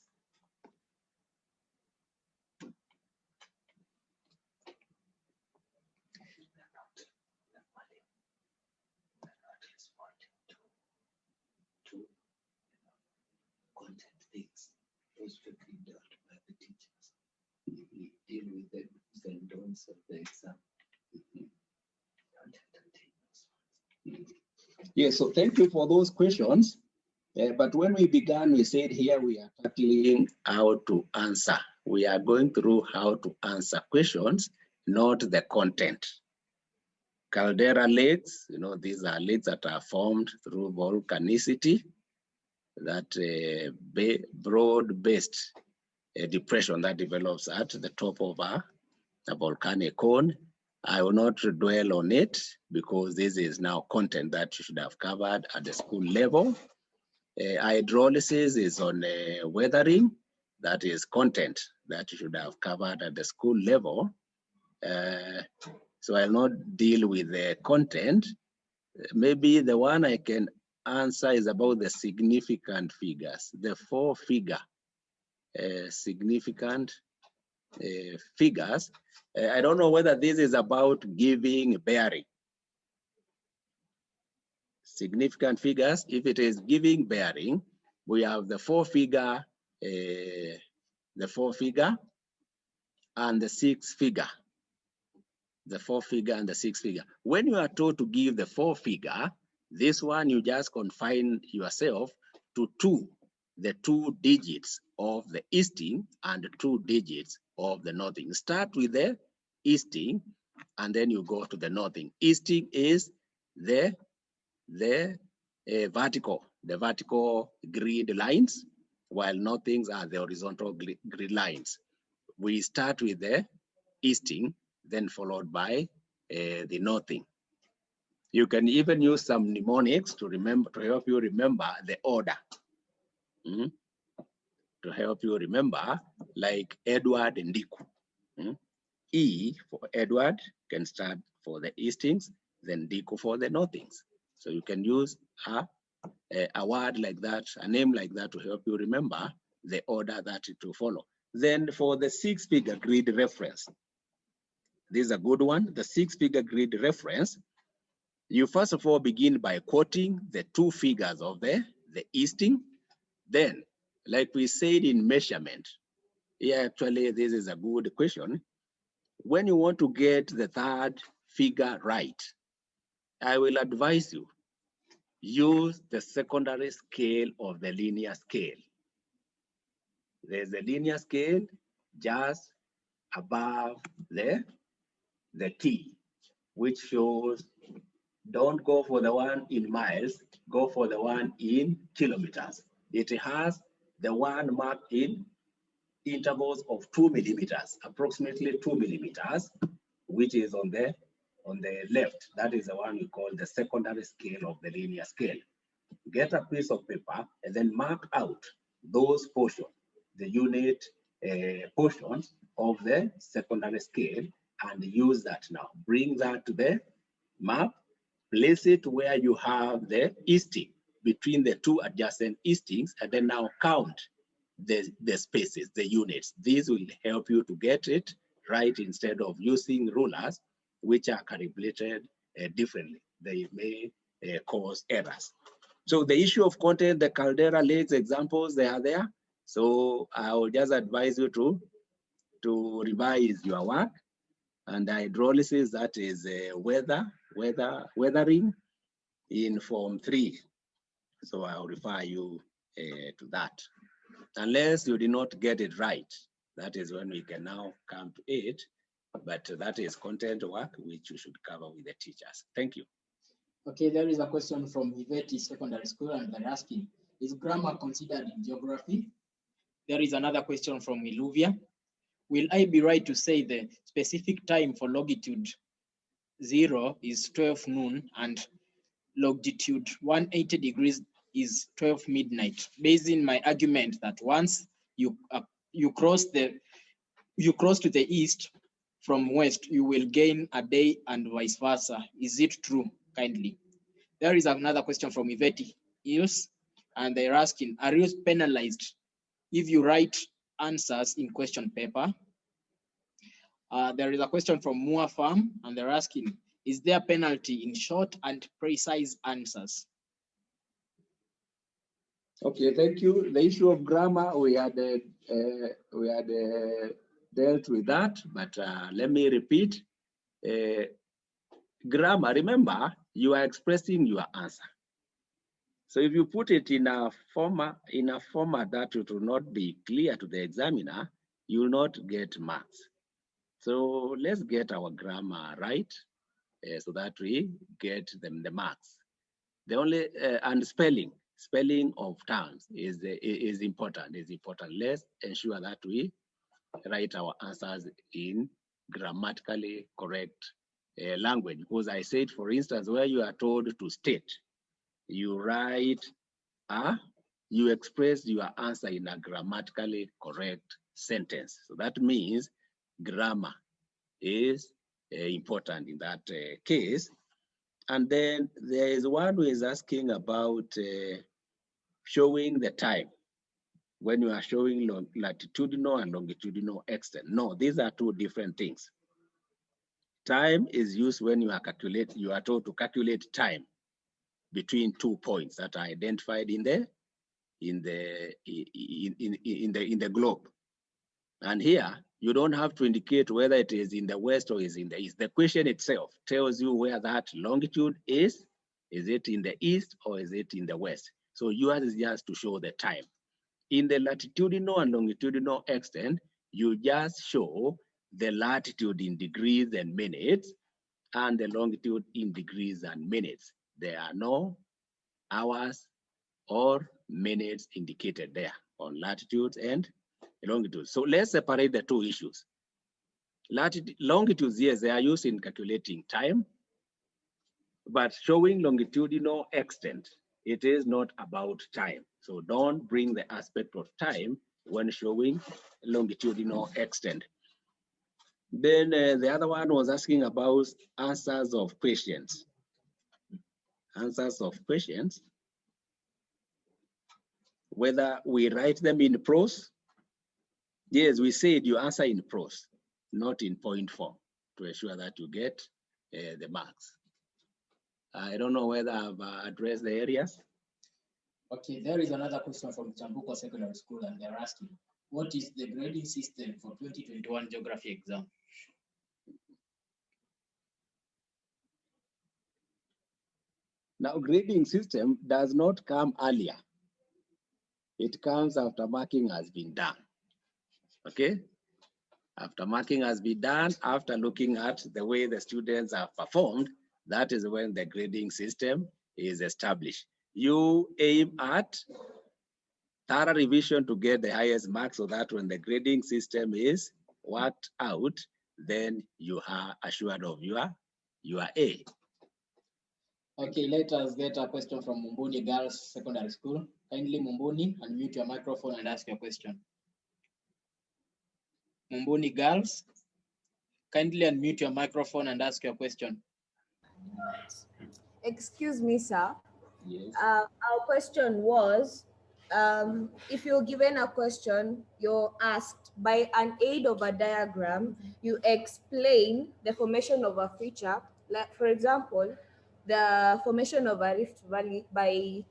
Those strictly dealt by the teachers. We deal with the do's and don'ts of the exam. Yes, so thank you for those questions. But when we began, we said here we are tackling how to answer. We are going through how to answer questions, not the content. Caldera lakes, these are lakes that are formed through volcanicity, that broad-based depression that develops at the top of a volcanic cone. I will not dwell on it because this is now content that you should have covered at the school level. Hydrolysis is on weathering. That is content that you should have covered at the school level. So I'll not deal with the content. Maybe the one I can answer is about the significant figures, the 4-figure significant figures. I don't know whether this is about giving bearing. Significant figures, if it is giving bearing, we have the 4-figure, the 4-figure and the 6-figure. The 4-figure and the 6-figure. When you are told to give the 4-figure, this one you just confine yourself to the 2 digits of the easting and the 2 digits of the northing. Start with the easting and then you go to the northing. Easting is the vertical grid lines, while northings are the horizontal grid lines. We start with the easting, then followed by the northing. You can even use some mnemonics to help you remember the order. To help you remember, like Edward and Diku. E for Edward can start for the eastings, then Diku for the northings. So you can use a word like that, a name like that to help you remember the order that it will follow. Then for the 6-figure grid reference, this is a good one. The 6-figure grid reference, you first of all begin by quoting the 2 figures of the easting. Then, like we said in measurement, actually this is a good question. When you want to get the 3rd figure right, I will advise you, use the secondary scale of the linear scale. There's a linear scale just above the T, which shows, don't go for the one in miles, go for the one in kilometers. It has the one marked in intervals of 2 millimeters, approximately 2 millimeters, which is on the left. That is the one we call the secondary scale of the linear scale. Get a piece of paper and then mark out those portions, the unit portions of the secondary scale, and use that now. Bring that to the map, place it where you have the easting between the 2 adjacent eastings, and then now count the spaces, the units. These will help you to get it right instead of using rulers, which are calibrated differently. They may cause errors. So the issue of content, the caldera lakes examples, they are there. So I will just advise you to revise your work. And hydrolysis, that is weathering in Form 3. So I'll refer you to that. Unless you did not get it right, that is when we can now come to it. But that is content work, which you should cover with the teachers. Thank you. Okay, there is a question from CRE Secondary School, and they're asking, is grammar considered in geography? There is another question from Iluvia. Will I be right to say the specific time for longitude 0 is 12 noon and longitude 180 degrees is 12 midnight, based in my argument that once you cross to the east from west, you will gain a day and vice versa. Is it true? Kindly. There is another question from Iveti Ilse, and they're asking, are you penalized if you write answers in question paper? There is a question from Moore Farm, and they're asking, is there penalty in short and precise answers? Okay, thank you. The issue of grammar, we had dealt with that, but let me repeat. Grammar, remember, you are expressing your answer. So if you put it in a format that it will not be clear to the examiner, you will not get marks. So let's get our grammar right. so that we get them the marks. The only and spelling of terms is important. Let's ensure that we write our answers in grammatically correct language. Because I said, for instance, where you are told to state, you write you express your answer in a grammatically correct sentence. So that means grammar is important in that case. And then there is one who is asking about showing the time when you are showing latitudinal and longitudinal extent. No, these are two different things. Time is used when you are told to calculate time between 2 points that are identified in the globe. And here, you don't have to indicate whether it is in the west or is in the east. The question itself tells you where that longitude is. Is it in the east or is it in the west? So yours is just to show the time. In the latitudinal and longitudinal extent, you just show the latitude in degrees and minutes and the longitude in degrees and minutes. There are no hours or minutes indicated there on latitudes and longitude. So let's separate the two issues. Longitudes, yes, they are used in calculating time, but showing longitudinal extent, it is not about time. So don't bring the aspect of time when showing longitudinal extent. Then the other one was asking about answers of questions. Answers of questions, whether we write them in prose. Yes, we said you answer in prose, not in point form, to ensure that you get the marks. I don't know whether I've addressed the areas. Okay, there is another question from Chambuko Secondary School, and they're asking, what is the grading system for 2021 geography exam? Now, grading system does not come earlier. It comes after marking has been done. Okay? After marking has been done, after looking at the way the students have performed, that is when the grading system is established. You aim at thorough revision to get the highest marks, so that when the grading system is worked out, then you are assured of your A. Okay, let us get a question from Mumbuni Girls Secondary School. Kindly, Mumbuni, unmute your microphone and ask your question. Mumbuni Girls, kindly unmute your microphone and ask your question. Excuse me, sir. Yes. Our question was, if you're given a question, you're asked by an aid of a diagram, you explain the formation of a feature, like for example, the formation of a rift valley by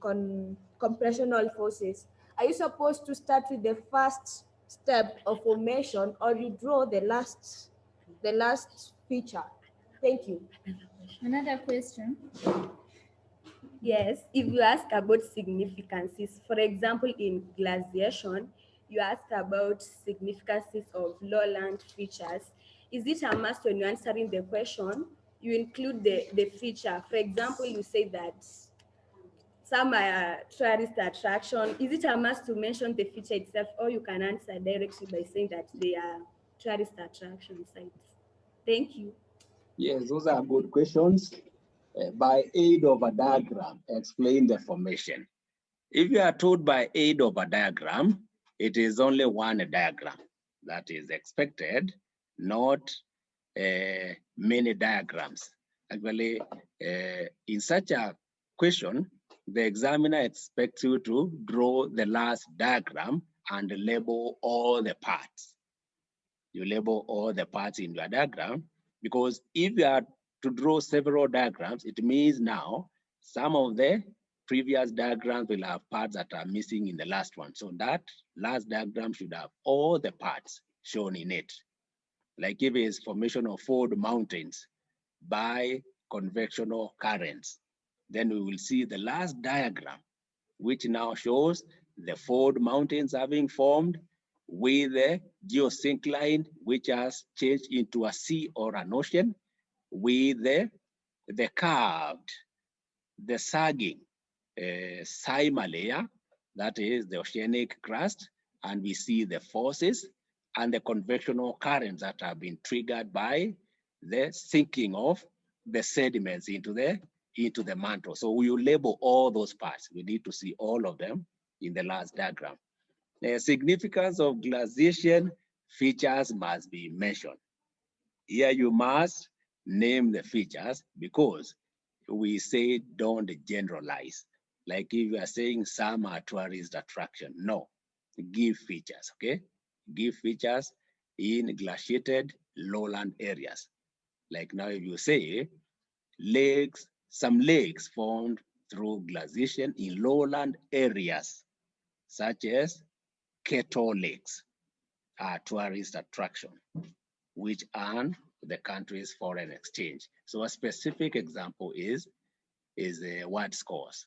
compressional forces. Are you supposed to start with the first step of formation, or you draw the last feature? Thank you. Another question. Yes, if you ask about significances, for example, in glaciation, you ask about significances of lowland features. Is it a must when you're answering the question, you include the feature? For example, you say that some are tourist attraction. Is it a must to mention the feature itself, or you can answer directly by saying that they are tourist attraction sites? Thank you. Yes, those are good questions. By aid of a diagram, explain the formation. If you are told by aid of a diagram, it is only one diagram that is expected, not many diagrams. Actually, in such a question, the examiner expects you to draw the last diagram and label all the parts. You label all the parts in your diagram, because if you are to draw several diagrams, it means now some of the previous diagrams will have parts that are missing in the last one. So that last diagram should have all the parts shown in it. Like if it's formation of fold mountains by convectional currents, then we will see the last diagram, which now shows the fold mountains having formed with the geosyncline, which has changed into a sea or an ocean, with the the curved, the sagging cyma layer, that is the oceanic crust, and we see the forces and the convectional currents that have been triggered by the sinking of the sediments into the mantle. So we will label all those parts. We need to see all of them in the last diagram. The significance of glaciation features must be mentioned. Here you must name the features because we say don't generalize. Like if you are saying some are tourist attraction, no, give features, okay? Give features in glaciated lowland areas. Like now if you say lakes, some lakes formed through glaciation in lowland areas, such as Keto Lakes, are tourist attraction, which earn the country's foreign exchange. So a specific example is the word scores.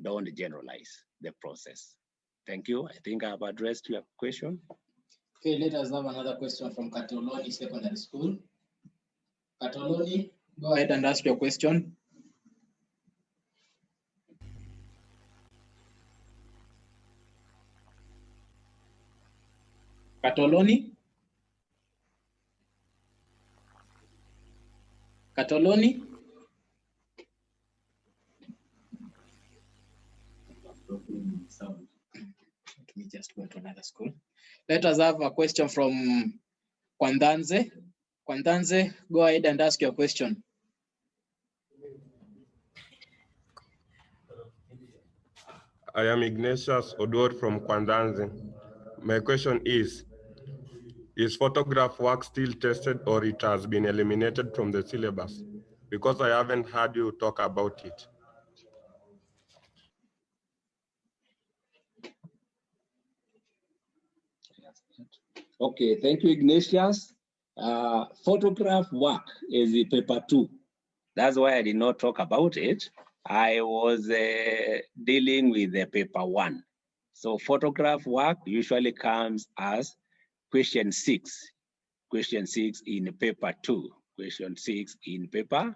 Don't generalize the process. Thank you. I think I've addressed your question. Okay, let us have another question from Katoloni Secondary School. Katoloni, go ahead and ask your question. Katoloni? Katoloni? Let me just go to another school. Let us have a question from Kwandanze. Kwandanze, go ahead and ask your question. I am Ignatius Odor from Kwandanze. My question is photograph work still tested or it has been eliminated from the syllabus? Because I haven't heard you talk about it. Okay, thank you, Ignatius. Photograph work is the paper 2. That's why I did not talk about it. I was dealing with the paper 1. So photograph work usually comes as question 6. Question 6 in paper 2. Question 6 in paper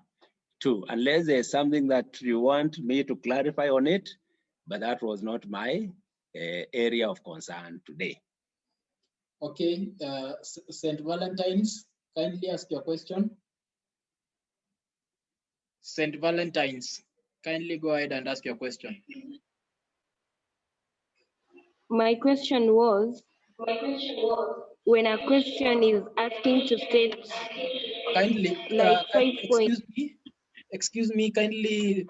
2. Unless there's something that you want me to clarify on it, but that was not my area of concern today. Okay, St. Valentine's, kindly ask your question. St. Valentine's, kindly go ahead and ask your question. My question was, when a question is asking to state kindly, like 5 points. Excuse me, kindly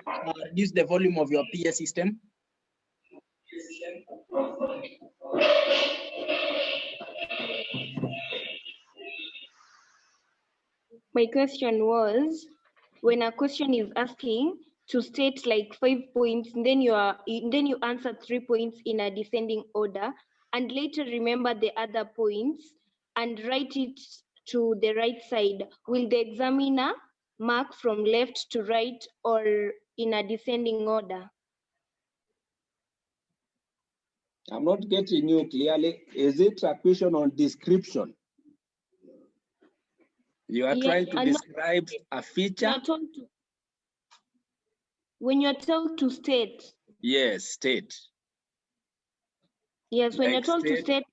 reduce the volume of your PA system. My question was, when a question is asking to state like 5 points, then you answer 3 points in a descending order, and later remember the other points and write it to the right side. Will the examiner mark from left to right or in a descending order? I'm not getting you clearly. Is it a question on description? You are trying to describe a feature? When you're told to state. Yes, state. Yes, when you're told to state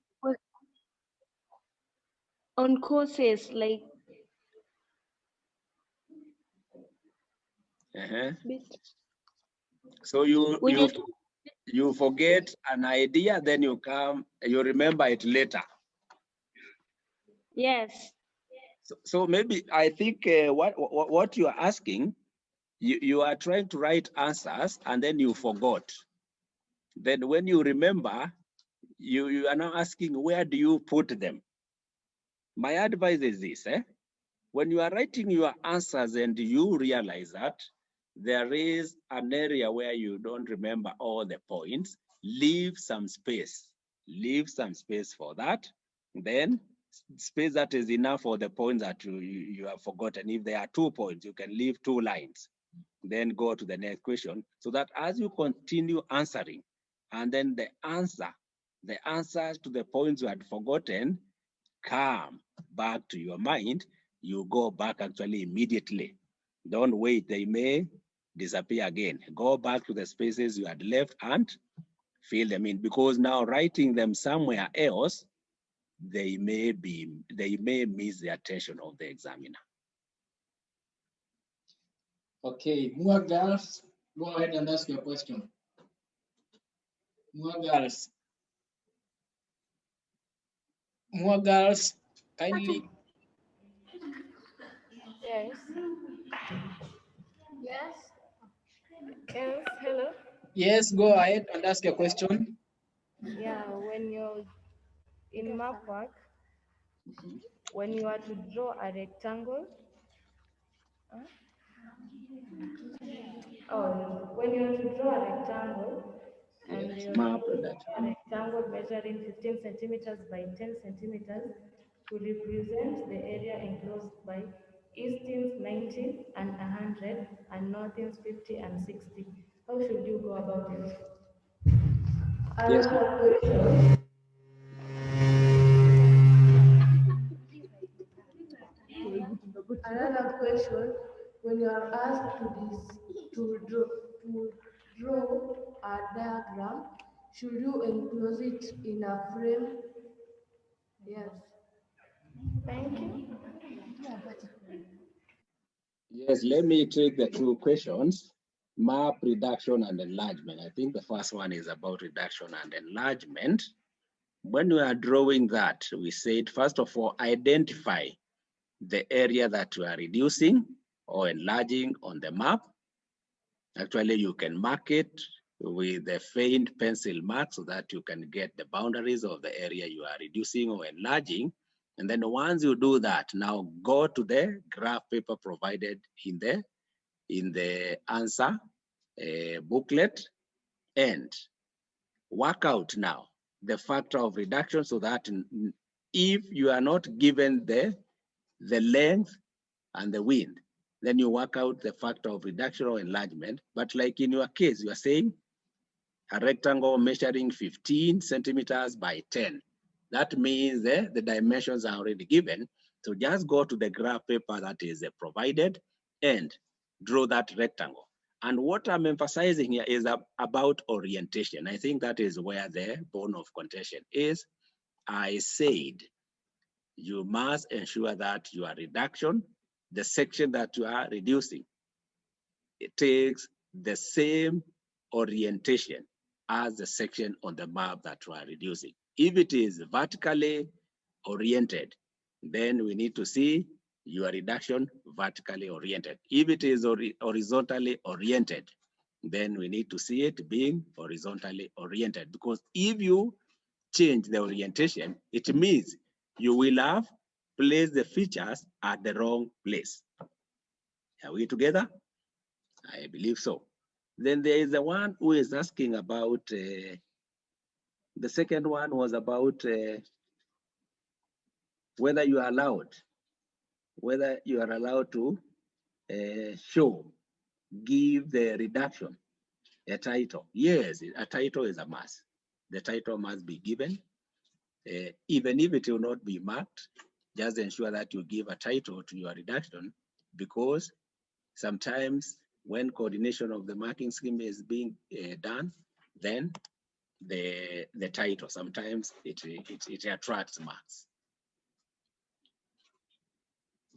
on courses like. So you forget an idea, then you remember it later. Yes. So maybe I think what you are asking, you are trying to write answers and then you forgot. Then when you remember, you are now asking, where do you put them? My advice is this, when you are writing your answers and you realize that there is an area where you don't remember all the points, leave some space. Leave some space for that. Then space that is enough for the points that you have forgotten. If there are 2 points, you can leave 2 lines. Then go to the next question, so that as you continue answering, and then the answers to the points you had forgotten come back to your mind, you go back actually immediately. Don't wait, they may disappear again. Go back to the spaces you had left and fill them in, because now writing them somewhere else, they may miss the attention of the examiner. Okay, more girls, go ahead and ask your question. More girls. More girls, kindly. Yes. Yes. Yes. Hello. Yes, go ahead and ask your question. Yeah. When you're in map work, when you are to draw a rectangle, when you are to draw a rectangle, and Yes, you're map to draw reduction. a rectangle measuring 15 centimeters by 10 centimeters to represent the area enclosed by eastings 90 and 100 and northings 50 and 60. How should you go about it? Yes, Another question. Another question, when you are asked to draw a diagram, should you enclose it in a frame? Yes. Thank you. Yes, let me take the two questions. Map reduction and enlargement. I think the first one is about reduction and enlargement. When we are drawing that, we said, first of all, identify the area that you are reducing or enlarging on the map. Actually, you can mark it with a faint pencil mark so that you can get the boundaries of the area you are reducing or enlarging. And then once you do that, now go to the graph paper provided in the answer booklet and work out now the factor of reduction, so that if you are not given the length and the width, then you work out the factor of reduction or enlargement. But like in your case, you are saying a rectangle measuring 15 centimeters by 10. That means the dimensions are already given. So just go to the graph paper that is provided and draw that rectangle. And what I'm emphasizing here is about orientation. I think that is where the bone of contention is. I said you must ensure that your reduction, the section that you are reducing, it takes the same orientation as the section on the map that you are reducing. If it is vertically oriented, then we need to see your reduction vertically oriented. If it is horizontally oriented, then we need to see it being horizontally oriented, because if you change the orientation, it means you will have placed the features at the wrong place. Are we together? I believe so. Then there is the one who is asking about, the second one was about whether you are allowed to give the reduction a title. Yes, a title is a must. The title must be given. Even if it will not be marked, just ensure that you give a title to your reduction, because sometimes when coordination of the marking scheme is being done, then the title, sometimes it attracts marks.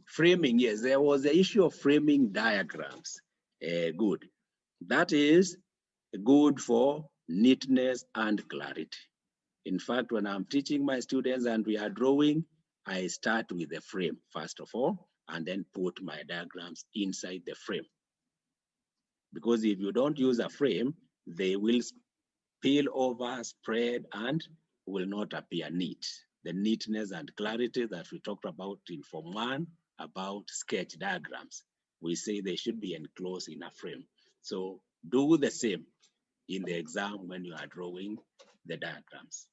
Framing, yes, there was the issue of framing diagrams. Good. That is good for neatness and clarity. In fact, when I'm teaching my students and we are drawing, I start with the frame first of all, and then put my diagrams inside the frame. Because if you don't use a frame, they will spill over, spread, and will not appear neat. The neatness and clarity that we talked about in Form 1 about sketch diagrams, we say they should be enclosed in a frame. So do the same in the exam when you are drawing the diagrams.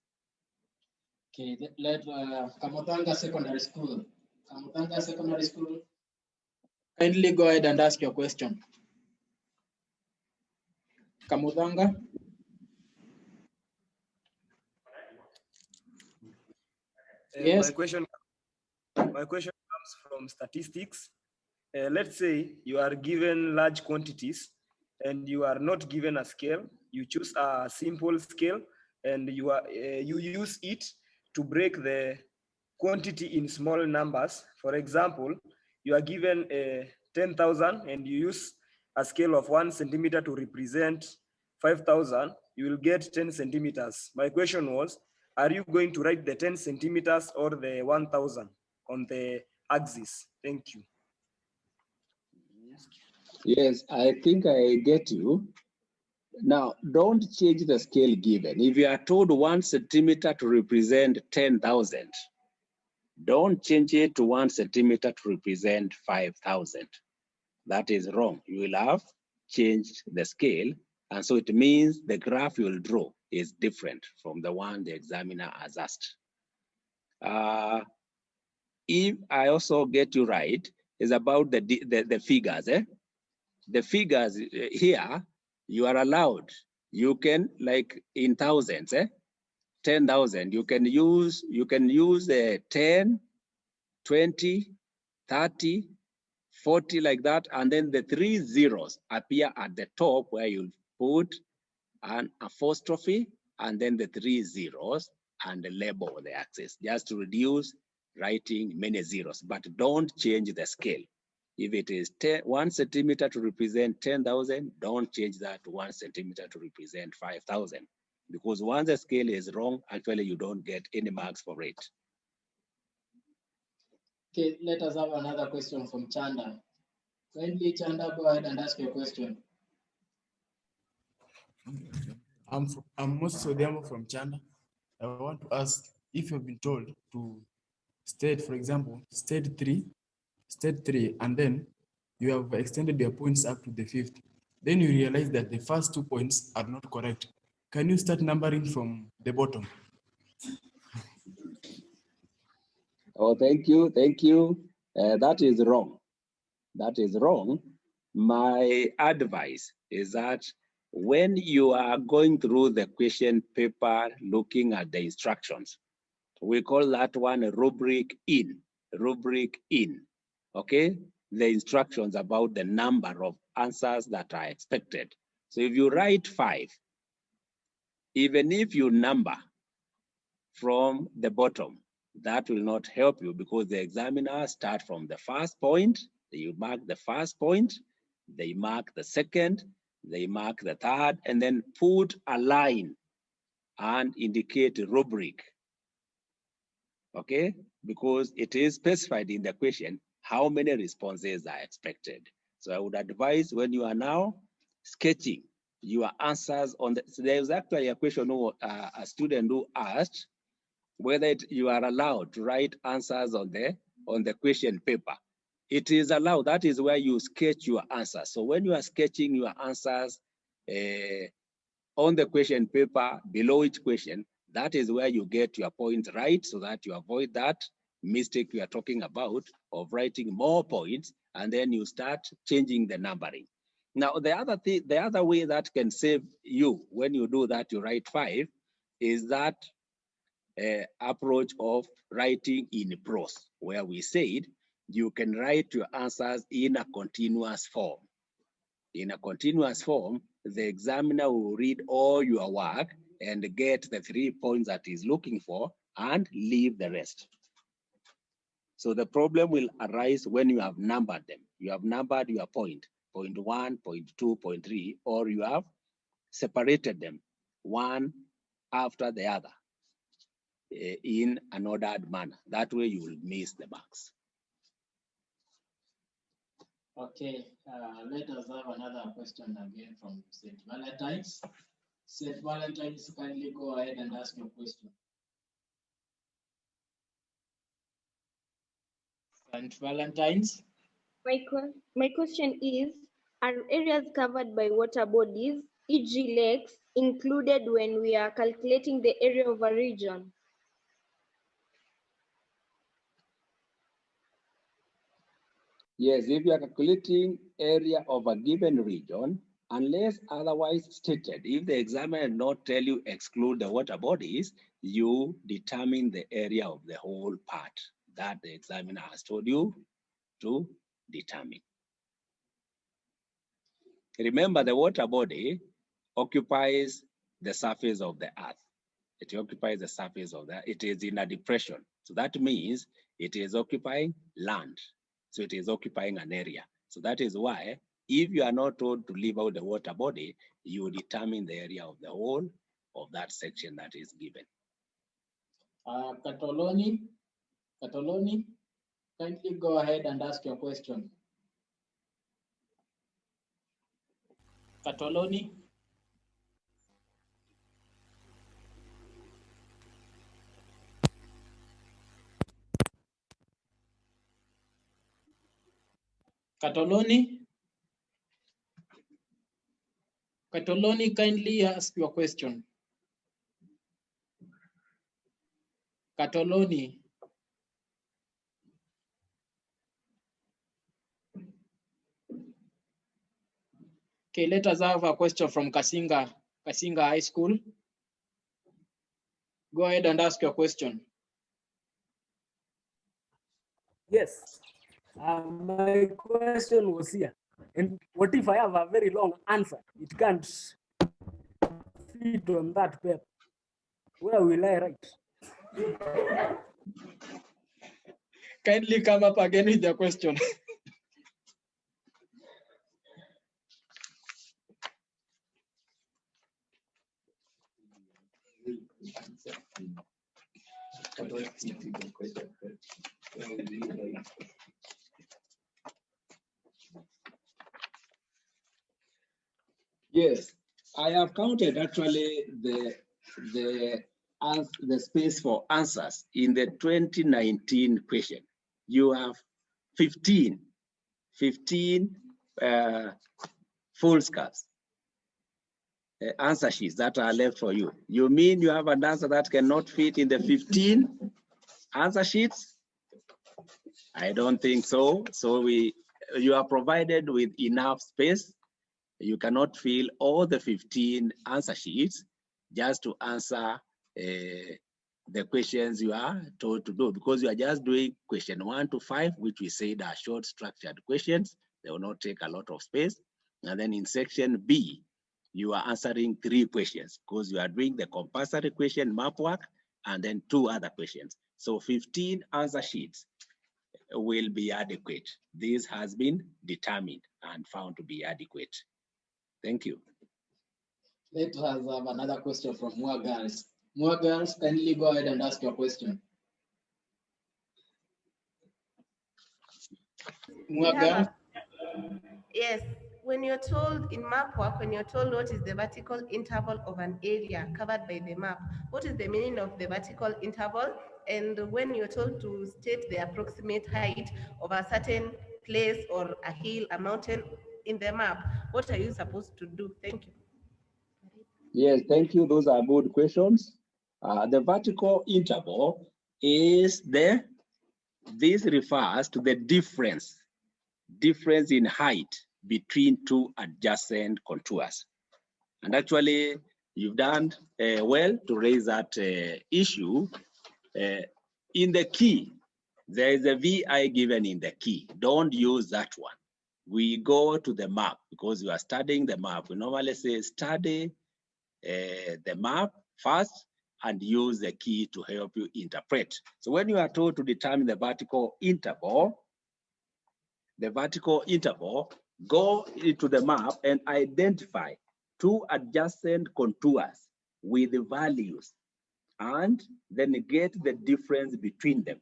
Okay, let Kamotanga Secondary School. Kamotanga Secondary School, kindly go ahead and ask your question. Kamotanga. Yes. My question comes from statistics. let's say you are given large quantities and you are not given a scale. You choose a simple scale and you use it to break the quantity in small numbers. For example, you are given 10,000 and you use a scale of 1 centimeter to represent 5,000, you will get 10 centimeters. My question was, are you going to write the 10 centimeters or the 1,000 on the axis? Thank you. Yes, I think I get you. Now, don't change the scale given. If you are told 1 centimeter to represent 10,000, don't change it to 1 centimeter to represent 5,000. That is wrong. You will have changed the scale. And so it means the graph you will draw is different from the one the examiner has asked. If I also get you right, is about the figures. The figures here, you are allowed. You can, like in thousands, 10,000, you can use 10, 20, 30, 40 like that, and then the 3 zeros appear at the top where you put an apostrophe and then the 3 zeros and label the axis, just to reduce writing many zeros, but don't change the scale. If it is 1 centimeter to represent 10,000, don't change that to 1 centimeter to represent 5,000, because once the scale is wrong, actually you don't get any marks for it. Okay, let us have another question from Chanda. Kindly, Chanda, go ahead and ask your question. I'm Moses Odiamo from Chanda. I want to ask if you've been told to state, for example, state three, and then you have extended your points up to the fifth. Then you realize that the first 2 points are not correct. Can you start numbering from the bottom? Oh, thank you. That is wrong. That is wrong. My advice is that when you are going through the question paper, looking at the instructions, we call that one a rubric in, okay? The instructions about the number of answers that are expected. So if you write 5, even if you number from the bottom, that will not help you, because the examiner start from the first point, you mark the first point, they mark the second, they mark the third, and then put a line and indicate a rubric, okay? Because it is specified in the question how many responses are expected. So I would advise, when you are now sketching your answers on the, so there was actually a question, a student who asked whether you are allowed to write answers on the question paper. It is allowed. That is where you sketch your answers. So when you are sketching your answers on the question paper below each question, that is where you get your point right, so that you avoid that mistake we are talking about of writing more points, and then you start changing the numbering. Now, the other way that can save you when you do that, you write 5, is that approach of writing in prose, where we said you can write your answers in a continuous form. In a continuous form, the examiner will read all your work and get the 3 points that he's looking for and leave the rest. So the problem will arise when you have numbered them. You have numbered your point 1, 2, 3, or you have separated them one after the other in an ordered manner. That way you will miss the marks. Okay, let us have another question again from St. Valentine's. St. Valentine's, kindly go ahead and ask your question. St. Valentine's. My question is, are areas covered by water bodies, e.g. lakes, included when we are calculating the area of a region? Yes, if you are calculating area of a given region, unless otherwise stated, if the examiner not tell you exclude the water bodies, you determine the area of the whole part that the examiner has told you to determine. Remember, the water body occupies the surface of the earth. It occupies the surface of the earth. It is in a depression. So that means it is occupying land. So it is occupying an area. So that is why if you are not told to leave out the water body, you determine the area of the whole of that section that is given. Katoloni, kindly go ahead and ask your question. Katoloni. Katoloni. Katoloni, kindly ask your question. Katoloni. Okay, let us have a question from Kasinga High School. Go ahead and ask your question. Yes. My question was here. And what if I have a very long answer? It can't fit on that paper. Where will I write? Kindly come up again with the question. Yes, I have counted actually the space for answers in the 2019 question. You have 15 full scars answer sheets that are left for you. You mean you have an answer that cannot fit in the 15 answer sheets? I don't think so. So you are provided with enough space. You cannot fill all the 15 answer sheets just to answer the questions you are told to do, because you are just doing question 1 to 5, which we said are short structured questions. They will not take a lot of space. And then in section B, you are answering 3 questions because you are doing the compulsory question map work and then 2 other questions. So 15 answer sheets will be adequate. This has been determined and found to be adequate. Thank you. Let us have another question from Mua Girls. Mua Girls, kindly go ahead and ask your question. Mua Girls. Yes, when you're told in map work, when you're told what is the vertical interval of an area covered by the map, what is the meaning of the vertical interval? And when you're told to state the approximate height of a certain place or a hill, a mountain in the map, what are you supposed to do? Thank you. Yes, thank you. Those are good questions. The vertical interval is this refers to the difference in height between 2 adjacent contours. And actually, you've done well to raise that issue. In the key, there is a VI given in the key. Don't use that one. We go to the map because you are studying the map. We normally say study the map first and use the key to help you interpret. So when you are told to determine the vertical interval, go into the map and identify 2 adjacent contours with the values and then get the difference between them.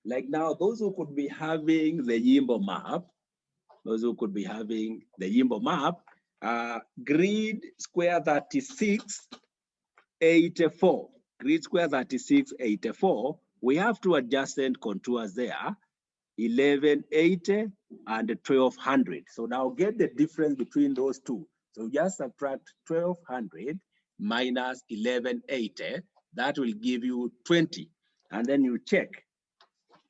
Like now, those who could be having the Yimbo map, grid square 3684. Grid square 3684, we have 2 adjacent contours there, 1180 and 1200. So now get the difference between those 2. So just subtract 1200 minus 1180. That will give you 20. And then you check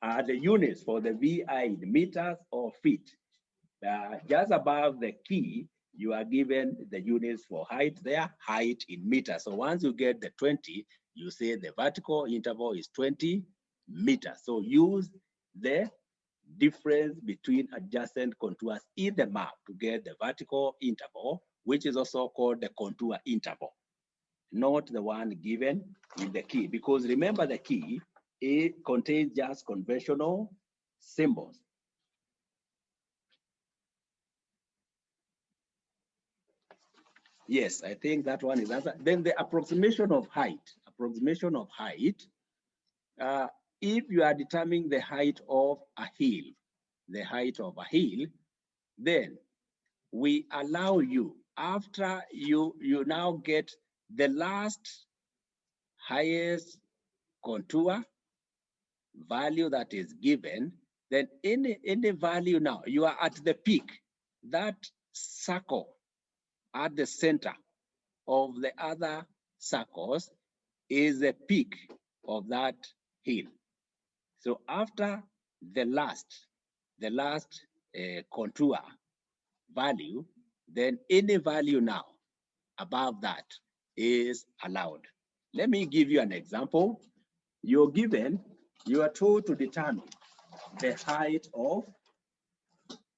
the units for the VI in meters or feet. Just above the key, you are given the units for height there, height in meters. So once you get the 20, you say the vertical interval is 20 meters. So use the difference between adjacent contours in the map to get the vertical interval, which is also called the contour interval, not the one given in the key. Because remember, the key, it contains just conventional symbols. Yes, I think that one is answered. Then the approximation of height. Approximation of height. If you are determining the height of a hill, then we allow you, after you now get the last highest contour value that is given, then any value now, you are at the peak, that circle at the center of the other circles is the peak of that hill. So after the last contour value, then any value now above that is allowed. Let me give you an example. You are told to determine the height of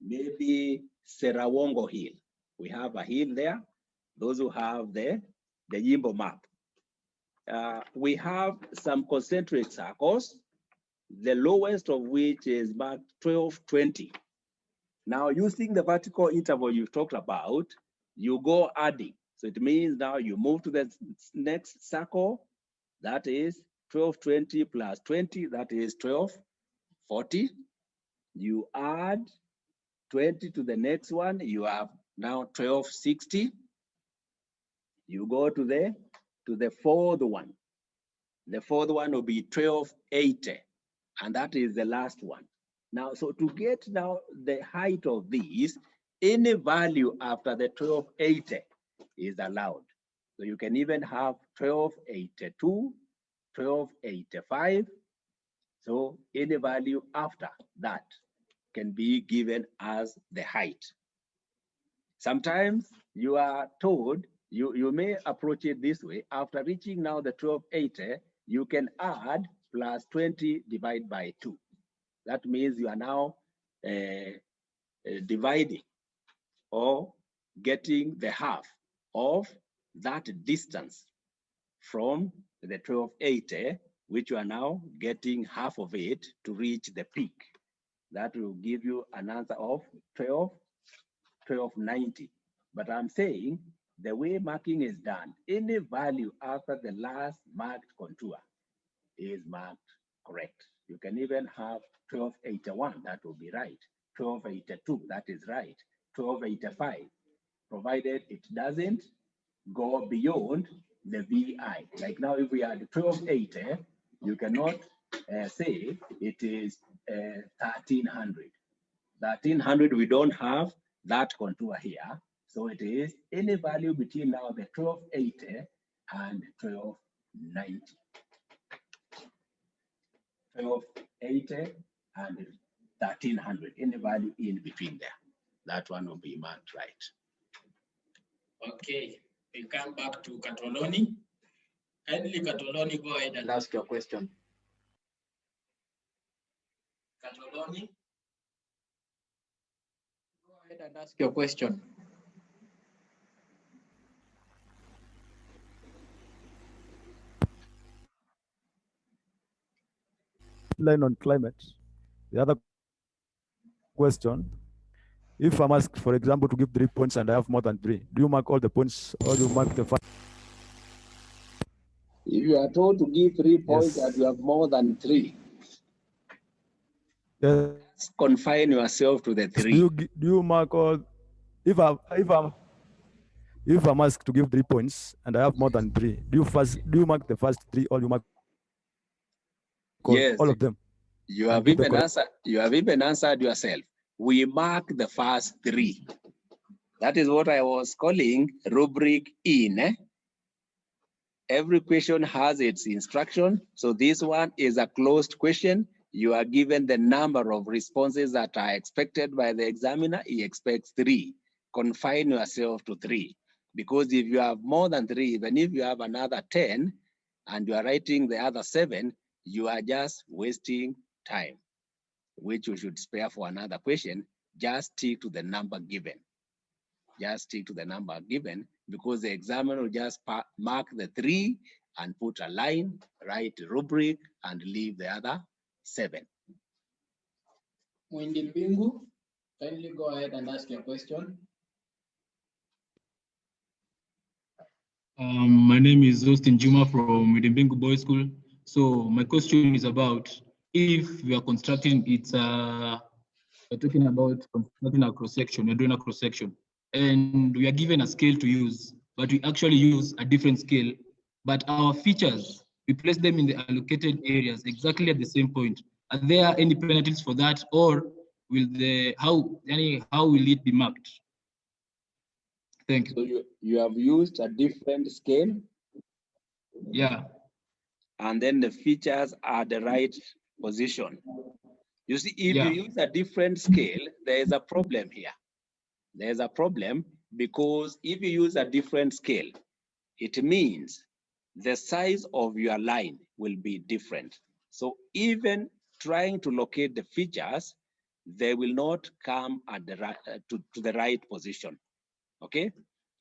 maybe Serawongo Hill. We have a hill there. Those who have the Yimbo map. We have some concentric circles, the lowest of which is marked 1220. Now, using the vertical interval you've talked about, you go adding. So it means now you move to the next circle, that is 1220 plus 20, that is 1240. You add 20 to the next one, you have now 1260. You go to the fourth one. The fourth one will be 1280, and that is the last one. Now, so to get now the height of these, any value after the 1280 is allowed. So you can even have 1282, 1285. So any value after that can be given as the height. Sometimes you are told, you may approach it this way. After reaching now the 1280, you can add plus 20 divided by 2. That means you are now dividing or getting the half of that distance from the 1280, which you are now getting half of it to reach the peak. That will give you an answer of 1290. But I'm saying the way marking is done, any value after the last marked contour is marked correct. You can even have 1281, that will be right. 1282, that is right. 1285, provided it doesn't go beyond the VI. Like now, if we had 1280, you cannot say it is 1300. 1300, we don't have that contour here. So it is any value between now the 1280 and 1290. 1280 and 1300, any value in between there. That one will be marked right. Okay, we come back to Katoloni. Kindly, Katoloni, go ahead and ask your question. Katoloni, go ahead and ask your question. Line on climate. The other question, if I'm asked, for example, to give 3 points and I have more than 3, do you mark all the points or do you mark the first? If you are told to give 3 points and you have more than 3, confine yourself to the 3. Do you mark all? If I'm asked to give 3 points and I have more than 3, do you mark the first 3 or you mark Yes, all of them? You have even answered yourself. We mark the first 3. That is what I was calling rubric in. Every question has its instruction. So this one is a closed question. You are given the number of responses that are expected by the examiner. He expects 3. Confine yourself to 3. Because if you have more than 3, even if you have another 10 and you are writing the other 7, you are just wasting time. which we should spare for another question, just stick to the number given. Just stick to the number given, because the examiner will just mark the 3 and put a line, write a rubric, and leave the other 7. Mwindi Mbingu, kindly go ahead and ask your question. My name is Austin Juma from Mwindi Boys School. So my question is about if we are constructing, we're talking about constructing a cross section, we're doing a cross section, and we are given a scale to use, but we actually use a different scale, but our features, we place them in the allocated areas exactly at the same point. Are there any penalties for that, or will how will it be marked? Thank you. So you have used a different scale? Yeah. And then the features are the right position. You see, if you use a different scale, there is a problem here. There's a problem because if you use a different scale, it means the size of your line will be different. So even trying to locate the features, they will not come at the right, to the right position. Okay?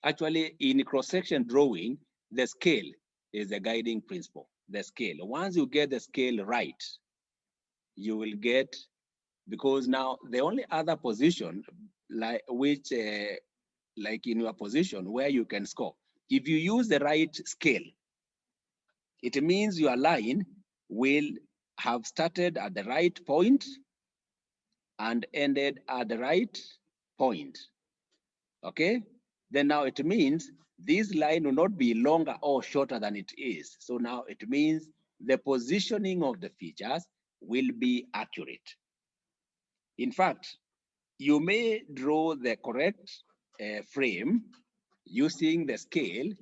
Actually, in cross-section drawing, the scale is the guiding principle. The scale. Once you get the scale right, you will get, because now the only other position like in your position where you can score, if you use the right scale, it means your line will have started at the right point and ended at the right point. Okay? Then now it means this line will not be longer or shorter than it is. So now it means the positioning of the features will be accurate. In fact, you may draw the correct frame using the scale,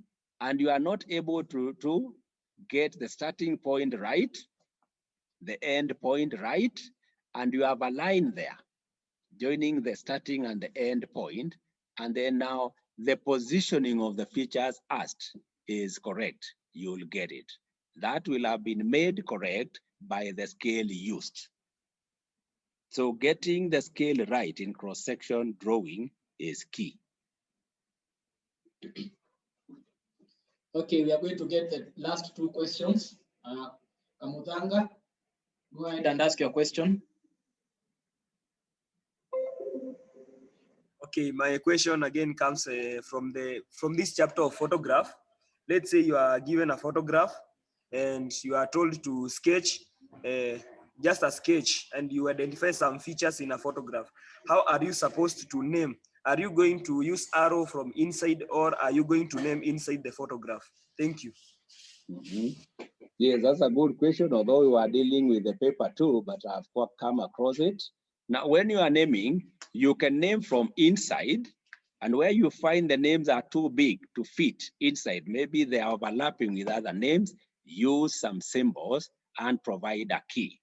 and you are not able to get the starting point right, the end point right, and you have a line there joining the starting and the end point, and then now the positioning of the features asked is correct, you'll get it. That will have been made correct by the scale used. So getting the scale right in cross-section drawing is key. Okay, we are going to get the last 2 questions. Kamutanga, go ahead and ask your question. Okay, my question again comes from this chapter of photograph. Let's say you are given a photograph and you are told to sketch just a sketch, and you identify some features in a photograph. How are you supposed to name? Are you going to use arrow from inside, or are you going to name inside the photograph? Thank you. Yes, that's a good question, although we are dealing with the paper too, but I've come across it. Now, when you are naming, you can name from inside, and where you find the names are too big to fit inside, maybe they are overlapping with other names, use some symbols and provide a key.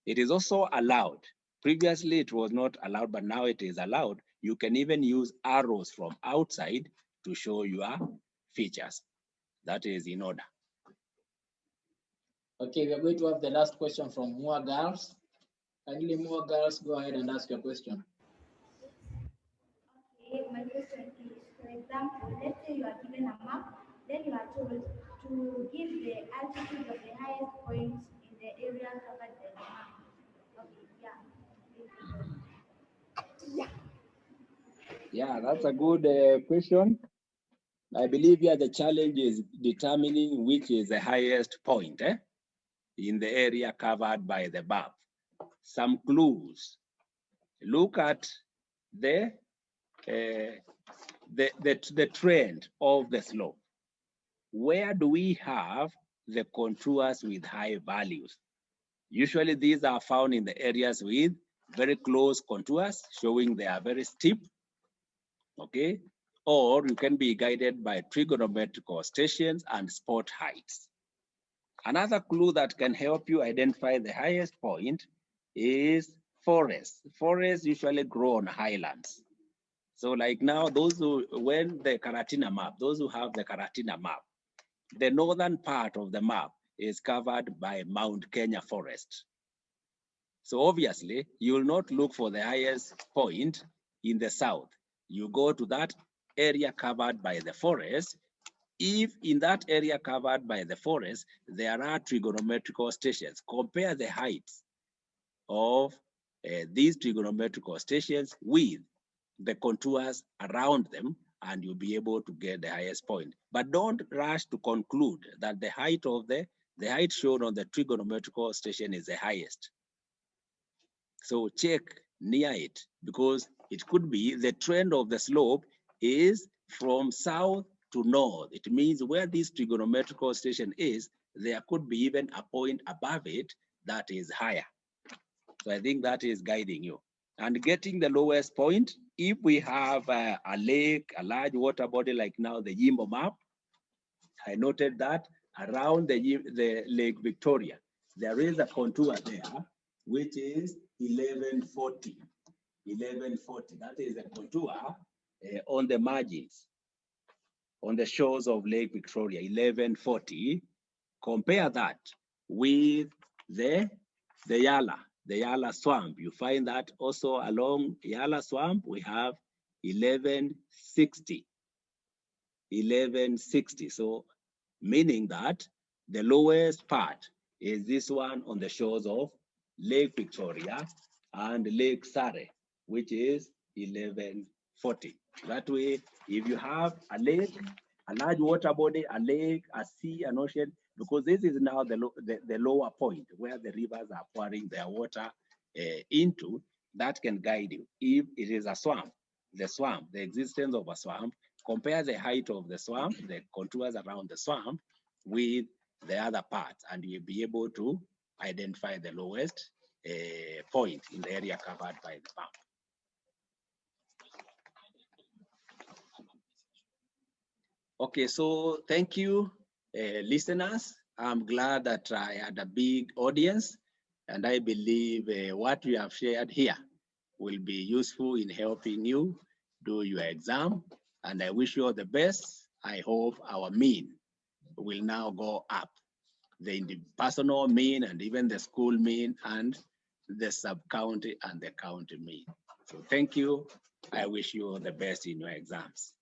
It is also allowed. Previously, it was not allowed, but now it is allowed. You can even use arrows from outside to show your features. That is in order. Okay, we are going to have the last question from Mua Girls. Kindly, Mua Girls, go ahead and ask your question. Okay, my question is, for example, let's say you are given a map, then you are told to give the altitude of the highest points in the area covered by the map. Okay, Yeah, that's a good question. I believe here the challenge is determining which is the highest point in the area covered by the map. Some clues. Look at the trend of the slope. Where do we have the contours with high values? Usually these are found in the areas with very close contours, showing they are very steep, okay? Or you can be guided by trigonometrical stations and spot heights. Another clue that can help you identify the highest point is forests. Forests usually grow on highlands. So like now, those who, when the Karatina map, those who have the Karatina map, the northern part of the map is covered by Mount Kenya forest. So obviously, you will not look for the highest point in the south. You go to that area covered by the forest. If in that area covered by the forest, there are trigonometrical stations, compare the heights of these trigonometrical stations with the contours around them, and you'll be able to get the highest point. But don't rush to conclude that the height shown on the trigonometrical station is the highest. So check near it, because it could be the trend of the slope is from south to north. It means where this trigonometrical station is, there could be even a point above it that is higher. So I think that is guiding you. And getting the lowest point, if we have a lake, a large water body like now the Yimbo map, I noted that around the Lake Victoria, there is a contour there, which is 1140. 1140, that is a contour on the margins, on the shores of Lake Victoria, 1140. Compare that with the Yala swamp. You find that also along Yala swamp, we have 1160. 1160. So meaning that the lowest part is this one on the shores of Lake Victoria and Lake CRE, which is 1140. That way, if you have a lake, a large water body, a lake, a sea, an ocean, because this is now the lower point where the rivers are pouring their water into, that can guide you. If it is a swamp, the existence of a swamp, compare the height of the swamp, the contours around the swamp, with the other parts, and you'll be able to identify the lowest point in the area covered by the map. Okay, so thank you, listeners. I'm glad that I had a big audience, and I believe what we have shared here will be useful in helping you do your exam, and I wish you all the best. I hope our mean will now go up, the personal mean and even the school mean and the sub-county and the county mean. So thank you. I wish you all the best in your exams.